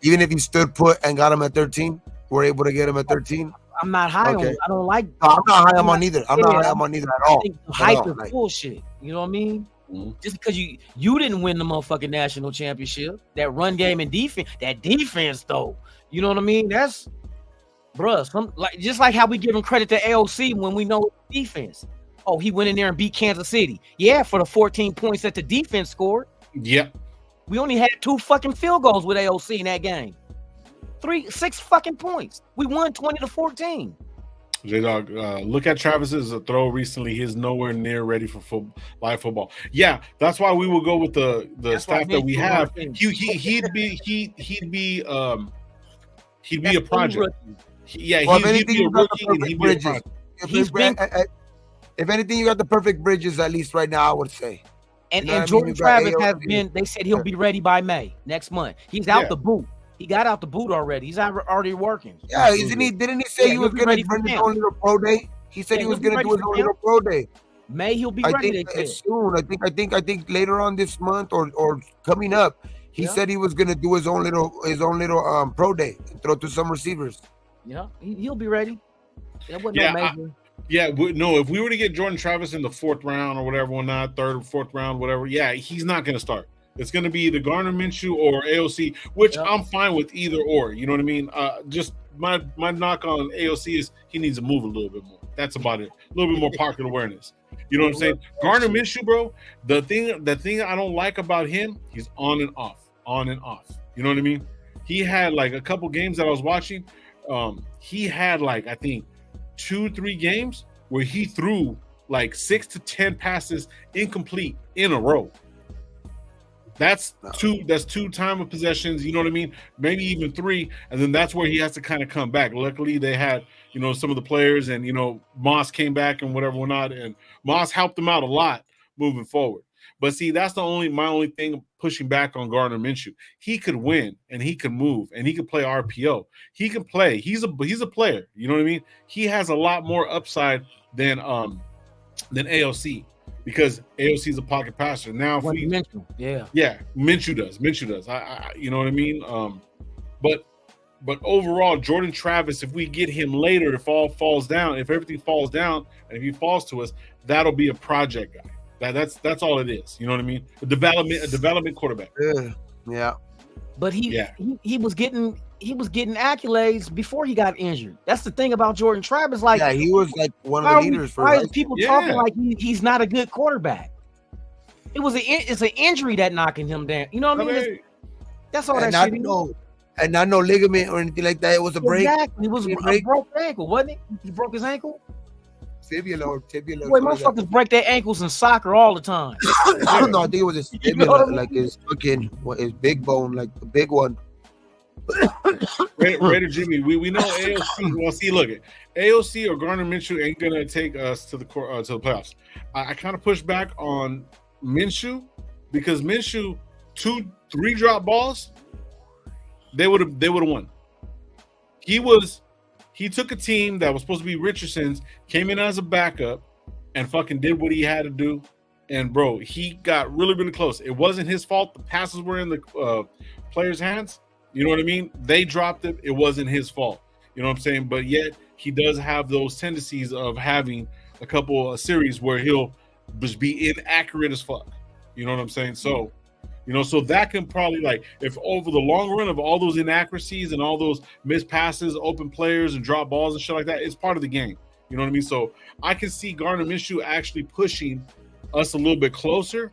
Even if you stood put and got him at 13, we're able to get him at 13. I'm not high on. I don't like. No, I'm not high on either. I'm not high on either at all. I think the hype is bullshit. You know what I mean? Just because you didn't win the motherfucking national championship, that run game and defense though, you know what I mean? That's, bruh, just like how we give him credit to AOC when we know defense. Oh, he went in there and beat Kansas City. Yeah, for the 14 points that the defense scored. Yep. We only had 2 fucking field goals with AOC in that game. 6 fucking points. We won 20-14. J-Dog, look at Travis's throw recently. He's nowhere near ready for live football. Yeah, that's why we will go with the staff that we have. He'd be a project. He'd be a rookie and he'd be a project. If anything, you got the perfect bridges, at least right now, I would say. And Jordan Travis has been. They said he'll be ready by May next month. He's out the boot. He got out the boot already. He's already working. Yeah, didn't he say he was going to bring his own little pro day? He said he was going to do his own little pro day. May he'll be ready. I think soon. I think later on this month or coming up. He said he was going to do his own little pro day and throw to some receivers. Yeah, he'll be ready. That wasn't no major. If we were to get Jordan Travis in the 4th round or whatever, 3rd or 4th round, whatever, he's not going to start. It's going to be either Gardner Minshew or AOC, which I'm fine with either or. You know what I mean? Just my knock on AOC is he needs to move a little bit more. That's about it. A little bit more pocket awareness. You know what I'm saying? Gardner Minshew, bro, the thing I don't like about him, he's on and off. You know what I mean? he had like a couple games that I was watching. He had like, I think 2-3 games where he threw like 6 to 10 passes incomplete in a row. That's two time of possessions, you know what I mean? Maybe even 3, and then that's where he has to kind of come back. Luckily, they had, you know, some of the players, and, you know, Moss came back and whatever not, and Moss helped him out a lot moving forward. But see, that's my only thing pushing back on Gardner Minshew. He could win, and he could move, and he could play RPO. He can play. He's a player. You know what I mean? He has a lot more upside than AOC, because AOC is a pocket passer. Now, if Minshew does. I you know what I mean? But overall, Jordan Travis, if we get him later, if everything falls down, and if he falls to us, that'll be a project guy. That's all it is. You know what I mean? A development quarterback. Yeah. But he was getting accolades before he got injured. That's the thing about Jordan Travis. Like, yeah, he was like one of the leaders. Why is people talking like he's not a good quarterback? It's an injury that knocking him down. You know what I mean? That's all that shit. And not no ligament or anything like that. It was a break. Exactly. It was a broke ankle, wasn't it? He broke his ankle. Tibular. Boy, motherfuckers break their ankles in soccer all the time. No, I think it was his tibia, like his big bone, like the big one. Raider Jimmy, we know AOC. Well, see, look, AOC or Gardner Minshew ain't gonna take us to the playoffs. I kind of push back on Minshew, because Minshew 2-3 drop balls, they would have won. He took a team that was supposed to be Richardson's, came in as a backup, and fucking did what he had to do. And bro, he got really, really close. It wasn't his fault. The passes were in the players' hands. You know what I mean? They dropped it. It wasn't his fault. You know what I'm saying? But yet he does have those tendencies of having a couple of series where he'll just be inaccurate as fuck. You know what I'm saying? So, you know, so that can probably, like, if over the long run of all those inaccuracies and all those missed passes, open players and drop balls and shit like that, it's part of the game. You know what I mean? So I can see Gardner Minshew actually pushing us a little bit closer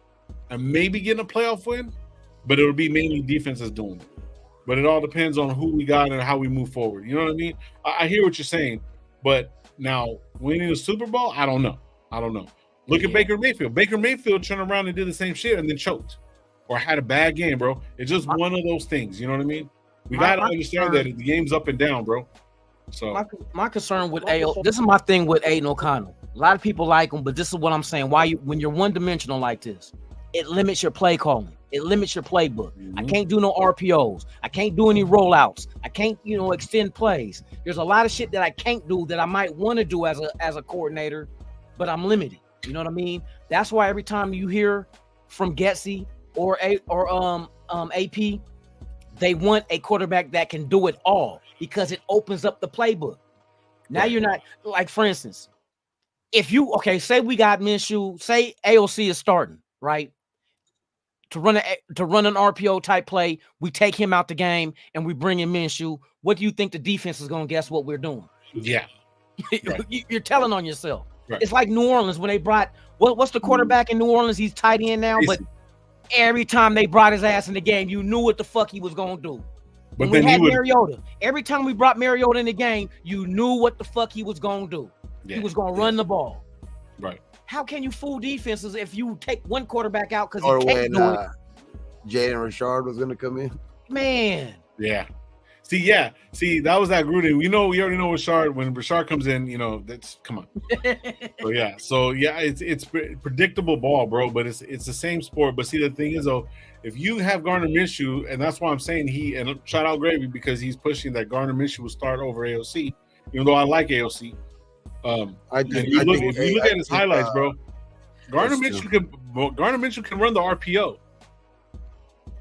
and maybe getting a playoff win, but it'll be mainly defense that's doing it. But it all depends on who we got and how we move forward. You know what I mean? I hear what you're saying, but now winning the Super Bowl, I don't know. Look at Baker Mayfield. Baker Mayfield turned around and did the same shit and then choked or had a bad game, bro. It's just one of those things. You know what I mean? We got to understand that the game's up and down, bro. So my concern with this is my thing with Aiden O'Connell. A lot of people like him, but this is what I'm saying. When you're one-dimensional like this, it limits your play calling. It limits your playbook. I can't do no RPOs. I can't do any rollouts. I can't, extend plays. There's a lot of shit that I can't do that I might want to do as a coordinator, but I'm limited. You know what I mean? That's why every time you hear from Getsy or AP, they want a quarterback that can do it all because it opens up the playbook. Now you're not, like, for instance, say we got Minshew, say AOC is starting, right? To run an RPO type play, we take him out the game and we bring in Minshew. What do you think the defense is going to guess what we're doing? Yeah. Right. You're telling on yourself. Right. It's like New Orleans when they brought what's the quarterback in New Orleans? He's tight end now, but every time they brought his ass in the game, you knew what the fuck he was going to do. But when we had Mariota, every time we brought Mariota in the game, you knew what the fuck he was going to do. Yeah. He was going to run the ball. Right. How can you fool defenses if you take one quarterback out because he can't do it? Jaden Richard was going to come in. Man. Yeah. See, that was that Gruden. We already know Richard. When Richard comes in, that's come on. It's predictable ball, bro. But it's the same sport. But see, the thing is, though, if you have Gardner Minshew, and that's why I'm saying and shout out Gravy because he's pushing that Gardner Minshew will start over AOC, even though I like AOC. If you look at his highlights, bro, Gardner Minshew can run the RPO.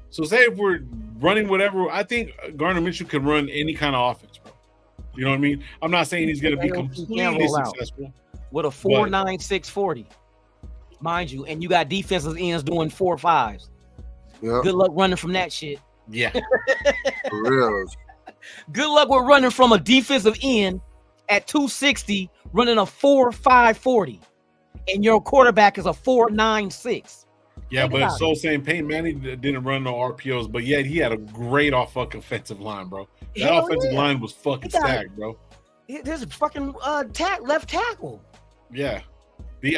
So say if we're running whatever, I think Gardner Minshew can run any kind of offense, bro. You know what I mean? I'm not saying he's going to be completely successful. With a 4.96 40, mind you, and you got defensive ends doing 4.5s. Yep. Good luck running from that shit. Yeah. For real. Good luck with running from a defensive end at 260, running a 4.5 40, and your quarterback is a 4.96. Yeah, but so saying Peyton Manning didn't run no RPOs, but yet he had a great offensive line, bro. That offensive line was fucking stacked, bro. There's a fucking left tackle. Yeah.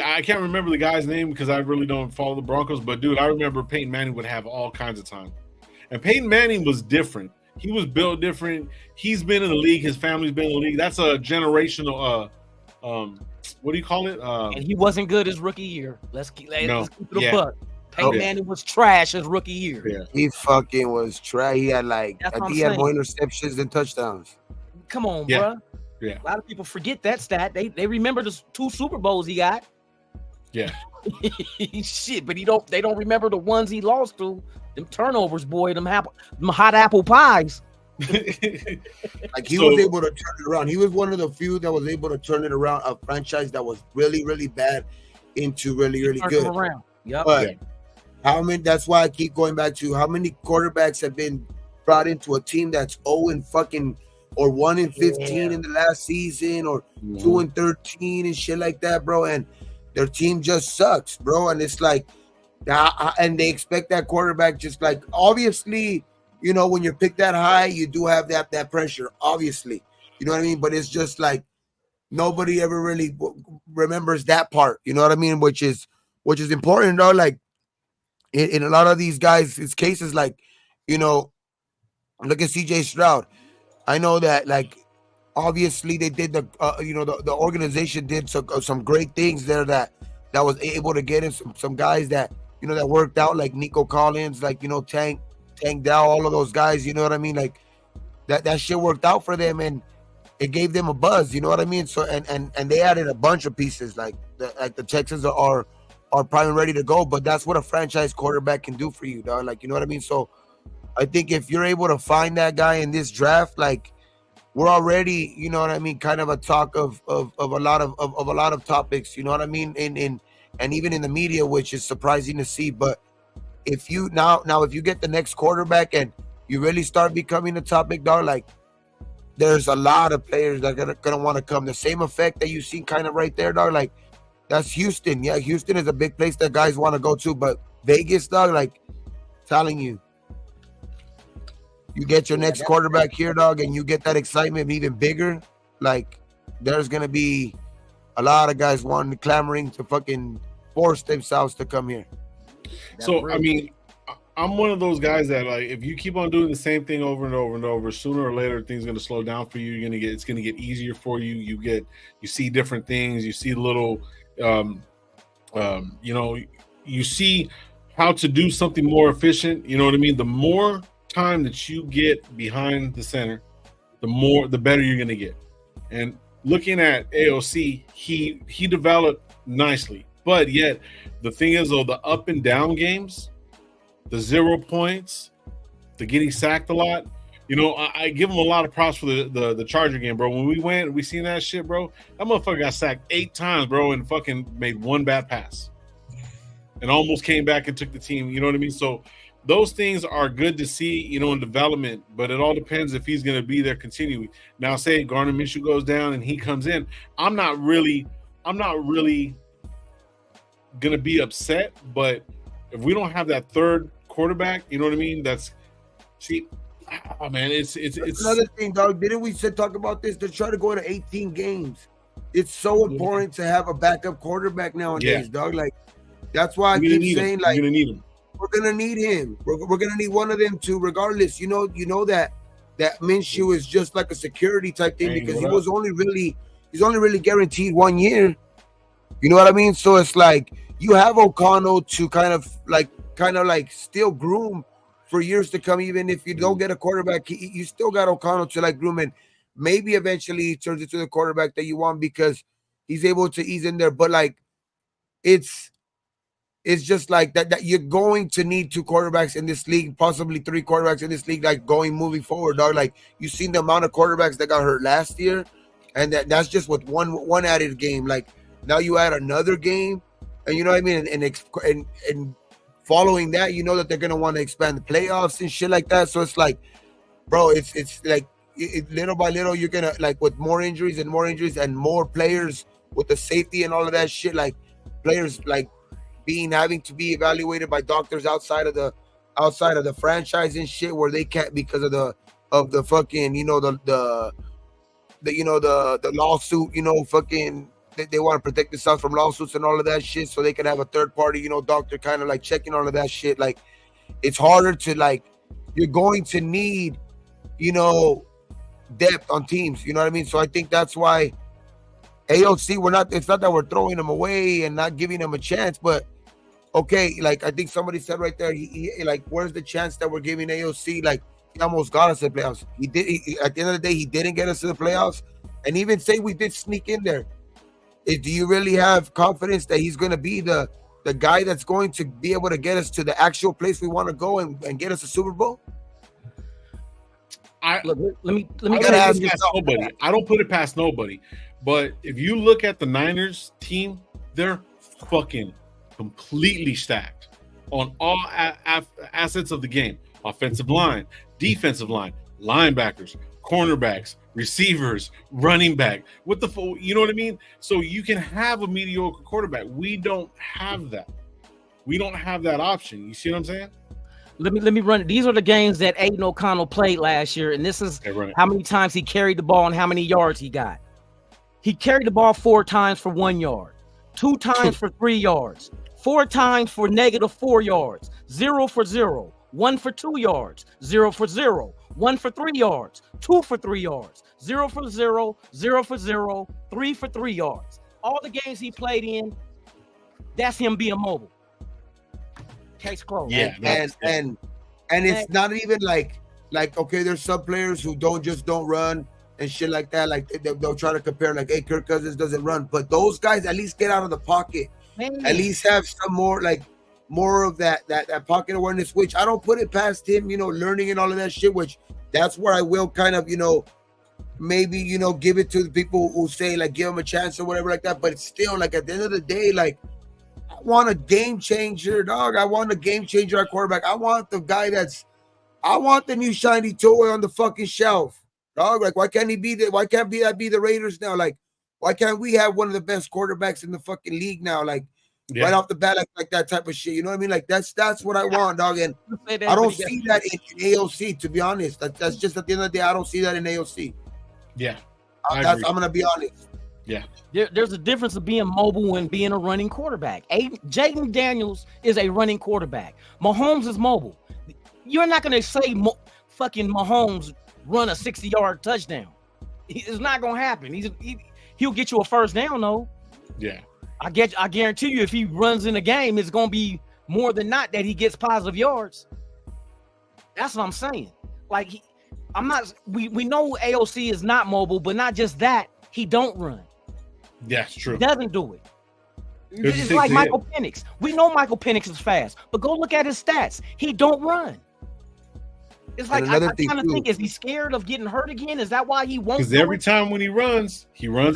I can't remember the guy's name because I really don't follow the Broncos, but dude, I remember Peyton Manning would have all kinds of time. And Peyton Manning was different. He was built different. He's been in the league. His family's been in the league. That's a generational what do you call it? And he wasn't good his rookie year. Let's keep it a buck. Peyton Manning was trash his rookie year. Yeah. He fucking was trash. He had I think he had more interceptions than touchdowns. Come on, bro. Yeah. A lot of people forget that stat. They remember the 2 Super Bowls he got. Yeah. Shit, but they don't remember the ones he lost to. Them turnovers, boy, them hot apple pies. He was able to turn it around. He was one of the few that was able to turn it around, a franchise that was really, really bad into really, really good. Around. Yep. But that's why I keep going back to how many quarterbacks have been brought into a team that's 0-15 in the last season, or 2-13 and shit like that, bro. And their team just sucks, bro. And it's like, and they expect that quarterback just obviously, when you're picked that high, you do have that pressure, obviously. You know what I mean? But it's just nobody ever really remembers that part. You know what I mean? Which is important, though. In a lot of these guys' cases, look at CJ Stroud. I know that obviously they did the organization did some great things there that was able to get in some guys that that worked out, like Nico Collins, Tank Dow, all of those guys. You know what I mean? That shit worked out for them, and it gave them a buzz. You know what I mean? So and they added a bunch of pieces, the Texans are probably ready to go, but that's what a franchise quarterback can do for you, dog. You know what I mean? So I think if you're able to find that guy in this draft, we're already, you know what I mean, kind of a talk of a lot of topics, you know what I mean, and even in the media, which is surprising to see. But if you now if you get the next quarterback and you really start becoming a topic, dog, there's a lot of players that are gonna want to come. The same effect that you see kind of right there, dog, that's Houston. Yeah, Houston is a big place that guys want to go to, but Vegas, dog, telling you. You get your next quarterback here, dog, and you get that excitement even bigger. There's going to be a lot of guys clamoring to fucking force themselves to come here. So, I mean, I'm one of those guys that, if you keep on doing the same thing over and over and over, sooner or later, things going to slow down for you. It's going to get easier for you. You see different things. You see little, you see how to do something more efficient. You know what I mean? The more time that you get behind the center, the better you're going to get. And looking at AOC, he developed nicely, but yet the thing is, though, the up and down games, the 0 points, the getting sacked a lot, I give him a lot of props for the Charger game, bro. When we seen that shit, bro, that motherfucker got sacked 8 times, bro, and fucking made one bad pass and almost came back and took the team. You know what I mean? So those things are good to see, in development, but it all depends if he's going to be there continuing. Now, say Gardner Minshew goes down and he comes in, I'm not really going to be upset, but if we don't have that third quarterback, you know what I mean? It's another thing, dog. Didn't we talk about this? They're trying to go to 18 games. It's so important to have a backup quarterback nowadays, dog. That's why I keep saying, you're going to need him. We're gonna need him. We're gonna need one of them too, regardless. You know that Minshew is just like a security type thing because he's only really guaranteed 1 year. You know what I mean? So it's you have O'Connell to kind of still groom for years to come. Even if you don't get a quarterback, you still got O'Connell to groom, and maybe eventually he turns into the quarterback that you want because he's able to ease in there. But it's just that you're going to need 2 quarterbacks in this league, possibly 3 quarterbacks in this league, moving forward, dog. You've seen the amount of quarterbacks that got hurt last year, and that's just with one added game. Now you add another game, and you know what I mean, and following that, that they're gonna want to expand the playoffs and shit like that. So it's bro, it's little by little you're gonna with more injuries and more players with the safety and all of that shit, players having to be evaluated by doctors outside of the franchise and shit, where they can't because of the fucking the lawsuit, fucking they want to protect themselves from lawsuits and all of that shit, so they can have a third party doctor kind of like checking all of that shit. Like, it's harder to, like, you're going to need depth on teams, you know what I mean? So I think that's why AOC, it's not that we're throwing them away and not giving them a chance, but okay, like I think somebody said right there, he like, where's the chance that we're giving AOC? Like, he almost got us to the playoffs. At the end of the day, he didn't get us to the playoffs. And even say we did sneak in there, do you really have confidence that he's going to be the guy that's going to be able to get us to the actual place we want to go and get us a Super Bowl? Let me ask nobody. I don't put it past nobody. But if you look at the Niners team, they're fucking completely stacked on all assets of the game: offensive line, defensive line, linebackers, cornerbacks, receivers, running back. You know what I mean? So you can have a mediocre quarterback. We don't have that. We don't have that option. You see what I'm saying? Let me run. These are the games that Aiden O'Connell played last year, and this is how many times he carried the ball and how many yards he got. He carried the ball 4 times for 1 yard, 2 times for 3 yards, 4 times for -4 yards, 0 for 0, 1 for 2 yards, 0 for 0, 1 for 3 yards, 2 for 3 yards, 0 for 0, 0 for 0, 3 for 3 yards. All the games he played in, that's him being mobile. Case closed. Yeah, and it's not even like okay, there's some players who don't run and shit like that. Like they'll try to compare, like, hey, Kirk Cousins doesn't run, but those guys at least get out of the pocket. Man. At least have some more of that pocket awareness, which I don't put it past him, learning and all of that shit, which that's where I will kind of, maybe, give it to the people who say, like, give him a chance or whatever like that. But it's still, like, at the end of the day, like, I want a game changer, dog. I want a game changer at quarterback. I want the guy I want the new shiny toy on the fucking shelf, dog. Like, why can't that be the Raiders now? Like, why can't we have one of the best quarterbacks in the fucking league now? Like, right off the bat, like that type of shit. You know what I mean? Like, that's what I want, dog. And I don't see that in AOC, to be honest. That's just, at the end of the day, I don't see that in AOC. Yeah. I'm going to be honest. Yeah. There's a difference of being mobile and being a running quarterback. Jaden Daniels is a running quarterback. Mahomes is mobile. You're not going to say fucking Mahomes run a 60-yard touchdown. It's not going to happen. He'll get you a first down, though. Yeah. I guarantee you, if he runs in a game, it's going to be more than not that he gets positive yards. That's what I'm saying. Like, we know AOC is not mobile, but not just that, he don't run. Yeah, it's true. He doesn't do it. It's like Michael Penix. We know Michael Penix is fast, but go look at his stats. He don't run. It's like, I kind of think, is he scared of getting hurt again? Is that why he won't? Because every time when he runs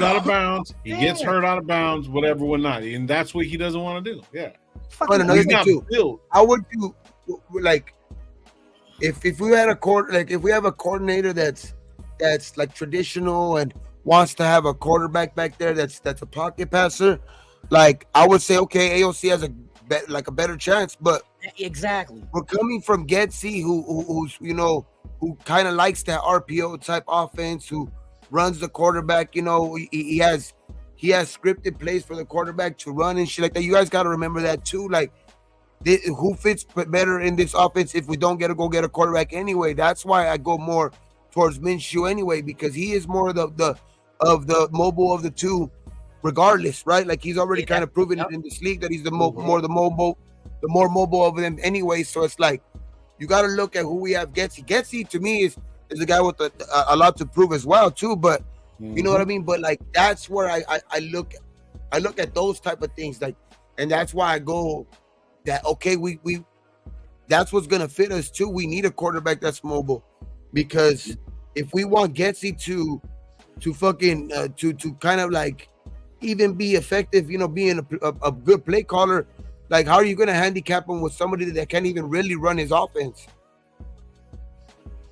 out of bounds. He gets hurt out of bounds, whatever, whatnot. And that's what he doesn't want to do. Yeah. But another thing too, how would you, like, if we had if we have a coordinator that's like traditional and wants to have a quarterback back there that's a pocket passer, like, I would say, okay, AOC has a better chance, but exactly, we're coming from Getsy, who kind of likes that RPO type offense, who runs the quarterback. He has scripted plays for the quarterback to run and shit like that. You guys got to remember that too. Like, who fits better in this offense if we don't get a quarterback anyway? That's why I go more towards Minshew anyway, because he is more of the mobile of the two, regardless, right? Like, he's already kind of proven it in this league that he's the more mobile of them anyway. So it's like, you got to look at who we have. Getsy to me is a guy with a lot to prove as well too. But you know what I mean. But like, that's where I look at those type of things, like, and that's why I go that, okay, we that's what's gonna fit us too. We need a quarterback that's mobile, because if we want Getsy to fucking to kind of like even be effective, being a good play caller, like, how are you gonna handicap him with somebody that can't even really run his offense?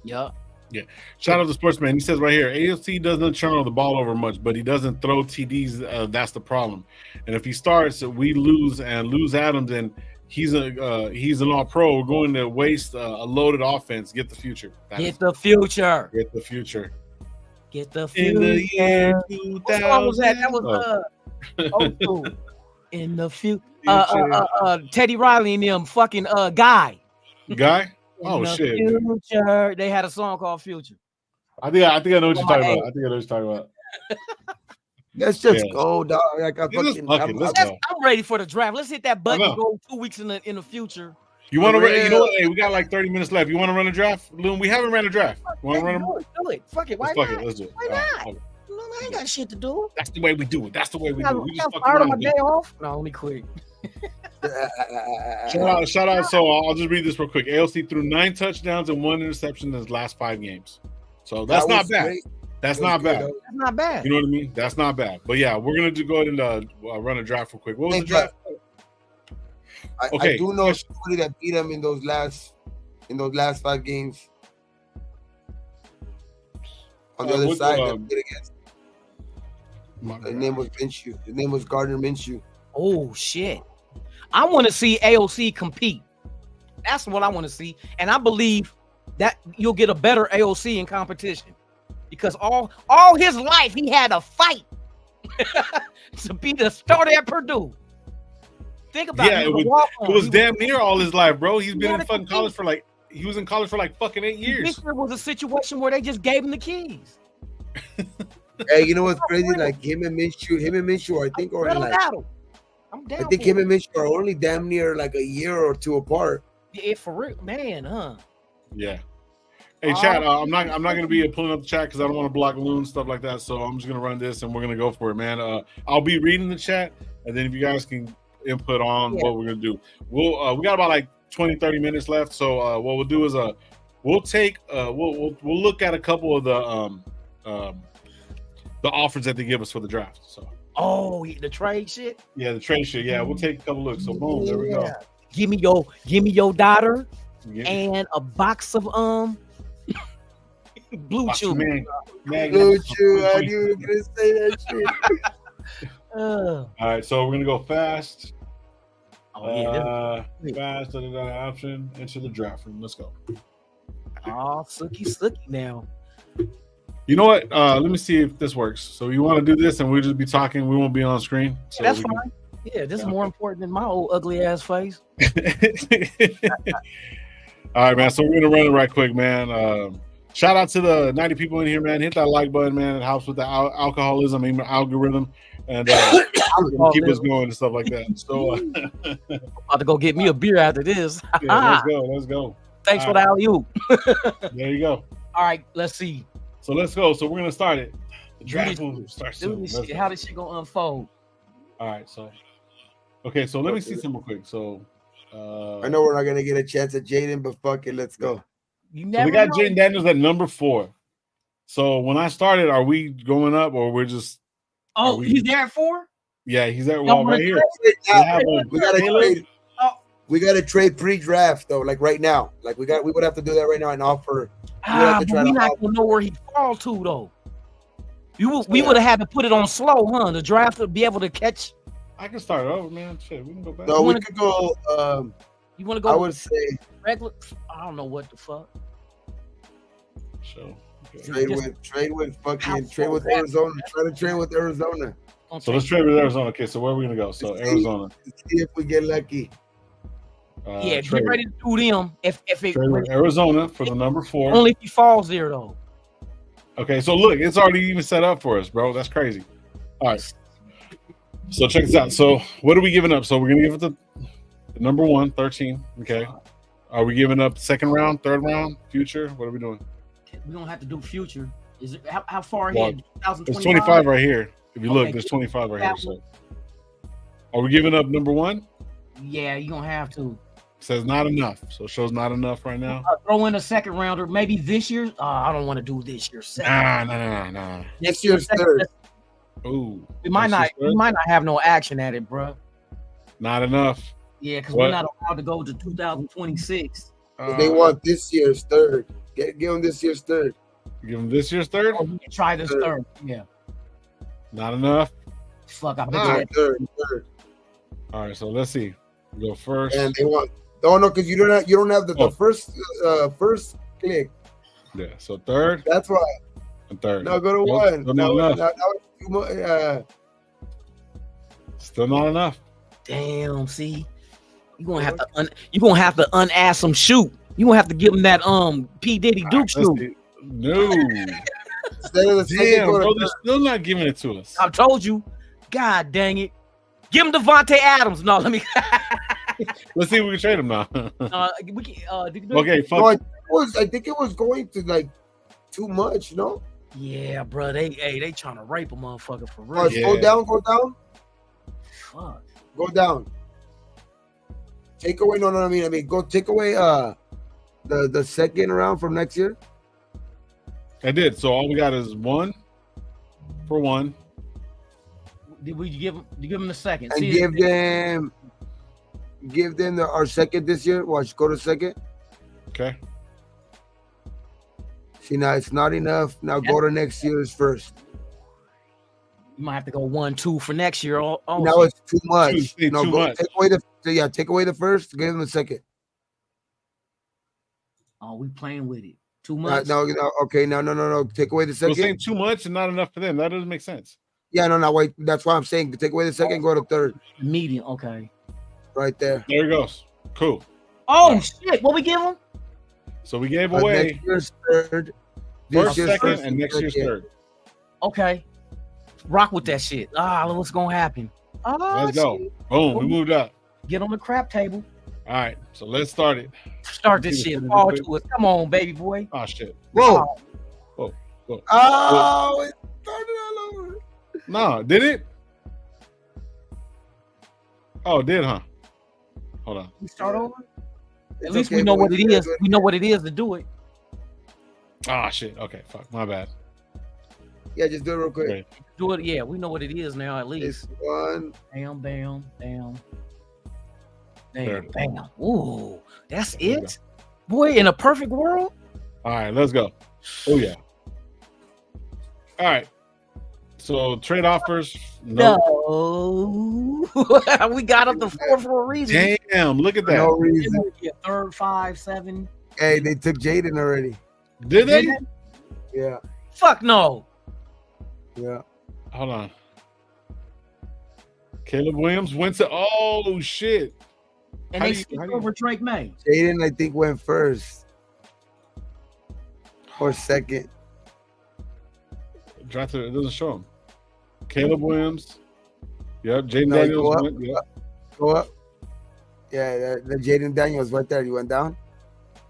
Yeah. Yeah. Shout out to Sportsman. He says right here, AOC doesn't turn the ball over much, but he doesn't throw TDs. That's the problem. And if he starts, we lose Adams, then he's an all pro. We're going to waste a loaded offense. Get the future. Get the future. Get the future. Get the future. In the year 2000. What song was that? That was in the future. Teddy Riley and them fucking Guy. Guy? Oh shit! Future. They had a song called Future. I think I know what you're talking about. Let's just go, dog. Like I'm ready for the draft. Let's hit that button. Go 2 weeks in the future. You want to? You know what? Hey, we got like 30 minutes left. You want to run a draft, Loon? We haven't ran a draft. You want to run them? Do it. Fuck it. Why not? Let's do it. Why not? I ain't got shit to do. That's the way we do it. We just fired on my day off. No, let me quit. Shout out. So I'll just read this real quick. AOC threw 9 touchdowns and 1 interception in his last 5 games. So that's not bad. Great. That's not bad. That's not bad. You know what I mean? That's not bad. But yeah, we're gonna go ahead and run a draft real quick. What was the draft? I do know somebody that beat him in those last 5 games. On the other side, against. His name was Minshew. His name was Gardner Minshew. Oh shit! I want to see AOC compete. That's what I want to see, and I believe that you'll get a better AOC in competition because all his life he had a fight to be the starter at Purdue. Think about it. It was damn near all his life, bro. He's been in fucking college for like fucking 8 years. This was a situation where they just gave him the keys. Hey, you know what's crazy? Like him and Minshew, I think, are like. I'm down. I think him and Minshew are only damn near like a year or 2 apart. Yeah, for real, man, huh? Yeah. Hey, chat. I'm not gonna be pulling up the chat because I don't want to block Loon stuff like that. So I'm just gonna run this and we're gonna go for it, man. I'll be reading the chat and then if you guys can input on what we're gonna do. We got about like 20-30 minutes left. So what we'll do is we'll take we'll look at a couple of the offers that they give us for the draft. So. Oh, the trade shit. Yeah, the trade shit. Yeah, we'll take a couple looks. So boom, there we go. Give me your daughter and a box of Blue Chew. Blue Chew. I knew you were gonna say that shit. All right, so we're gonna go fast. Oh yeah, fast. Option into the draft room. Let's go. Oh, sookie now. You know what? Let me see if this works. So you want to do this, and we'll just be talking. We won't be on screen. So that's fine. Yeah, this is more important than my old ugly ass face. All right, man. So we're gonna run it right quick, man. Shout out to the 90 people in here, man. Hit that like button, man. It helps with the alcoholism algorithm, and keep us going and stuff like that. So about to go get me a beer after this. Yeah, let's go. Thanks for the alley-oop. There you go. All right, let's see. So let's go. So we're gonna start it. The draft will start soon. How this shit gonna unfold? All right. So, okay. So let me see something real quick. So, I know we're not gonna get a chance at Jaden, but fuck it, let's go. So we got Jaden Daniels at number 4. So when I started, are we going up or we're just? Oh, he's there at 4. Yeah, he's there. Well, right here. We gotta trade pre-draft though, like right now. Like we would have to do that right now and offer. We're not gonna know where he fall to though. We would have had to put it on slow, huh? The draft would be able to catch. I can start over, man. Shit, we can go back. No, we could go. You want to go? I would say regular. I don't know what the fuck. So trade with Arizona. Try to trade with Arizona. So let's trade with Arizona. Okay, so where are we gonna go? So Arizona. See if we get lucky. Yeah, get ready to do them. If it Arizona for the number 4. Only if he falls there though. Okay, so look, it's already even set up for us, bro. That's crazy. All right. So check this out. So what are we giving up? So we're gonna give it the number 1, 13. Okay. Are we giving up 2nd round, 3rd round, future? What are we doing? We don't have to do future. Is it how far ahead? There's 25 right here. If you look, there's 25 right here. So are we giving up number 1? Yeah, you're gonna have to. It says not enough. So it shows not enough right now. Throw in a 2nd rounder, maybe this year. I don't want to do this year. Nah. Next year's 3rd. Ooh. We might not have no action at it, bro. Not enough. Yeah, because we're not allowed to go to 2026. They want this year's 3rd. Give them this year's 3rd. Give him this year's third. Oh, you can try this third. Yeah. Not enough. Fuck, I bet third. All right, so let's see. Go first. And they want no, because you don't have the first click. Yeah, so third. That's why. And third. No, go to one. Still not enough. That was too much. Still not enough. Damn, see, you're gonna have to unask him shoot. You gonna have to give him that P Diddy Duke shoot. No. Damn, bro, they're still not giving it to us. I told you. God dang it. Give him Devontae Adams. No, let me. Let's see if we can trade him now. We can, okay, fuck. No, I think it was going to like too much, no? Yeah, bro. They trying to rape a motherfucker for real. Right, yeah. Go down. Fuck. Go down. Take away. No. I mean, go take away. The second round from next year. I did. So all we got is 1 for 1. Did we give him the second? And give them our second this year. Watch, go to second. Okay. See, now it's not enough. Now go to next year's first. You might have to go 1-2 for next year. Now it's too much. Too much. Take away the first. Give them the second. Oh, we playing with it. Too much. No. Okay, no. Take away the second. We're saying too much and not enough for them. That doesn't make sense. Yeah, no. Wait. That's why I'm saying take away the second. Go to third. Medium. Okay. Right there. There he goes. Cool. Oh shit! What we give him? So we gave away next year's third. First, second, and next year's third. Okay. Rock with that shit. What's gonna happen? Let's go. Boom. We moved up. Get on the crap table. All right. So let's start it. Start this shit. Fall to it. Come on, baby boy. Oh shit. Whoa. Whoa. Oh, it started all over. No, did it? Oh, it did, huh? Hold on. We start over? At least we know what it is. We know what it is to do it. Ah, shit. Okay, fuck. My bad. Yeah, just do it real quick. Okay. Do it. Yeah, we know what it is now. At least. It's one. Bam. Ooh, that's it, boy. In a perfect world. All right, let's go. Oh yeah. All right. So trade offers. No. We got up to 4 for a reason. Damn, look at that. No reason. Third, 5, 7. Hey, they took Jaden already. Did they? Yeah. Fuck no. Yeah. Hold on. Caleb Williams went to. Oh shit. And they skipped over Drake May. Jaden, I think, went first or second. It doesn't show him. Caleb Williams. Yep. Jaden Daniels went. Yep. Go up. Yeah, the Jaden Daniels right there. You went down?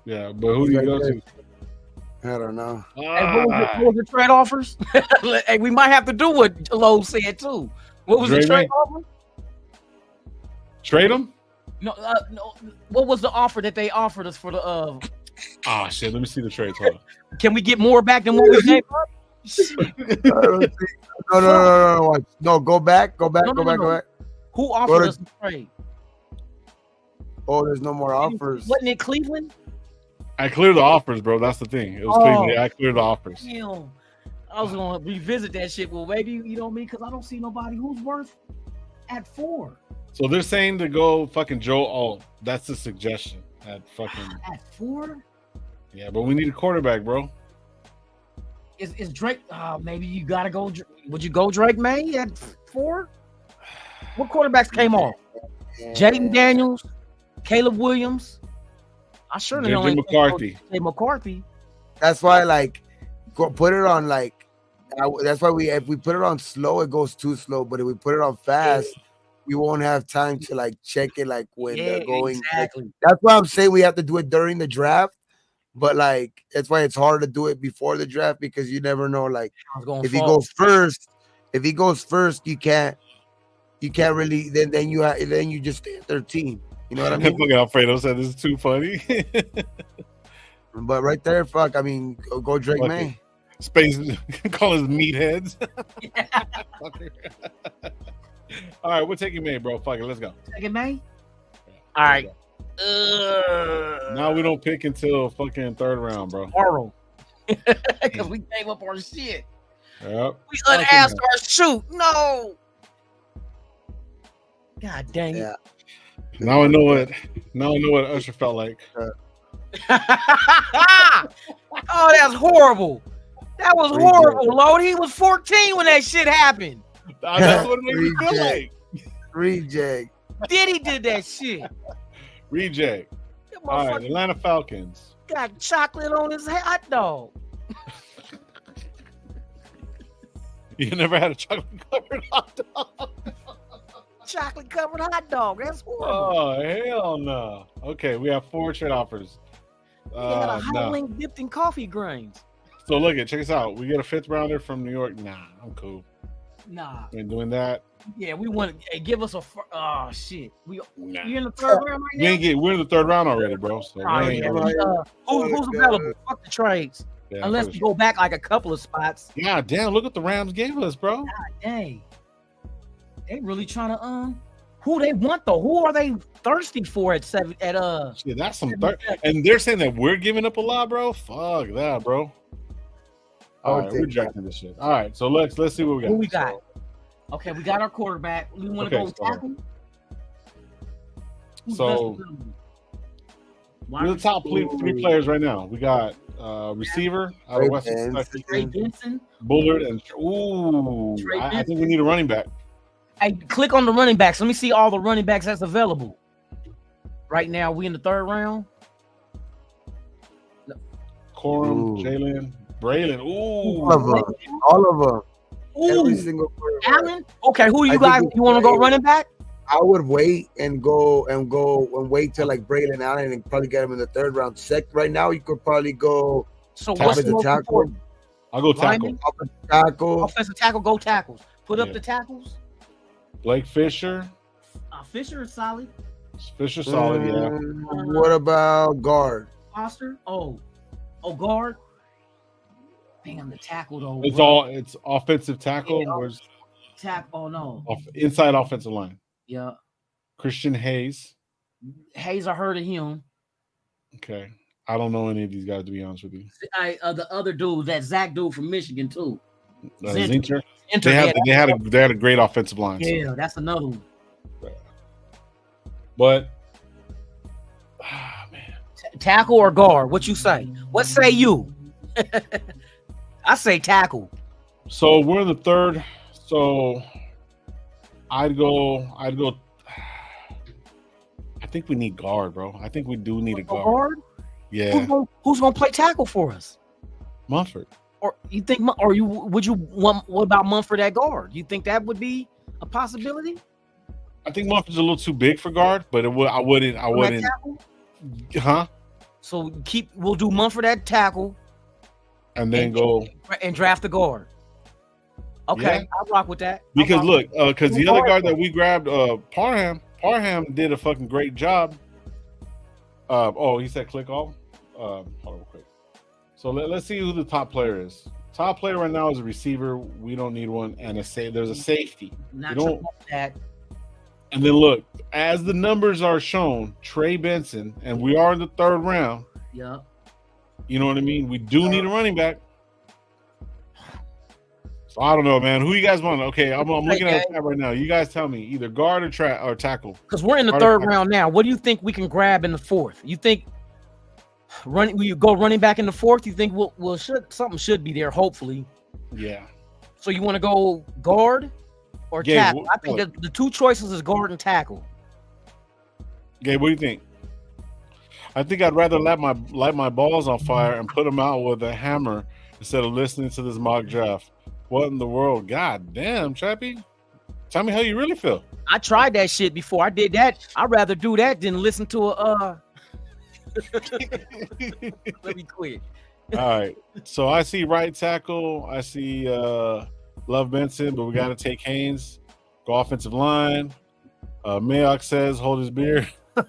Yeah, but who do you go to? I don't know. Hey, what was the trade offers? Hey, we might have to do what Lowe said too. What was the trade offer? Trade him? No. What was the offer that they offered us for the? Ah, shit. Let me see the trades. Hold on. Can we get more back than what we gave up? No. Go back. Go back. Who offered us the trade? Oh, there's no more offers. Wasn't it Cleveland? I cleared the offers, bro. That's the thing. It was Cleveland. Yeah, I cleared the offers. Damn. I was gonna revisit that shit. Well, maybe you know me because I don't see nobody who's worth at 4. So they're saying to go fucking Joe Alt. That's the suggestion. At 4. Yeah, but we need a quarterback, bro. Is Drake? Maybe you gotta go. Would you go Drake May at 4? What quarterbacks came off? Jaden Daniels, Caleb Williams. I sure know McCarthy. McCarthy. That's why, put it on that's why if we put it on slow, it goes too slow. But if we put it on fast, we won't have time to check it when they're going. Exactly. That's why I'm saying we have to do it during the draft. But that's why it's hard to do it before the draft because you never know. If he goes first, you can't really. Then you just stay at 13. You know what I mean? Look at Alfredo said this is too funny. But right there, fuck. I mean, go Drake May. Space call us meatheads. All right, we're taking May, bro. Fuck it, let's go. Taking May. All right. Now we don't pick until fucking 3rd round, bro. Tomorrow. Because we gave up our shit. Yep. We unasked our shoot. No. God dang it. Yeah. Now I know what Usher felt like. Oh, that's horrible. That was horrible, Lord. He was 14 when that shit happened. That's what it made me feel like. Reject. Diddy did that shit. Reject. All right, Atlanta Falcons. Got chocolate on his hot dog. You never had a chocolate covered hot dog? Chocolate covered hot dog. That's horrible. Oh, hell no. Okay, we have 4 trade offers. They had a hot link dipped in coffee grains. So look at, check this out. We get a 5th rounder from New York. Nah, I'm cool. Nah. Ain't doing that. Yeah, we want to give us a. Oh shit, you in the 3rd round right now? We're in the 3rd round already, bro. So who's available? Fuck the trades. Yeah, unless we go back like a couple of spots. God damn! Look what the Rams gave us, bro. God dang. They really trying to who they want though? Who are they thirsty for at 7 at Shit, that's some and they're saying that we're giving up a lot, bro. Fuck that, bro. All right, we're rejecting this shit. All right, so let's see what we got. Who we got? Okay, we got our quarterback. We want to go tackle. So we're the top 3 players right now. We got receiver out of Western Kentucky, Trey Benson, Bullard, and I think we need a running back. Hey, click on the running backs. Let me see all the running backs that's available. Right now, we in the 3rd round. Corum, Jalen, Braylon. Ooh, all of them. Ooh. Every single player. Allen. Okay, who you guys? You want to go running back? I would wait and wait till like Braylon Allen and probably get him in the 3rd round. Right now, you could probably go. So what's the tackle? I'll go tackle. Offensive tackle. Go tackles. Put up the tackles. Blake Fisher. Fisher is solid. Fisher solid, yeah. What about guard? Foster. Oh, guard. Damn, the tackle though. It's offensive tackle. Yeah, oh no. Inside offensive line. Yeah. Christian Hayes. I heard of him. Okay. I don't know any of these guys, to be honest with you. The other dude, that Zach dude from Michigan too. Zinter. They had a great offensive line. Yeah, so. That's another one. But man. Tackle or guard? What you say? What say you? I say tackle. So we're in the 3rd. So I'd go. I think we need guard, bro. I think we do need a guard. Yeah. Who's gonna play tackle for us? Mumford. Or you think? Or would you want? What about Mumford at guard? You think that would be a possibility? I think Mumford's a little too big for guard, but I wouldn't. Huh? So we'll do Mumford at tackle, and then go and draft the guard. Okay, yeah. I'll rock with that. Because look, because the other guard that we grabbed, Parham did a fucking great job. He said click off. Hold on real quick. So let's see who the top player is. Top player right now is a receiver. We don't need one, and there's a safety. Not don't that. And then look, as the numbers are shown, Trey Benson, and we are in the 3rd round. Yeah. You know what I mean? We do need a running back. So I don't know, man. Who you guys want? Okay, I'm looking at the tab right now. You guys tell me either guard or tackle. Because we're in the 3rd round now. What do you think we can grab in the 4th? You think will you go running back in the 4th? You think something should be there, hopefully. Yeah. So you want to go guard or tackle? I think the 2 choices is guard and tackle. Gabe, what do you think? I think I'd rather light my balls on fire and put them out with a hammer instead of listening to this mock draft. What in the world? God damn, Chappie. Tell me how you really feel. I tried that shit before. I did that. I'd rather do that than listen to a Let me quit. All right. So I see right tackle. I see Love Benson, but we got to take Haynes. Go offensive line. Mayock says hold his beer. All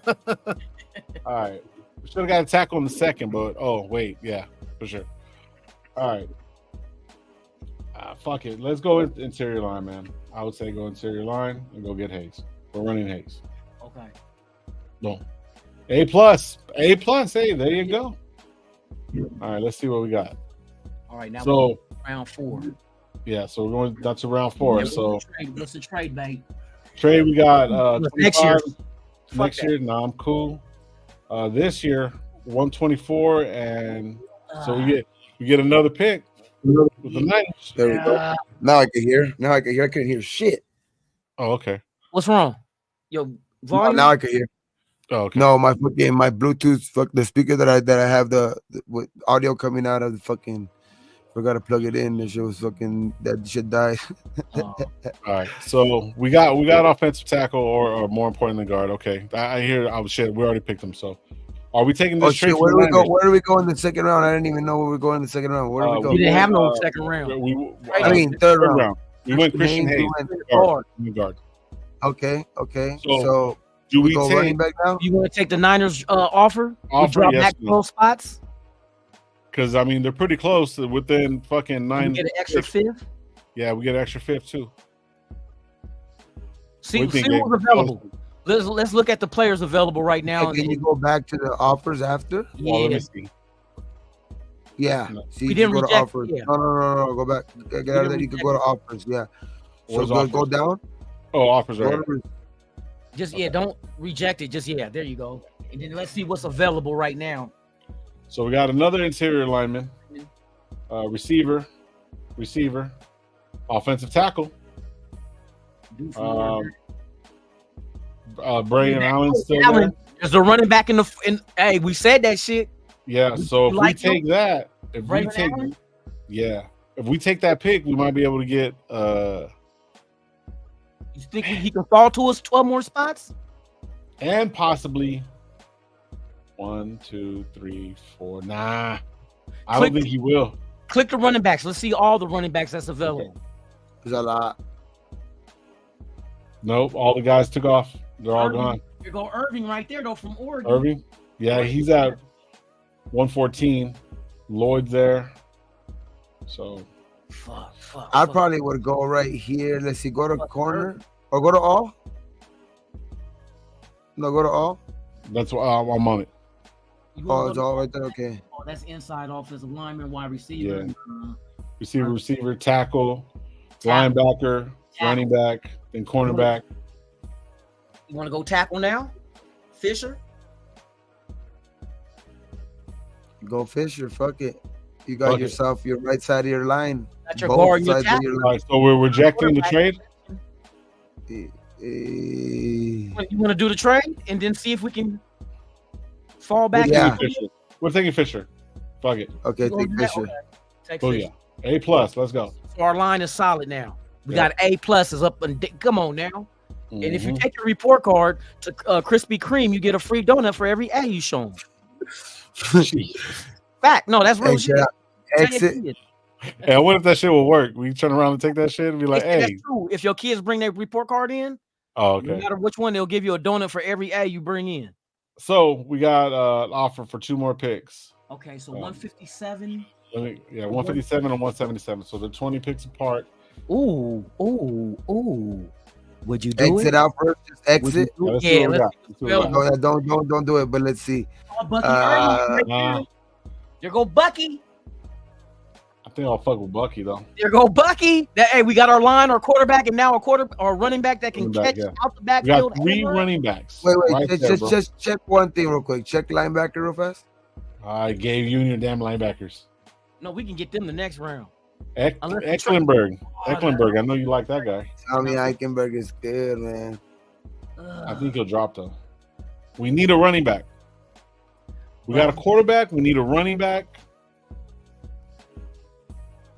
right. We should have got a tackle in the 2nd, but wait, yeah, for sure. All right. Fuck it. Let's go interior line, man. I would say go interior line and go get Hayes. We're running Hayes. Okay. No. A+. Hey, there you go. All right, let's see what we got. All right, now so round 4. Yeah, so we're going down to round 4. Yeah, so what's the trade, babe? Trade, we got 25 next year. Next year, no, I'm cool. This year, 124, and so we get another pick with the Niners. There we go. Now I can hear. I couldn't hear shit. Oh, okay. What's wrong? Yo, volume? Now I can hear. Oh, okay. No, my Bluetooth, the speaker that I have the with audio coming out of the fucking. Forgot to plug it in. The shit was fucking. That shit died. Oh. All right, so we got offensive tackle or more importantly guard. Okay, I hear. Oh shit, we already picked them. So, are we taking this trade? Where do we go? Where do we go in the second round? I didn't even know where we're going in the second round. Where do we go? We didn't have no second round. Third round. We went Christian Hayes, guard. Okay. So do we go take running back now? You want to take the Niners offer? We drop yes, back those spots. Because I mean they're pretty close within fucking 9. We get an extra 5th. Yeah, we get an extra 5th too. See what's available. Let's look at the players available right now. Can you go back to the offers after? Yeah. Well, let me see. Yeah. See, we didn't reject offers. Yeah. No. Go back. Get out of there. You can go to offers. Yeah. So go down. Oh, offers right. Just don't reject it. Just there you go. And then let's see what's available right now. So we got another interior lineman, receiver, offensive tackle. Brian Allen's still there. There's a running back in hey, we said that shit. Yeah, so if we take that, if we take that pick, we might be able to get You think he can fall to us 12 more spots? And possibly 1, 2, 3, 4. Nah, I don't think he will. Click the running backs. Let's see all the running backs that's available. Okay. There's a lot. Nope, all the guys took off. They're all gone. There go Irving right there, though, from Oregon. Irving? Yeah, he's at 114. Lloyd's there. So. I probably would go right here. Let's see. Go to corner or go to all. No, go to all. That's why I'm on it. Oh, it's all right there. Okay. Oh, that's inside offensive lineman, wide receiver. Yeah. Receiver, tackle, linebacker, running back, then cornerback. You want to go tackle now? Fisher? Go Fisher. Fuck it. You got yourself your right side of your line. That's your guard, your tackle. All right, so we're rejecting the trade? You want to do the trade and then see if we can fall back? Yeah. We're taking Fisher. Fuck it. Okay, take Fisher. Okay. Take Fisher. A+. Let's go. So our line is solid now. We got A+ is up and come on now. And if you take your report card to Krispy Kreme, you get a free donut for every A you show them. Fact. No, that's real shit. Exit. Hey, I wonder if that shit will work. We turn around and take that shit and be like, hey. That's true. If your kids bring their report card in, no matter which one, they'll give you a donut for every A you bring in. So we got an offer for 2 more picks. Okay, so 157. 157 and 177. So they're 20 picks apart. Ooh. Would you do exit out first? Just exit. Let's don't do it. But let's see. Oh, Bucky, there go Bucky. I think I'll fuck with Bucky though. There go Bucky. Hey, we got our line, our quarterback, and now a running back that can catch out the backfield. We got 3 running backs. Wait. Right just check one thing real quick. Check linebacker real fast. I gave you your damn linebackers. No, we can get them the next round. Ecklenberg. I know you like that guy. Tommy Eichenberg is good, man. I think he'll drop though. We need a running back. We got a quarterback. We need a running back.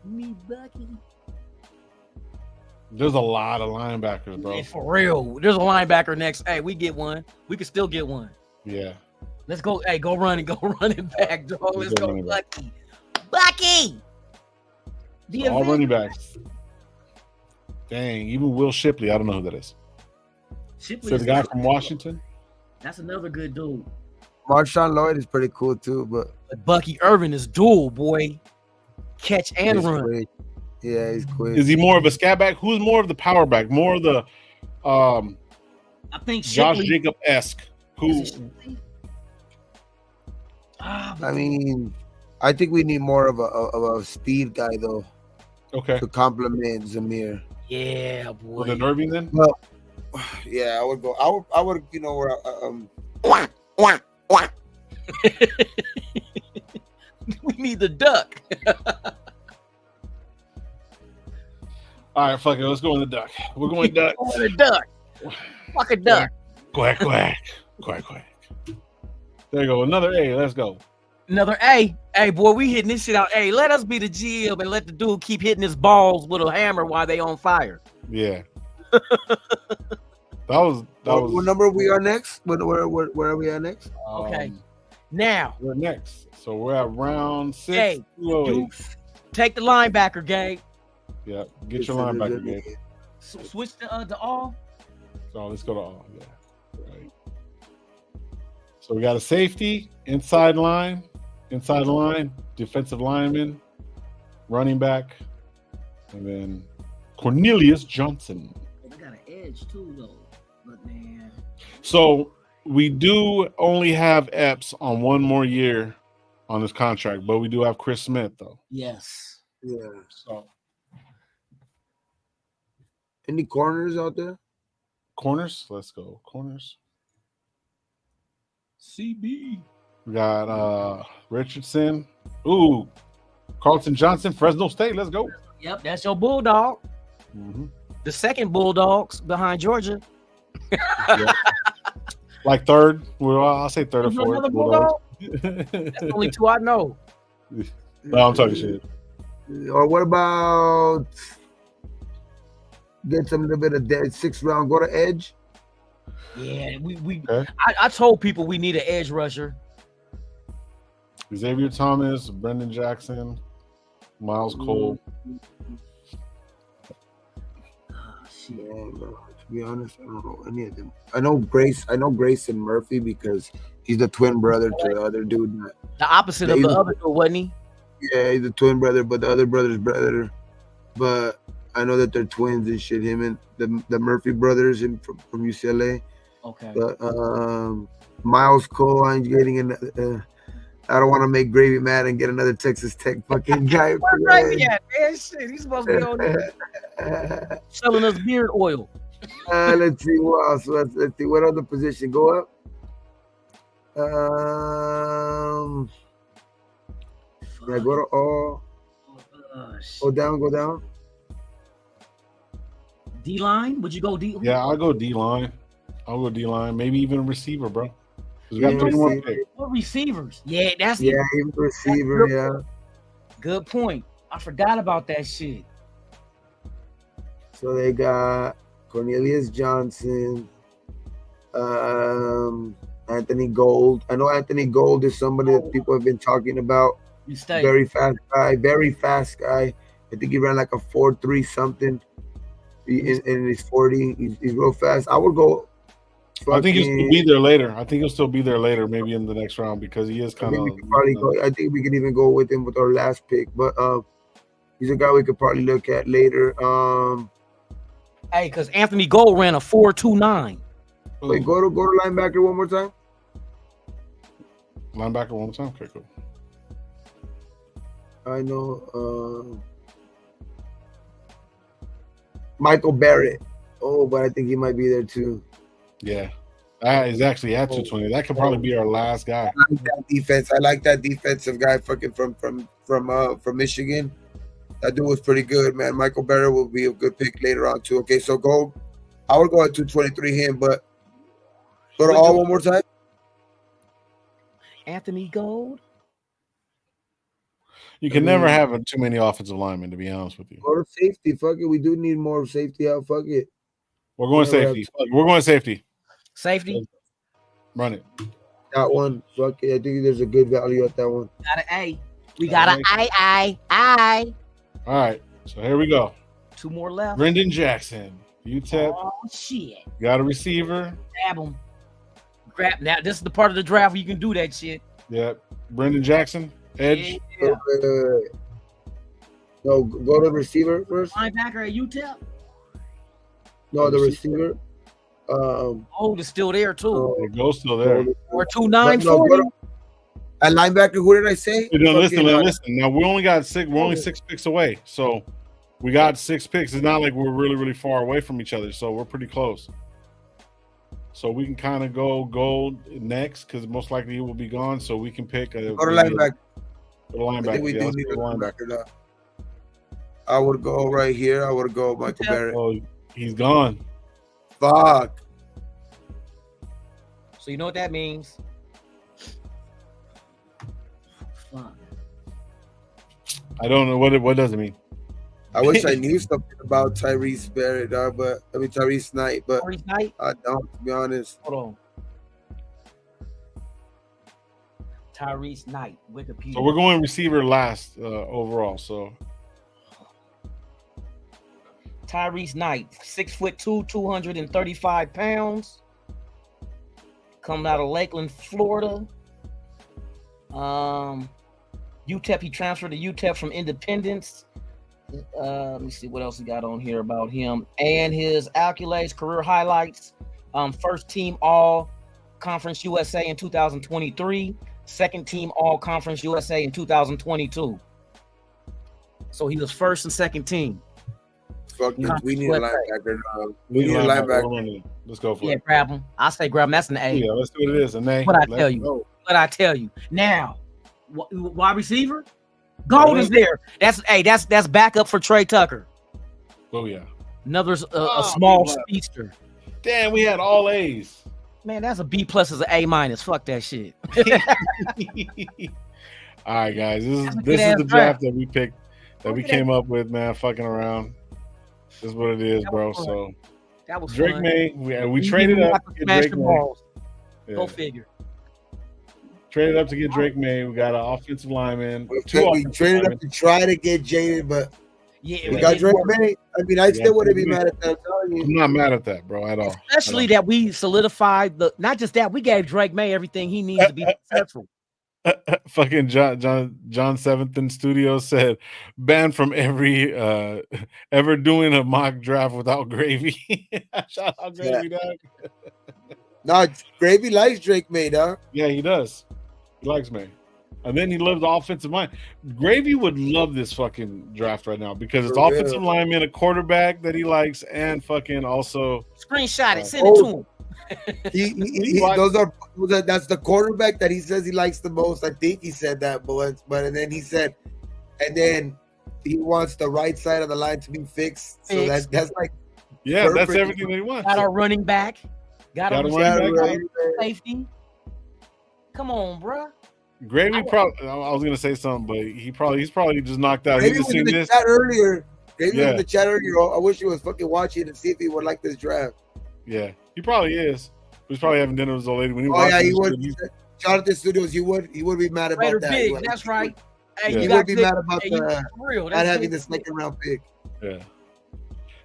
Me, Bucky. There's a lot of linebackers, bro. Hey, for real. There's a linebacker next. Hey, we get one. We can still get one. Yeah. Let's go. Hey, go running back, dog. Let's go, Bucky. Bucky. All running backs. Dang, even Will Shipley. I don't know who that is. Shipley so the guy from Washington. That's another good dude. Marshawn Lloyd is pretty cool too, but Bucky Irvin is dual, boy. Catch and run. Quick. Yeah, he's quick. Is he more of a scat back? Who's more of the power back? More of the I think Josh Jacob-esque. Who? I mean, I think we need more of a speed guy though. Okay. To complement Zamir. Yeah, boy. With an Irving then? Well, yeah, I would go. I would, you know, where we need the duck. All right, fuck it. Let's go in the duck. We're going duck. The duck. Fuck a duck. Quack, quack. Quack, quack. There you go. Another A. Let's go. Another A. Hey, boy, we hitting this shit out. Hey, let us be the GM and let the dude keep hitting his balls with a hammer while they on fire. Yeah. that was. What number we are next? Where are we at next? Okay. Now we're next. So we're at round 6. Hey, take the linebacker, Gabe. Yeah, get your linebacker, Gabe. Switch to all. So let's go to all. Yeah. Right. So we got a safety, inside line, defensive lineman, running back, and then Cornelius Johnson. I got an edge too, though. But man. So we do only have Epps on one more year on this contract, but we do have Chris Smith though. Yes. Yeah. So any corners out there? Corners? Let's go. Corners. CB. We got Richardson. Ooh. Carlton Johnson, Fresno State. Let's go. Yep, that's your bulldog. Mm-hmm. The second Bulldogs behind Georgia. Yep. Like third. Well, I'll say third or fourth. That's only 2 I know. No, I'm talking shit. Or what about get some little bit of 6th round, go to edge? Yeah, we okay. I told people we need an edge rusher. Xavier Thomas, Brendan Jackson, Miles Cole. Yeah, to be honest, I don't know any of them. I know Grayson Murphy because he's the twin brother to the other dude. The opposite of the other dude, wasn't he? Yeah, he's a twin brother, but the other brother's brother. But I know that they're twins and shit. Him and the Murphy brothers from UCLA. Okay. But Miles Cole, I'm getting in. I don't want to make Gravy mad and get another Texas Tech fucking guy. Where's Gravy at, man? Shit, he's supposed to be on there selling us beard oil. Let's see what else. Let's see what other position go up. Yeah, go to all. Go down. D line? Would you go D? Yeah, I'll go D line. Maybe even a receiver, bro. We got 3 more picks. What receivers? Yeah, even receiver. Yeah. Good point. I forgot about that shit. So they got Cornelius Johnson, Anthony Gold. I know Anthony Gold is somebody that people have been talking about. Very fast guy. I think he ran like a 4.3 something. In his 40, he's real fast. I would go. I think he'll still be there later. Maybe in the next round because he is kind of. I think we could even go with him with our last pick, but he's a guy we could probably look at later. Hey, because Anthony Gold ran a 4.29. Wait, go to linebacker one more time. Linebacker one more time. Okay, cool. I know Michael Barrett. Oh, but I think he might be there too. Yeah, he's actually at 220. That could probably be our last guy. I like that defense. I like that defensive guy, fucking from Michigan. That dude was pretty good, man. Michael Barrett will be a good pick later on too. Okay, so go. I would go at 223 him, but go to all one more time. Anthony Gold. You can never have too many offensive linemen, to be honest with you. Go to safety. Fuck it. We do need more safety out. Fuck it. We're going safety. We're going safety. Safety. Run it. That one. Fuck it. I think there's a good value at that one. Got an A. We got an I. All right. So here we go. 2 more left. Brendan Jackson. UTEP. Oh, shit. Got a receiver. Grab him. Now, this is the part of the draft where you can do that shit. Yep. Brendan Jackson. Edge. Yeah. No, go to receiver first. Linebacker at UTEP. No, the receiver. Gold is still there too. It goes still there. Or 2.940. At linebacker, who did I say? Listen. Now we only got 6. We're only 6 picks away. So we got 6 picks. It's not like we're really, really far away from each other. So we're pretty close. So we can kind of go next because most likely he will be gone. So we can pick a linebacker. I think we do need a linebacker now. I would go right here. I would go Michael Barrett. Oh, he's gone. Fuck. So you know what that means? I don't know what does it mean. I wish I knew something about Tyrese Barrett, Tyrese Knight, but Tyrese Knight? I don't, to be honest. Hold on. Tyrese Knight, Wikipedia. So we're going receiver last overall. So Tyrese Knight, 6'2", 235 pounds. Coming out of Lakeland, Florida. UTEP, he transferred to UTEP from Independence. Let me see what else we got on here about him. And his accolades, career highlights. First team All-Conference USA in 2023. Second team All-Conference USA in 2022. So he was first and second team. Fuck it. We need a linebacker. We need a linebacker. Let's go for it. Yeah, grab him. I say grab him. That's an A. Yeah, let's do what it is. An A. What I tell you. Now, wide receiver? Gold is there. That's backup for Trey Tucker. Oh yeah. Another a small speedster. Damn, we had all A's. Man, that's a B plus is an A-. Fuck that shit. All right, guys. This is the draft that we picked, that we came up with, man. Fucking around. This is what it is, bro. So that was Drake fun. May. We traded up to get Drake May. Yeah. Go figure. Traded up to get Drake May. We got an offensive lineman. We traded up to try to get Jaden, but yeah, we got Drake May. I mean, I still wouldn't be mad at that. I'm not mad at that, bro, at all. Especially that we solidified not just that, we gave Drake May everything he needs to be successful. Fucking John Seventh in studio said, banned from every ever doing a mock draft without Gravy. Shout out Gravy, dog. No, Gravy likes Drake May, dog. Yeah, he does. He likes May. And then he loves the offensive line. Gravy would love this fucking draft right now because it's offensive lineman, a quarterback that he likes, and fucking also screenshot it, send it to him. That's the quarterback that he says he likes the most. I think he said that, but and then he said, and then he wants the right side of the line to be fixed. So that's like perfect. That's everything that he wants. Got our running back. Got a running back. Safety. Come on, bro. Gravy probably. I was gonna say something, but he's probably just knocked out. Gravy was in the chat earlier. Gravy was in the chat earlier. I wish he was fucking watching and see if he would like this draft. Yeah, he probably is. He's probably having dinner with his old lady when he. He would. Jonathan Studios, he would be mad about Raider that. Big, that's right. Hey, he would be mad about not having the second round pick. Yeah.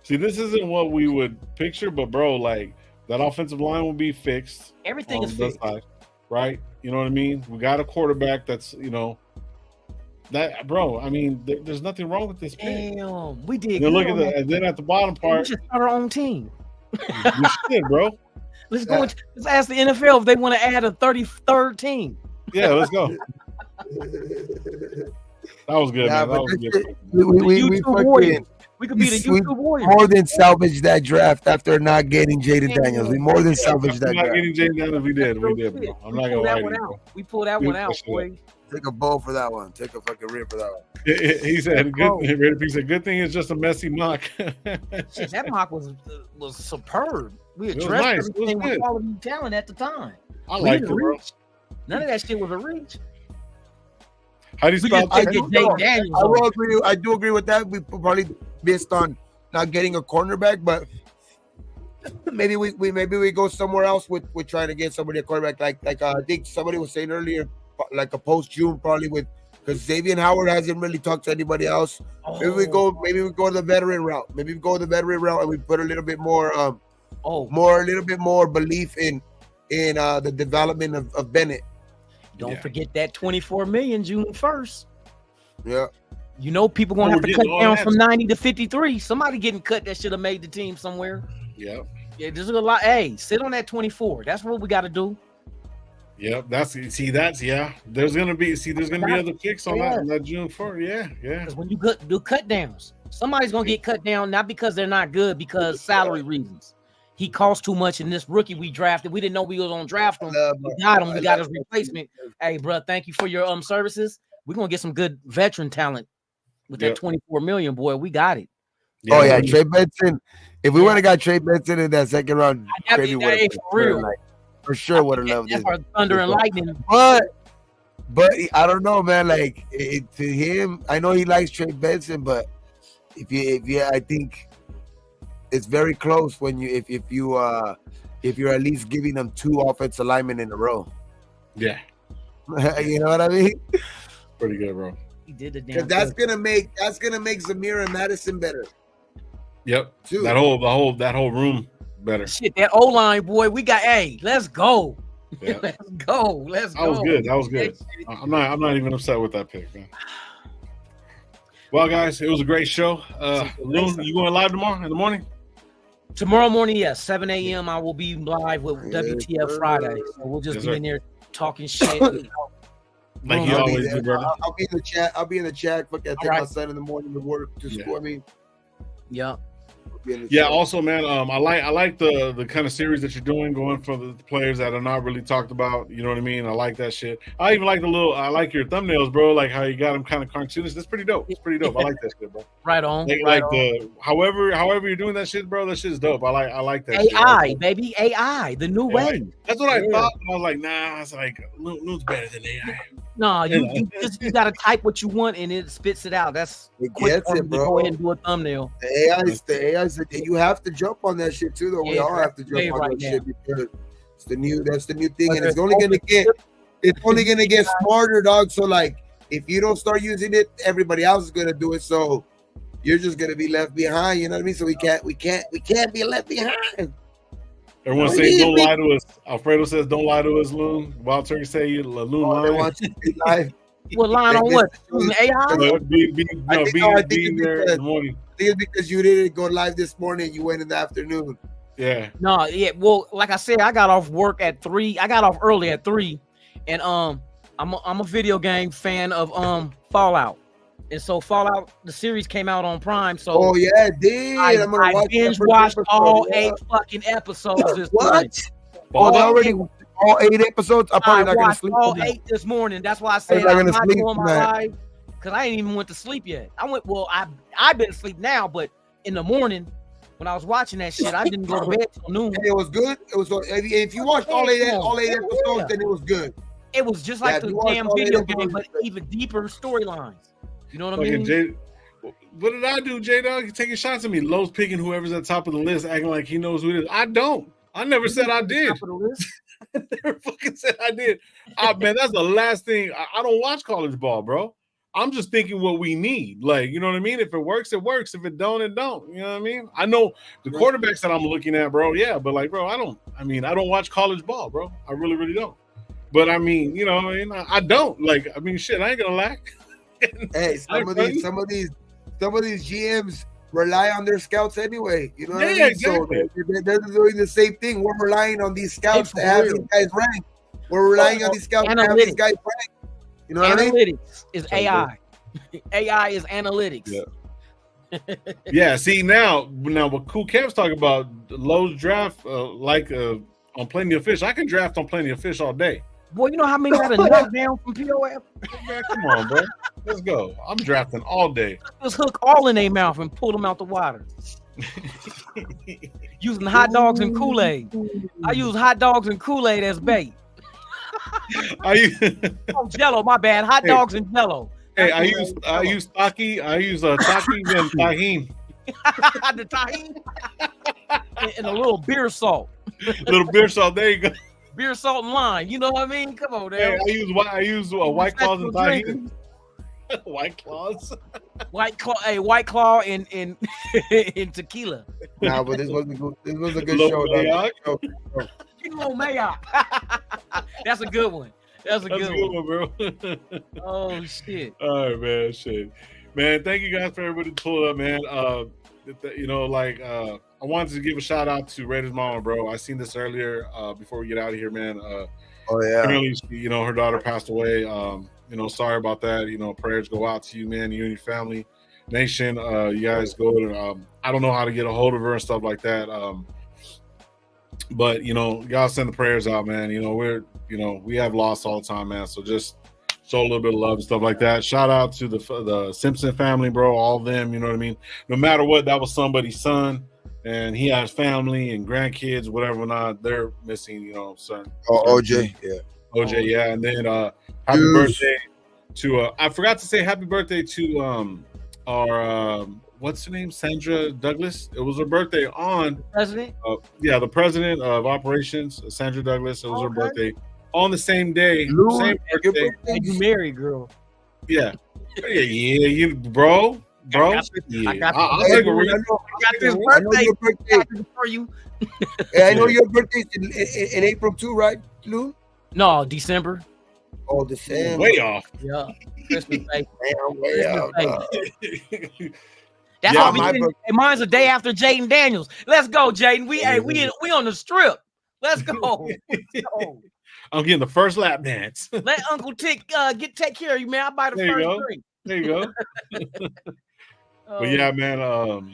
See, this isn't what we would picture, but bro, like that offensive line will be fixed. Everything is fixed, right? You know what I mean? We got a quarterback that's that, bro. I mean, there's nothing wrong with this pick. Damn, we did. Look at that, and then at the bottom part, we should start our own team. We should, bro. Let's go. Let's ask the NFL if they want to add a 33rd team. Yeah, let's go. That was good. Man. That was good. We could be the YouTube Warriors. More than salvage that draft after not getting Jaden Daniels. We more than salvage that draft. Not getting Jaden Daniels, we did, bro. I'm not gonna lie to you. We pulled that one out, boy. Take a bowl for that one. Take a fucking rib for that one. He said, "Good thing it's just a messy mock." Shit, that mock was superb. We addressed everything with quality talent at the time. I like it, bro. None of that shit was a reach. How do you spell? I do agree with that. We probably missed on not getting a cornerback, but maybe we go somewhere else with trying to get somebody a quarterback. Like I think somebody was saying earlier, like a post June probably because Xavier Howard hasn't really talked to anybody else. Maybe we go the veteran route. Maybe we go the veteran route and we put a little bit more belief in the development of Bennett. Don't forget that $24 million June 1st. Yeah. You know people gonna have to cut down from 90 to 53. Somebody getting cut that should have made the team somewhere. Yeah. Yeah, there's a lot. Hey, sit on that 24. That's what we got to do. Yep, that's There's gonna be other picks on that June 4th. Yeah. Because when you do cut downs, somebody's gonna get cut down not because they're not good, because salary reasons. He costs too much, and this rookie we drafted, we didn't know we was on draft him. We got him. We got his replacement. Hey, bro, thank you for your services. We're gonna get some good veteran talent with that $24 million, boy. We got it. Yeah, Trey Benson. If we would have got Trey Benson in that second round, for sure would have loved it. Thunder and lightning. But I don't know, man. Like to him, I know he likes Trey Benson, but if you, I think it's very close when if you're at least giving them 2 offensive linemen in a row. Yeah. You know what I mean? Pretty good, bro. He did the damn. Because that's gonna make Zamir and Madison better. Yep. Too. That whole room better. Shit, that O-line, boy, we got. Hey, let's go. Yeah. Let's go. That was good. I'm not even upset with that pick, man. Well, guys, it was a great show. Loon, you going live tomorrow in the morning? Tomorrow morning, yes, 7 a.m. I will be live with WTF Friday. So we'll just be in there talking shit. Like you always do, brother. I'll be in the chat. Fuck, I take my son in the morning to work to school. I mean, yeah. Yeah. Also, man, I like the kind of series that you're doing, going for the players that are not really talked about. You know what I mean? I like that shit. I even like I like your thumbnails, bro. Like how you got them kind of cartoonish. That's pretty dope. It's pretty dope. I like that shit, bro. Right on. However you're doing that shit, bro. That shit's dope. I like that. AI, shit. Baby, AI, the new way. That's what I thought. I was like, nah. It's like Loon's better than AI. No, you gotta type what you want and it spits it out. That's it gets it, bro. Go ahead and do a thumbnail. The AI. You have to jump on that shit too, though. We all have to jump on that shit because that's the new thing, and it's only gonna get smarter, dog. So like, if you don't start using it, everybody else is gonna do it. So you're just gonna be left behind. You know what I mean? So we can't be left behind. Everyone says don't lie to us. Alfredo says don't lie to us, Loon. Wild Turkey say Loon lying. What line on what? AI? Be there in the morning. I think it's because you didn't go live this morning. You went in the afternoon. Yeah. No, yeah. Well, like I said, I got off work at 3. I got off early at 3, and I'm a video game fan of Fallout, and so Fallout the series came out on Prime. So it did. I binge watched all 8 fucking episodes this morning. All 8 episodes. I'm probably not gonna sleep. All 8 this morning. That's why I said I'm not doing my live because I ain't even went to sleep yet. I've been asleep now, but in the morning when I was watching that shit, I didn't go to bed till noon. It was good. It was. If you watched all 8 episodes, then it was good. It was just like the damn video game, but even deeper storylines. You know what I mean? What did I do, J-Dog? You're taking shots at me. Lowe's picking whoever's at the top of the list, acting like he knows who it is. I don't. I never said I did. I never fucking said I did. Man, that's the last thing. I don't watch college ball, bro. I'm just thinking what we need. Like, you know what I mean? If it works, it works. If it don't, it don't. You know what I mean? I know the quarterbacks that I'm looking at, bro. Yeah, but like, bro, I don't watch college ball, bro. I really, really don't. But I mean, you know, I don't. Like, I mean, shit, I ain't gonna lie. Hey, some of these GMs rely on their scouts anyway. You know what I mean? Exactly. So they're doing the same thing. We're relying on these scouts to have these guys ranked. We're relying on these scouts to have these guys ranked. You know what I mean? Analytics is AI. AI is analytics. Yeah. See now what Cool Kev's talking about, Lowe's draft on Plenty of Fish. I can draft on Plenty of Fish all day. Boy, you know how many got a knock down from POF? Man, come on, bro. Let's go. I'm drafting all day. Just hook all in their mouth and pull them out the water. Using hot dogs and Kool-Aid. I use hot dogs and Kool-Aid as bait. Jello, my bad. Hot dogs and Jello. Hey, I use Taki. I use Taki and Tahini. The Tahini and a little beer salt. Little beer salt. There you go. Beer, salt, and lime. You know what I mean? Come on, man. Hey, I use White Claws and Tahini. White Claws. White Claw and tequila. Nah, but this was a good show. Kilo Mayock. That's a good one. That's a good one, bro. Oh shit. All right, man. Shit, man. Thank you guys for everybody to pull up, man. I wanted to give a shout out to Raiders Mama, bro. I seen this earlier before we get out of here, man. Oh yeah. Apparently, her daughter passed away. Sorry about that. Prayers go out to you, man. You and your family. Nation, you guys go to. I don't know how to get a hold of her and stuff like that. But y'all send the prayers out, man. We have lost all the time, man. So just show a little bit of love and stuff like that. Shout out to the Simpson family, bro. All of them, you know what I mean? No matter what, that was somebody's son, and he has family and grandkids, whatever or not, they're missing, son. OJ, yeah. OJ, yeah. And then happy birthday to I forgot to say happy birthday to our what's her name? Sandra Douglas. It was her birthday on president. The president of operations, Sandra Douglas. It was her birthday on the same day. Same birthday. You married, girl. Yeah, you bro. I got this birthday for you. I know your birthday's in April too, right, Lou? No, December. Oh, December. Way off. Yeah. Christmas Day. Way off. That's how mine's a day after Jaden Daniels. Let's go, Jaden. We on the strip. Let's go. I'm getting the first lap dance. Let Uncle Tick take care of you, man. I buy the first drink. There you go. But yeah, man.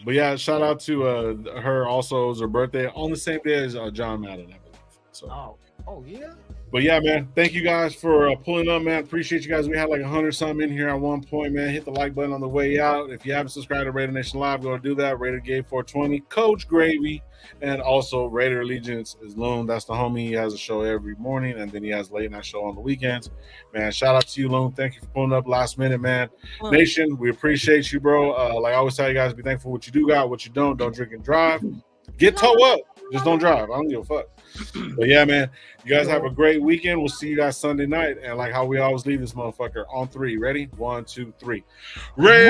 But yeah, shout out to her. Also, it was her birthday on the same day as John Madden, I believe. So. Oh yeah. But yeah, man, thank you guys for pulling up, man. Appreciate you guys. We had like 100-something in here at one point, man. Hit the like button on the way out. If you haven't subscribed to Raider Nation Live, go do that. Raider Gay 420, Coach Gravy, and also Raider Allegiance is Loon. That's the homie. He has a show every morning, and then he has a late night show on the weekends. Man, shout out to you, Loon. Thank you for pulling up last minute, man. Nation, we appreciate you, bro. Like I always tell you guys, be thankful for what you do got, what you don't. Don't drink and drive. Get toe up. Just don't drive. I don't give a fuck. But yeah, man, you guys have a great weekend. We'll see you guys Sunday night. And like how we always leave this motherfucker on 3. Ready? 1, 2, 3. Raiders!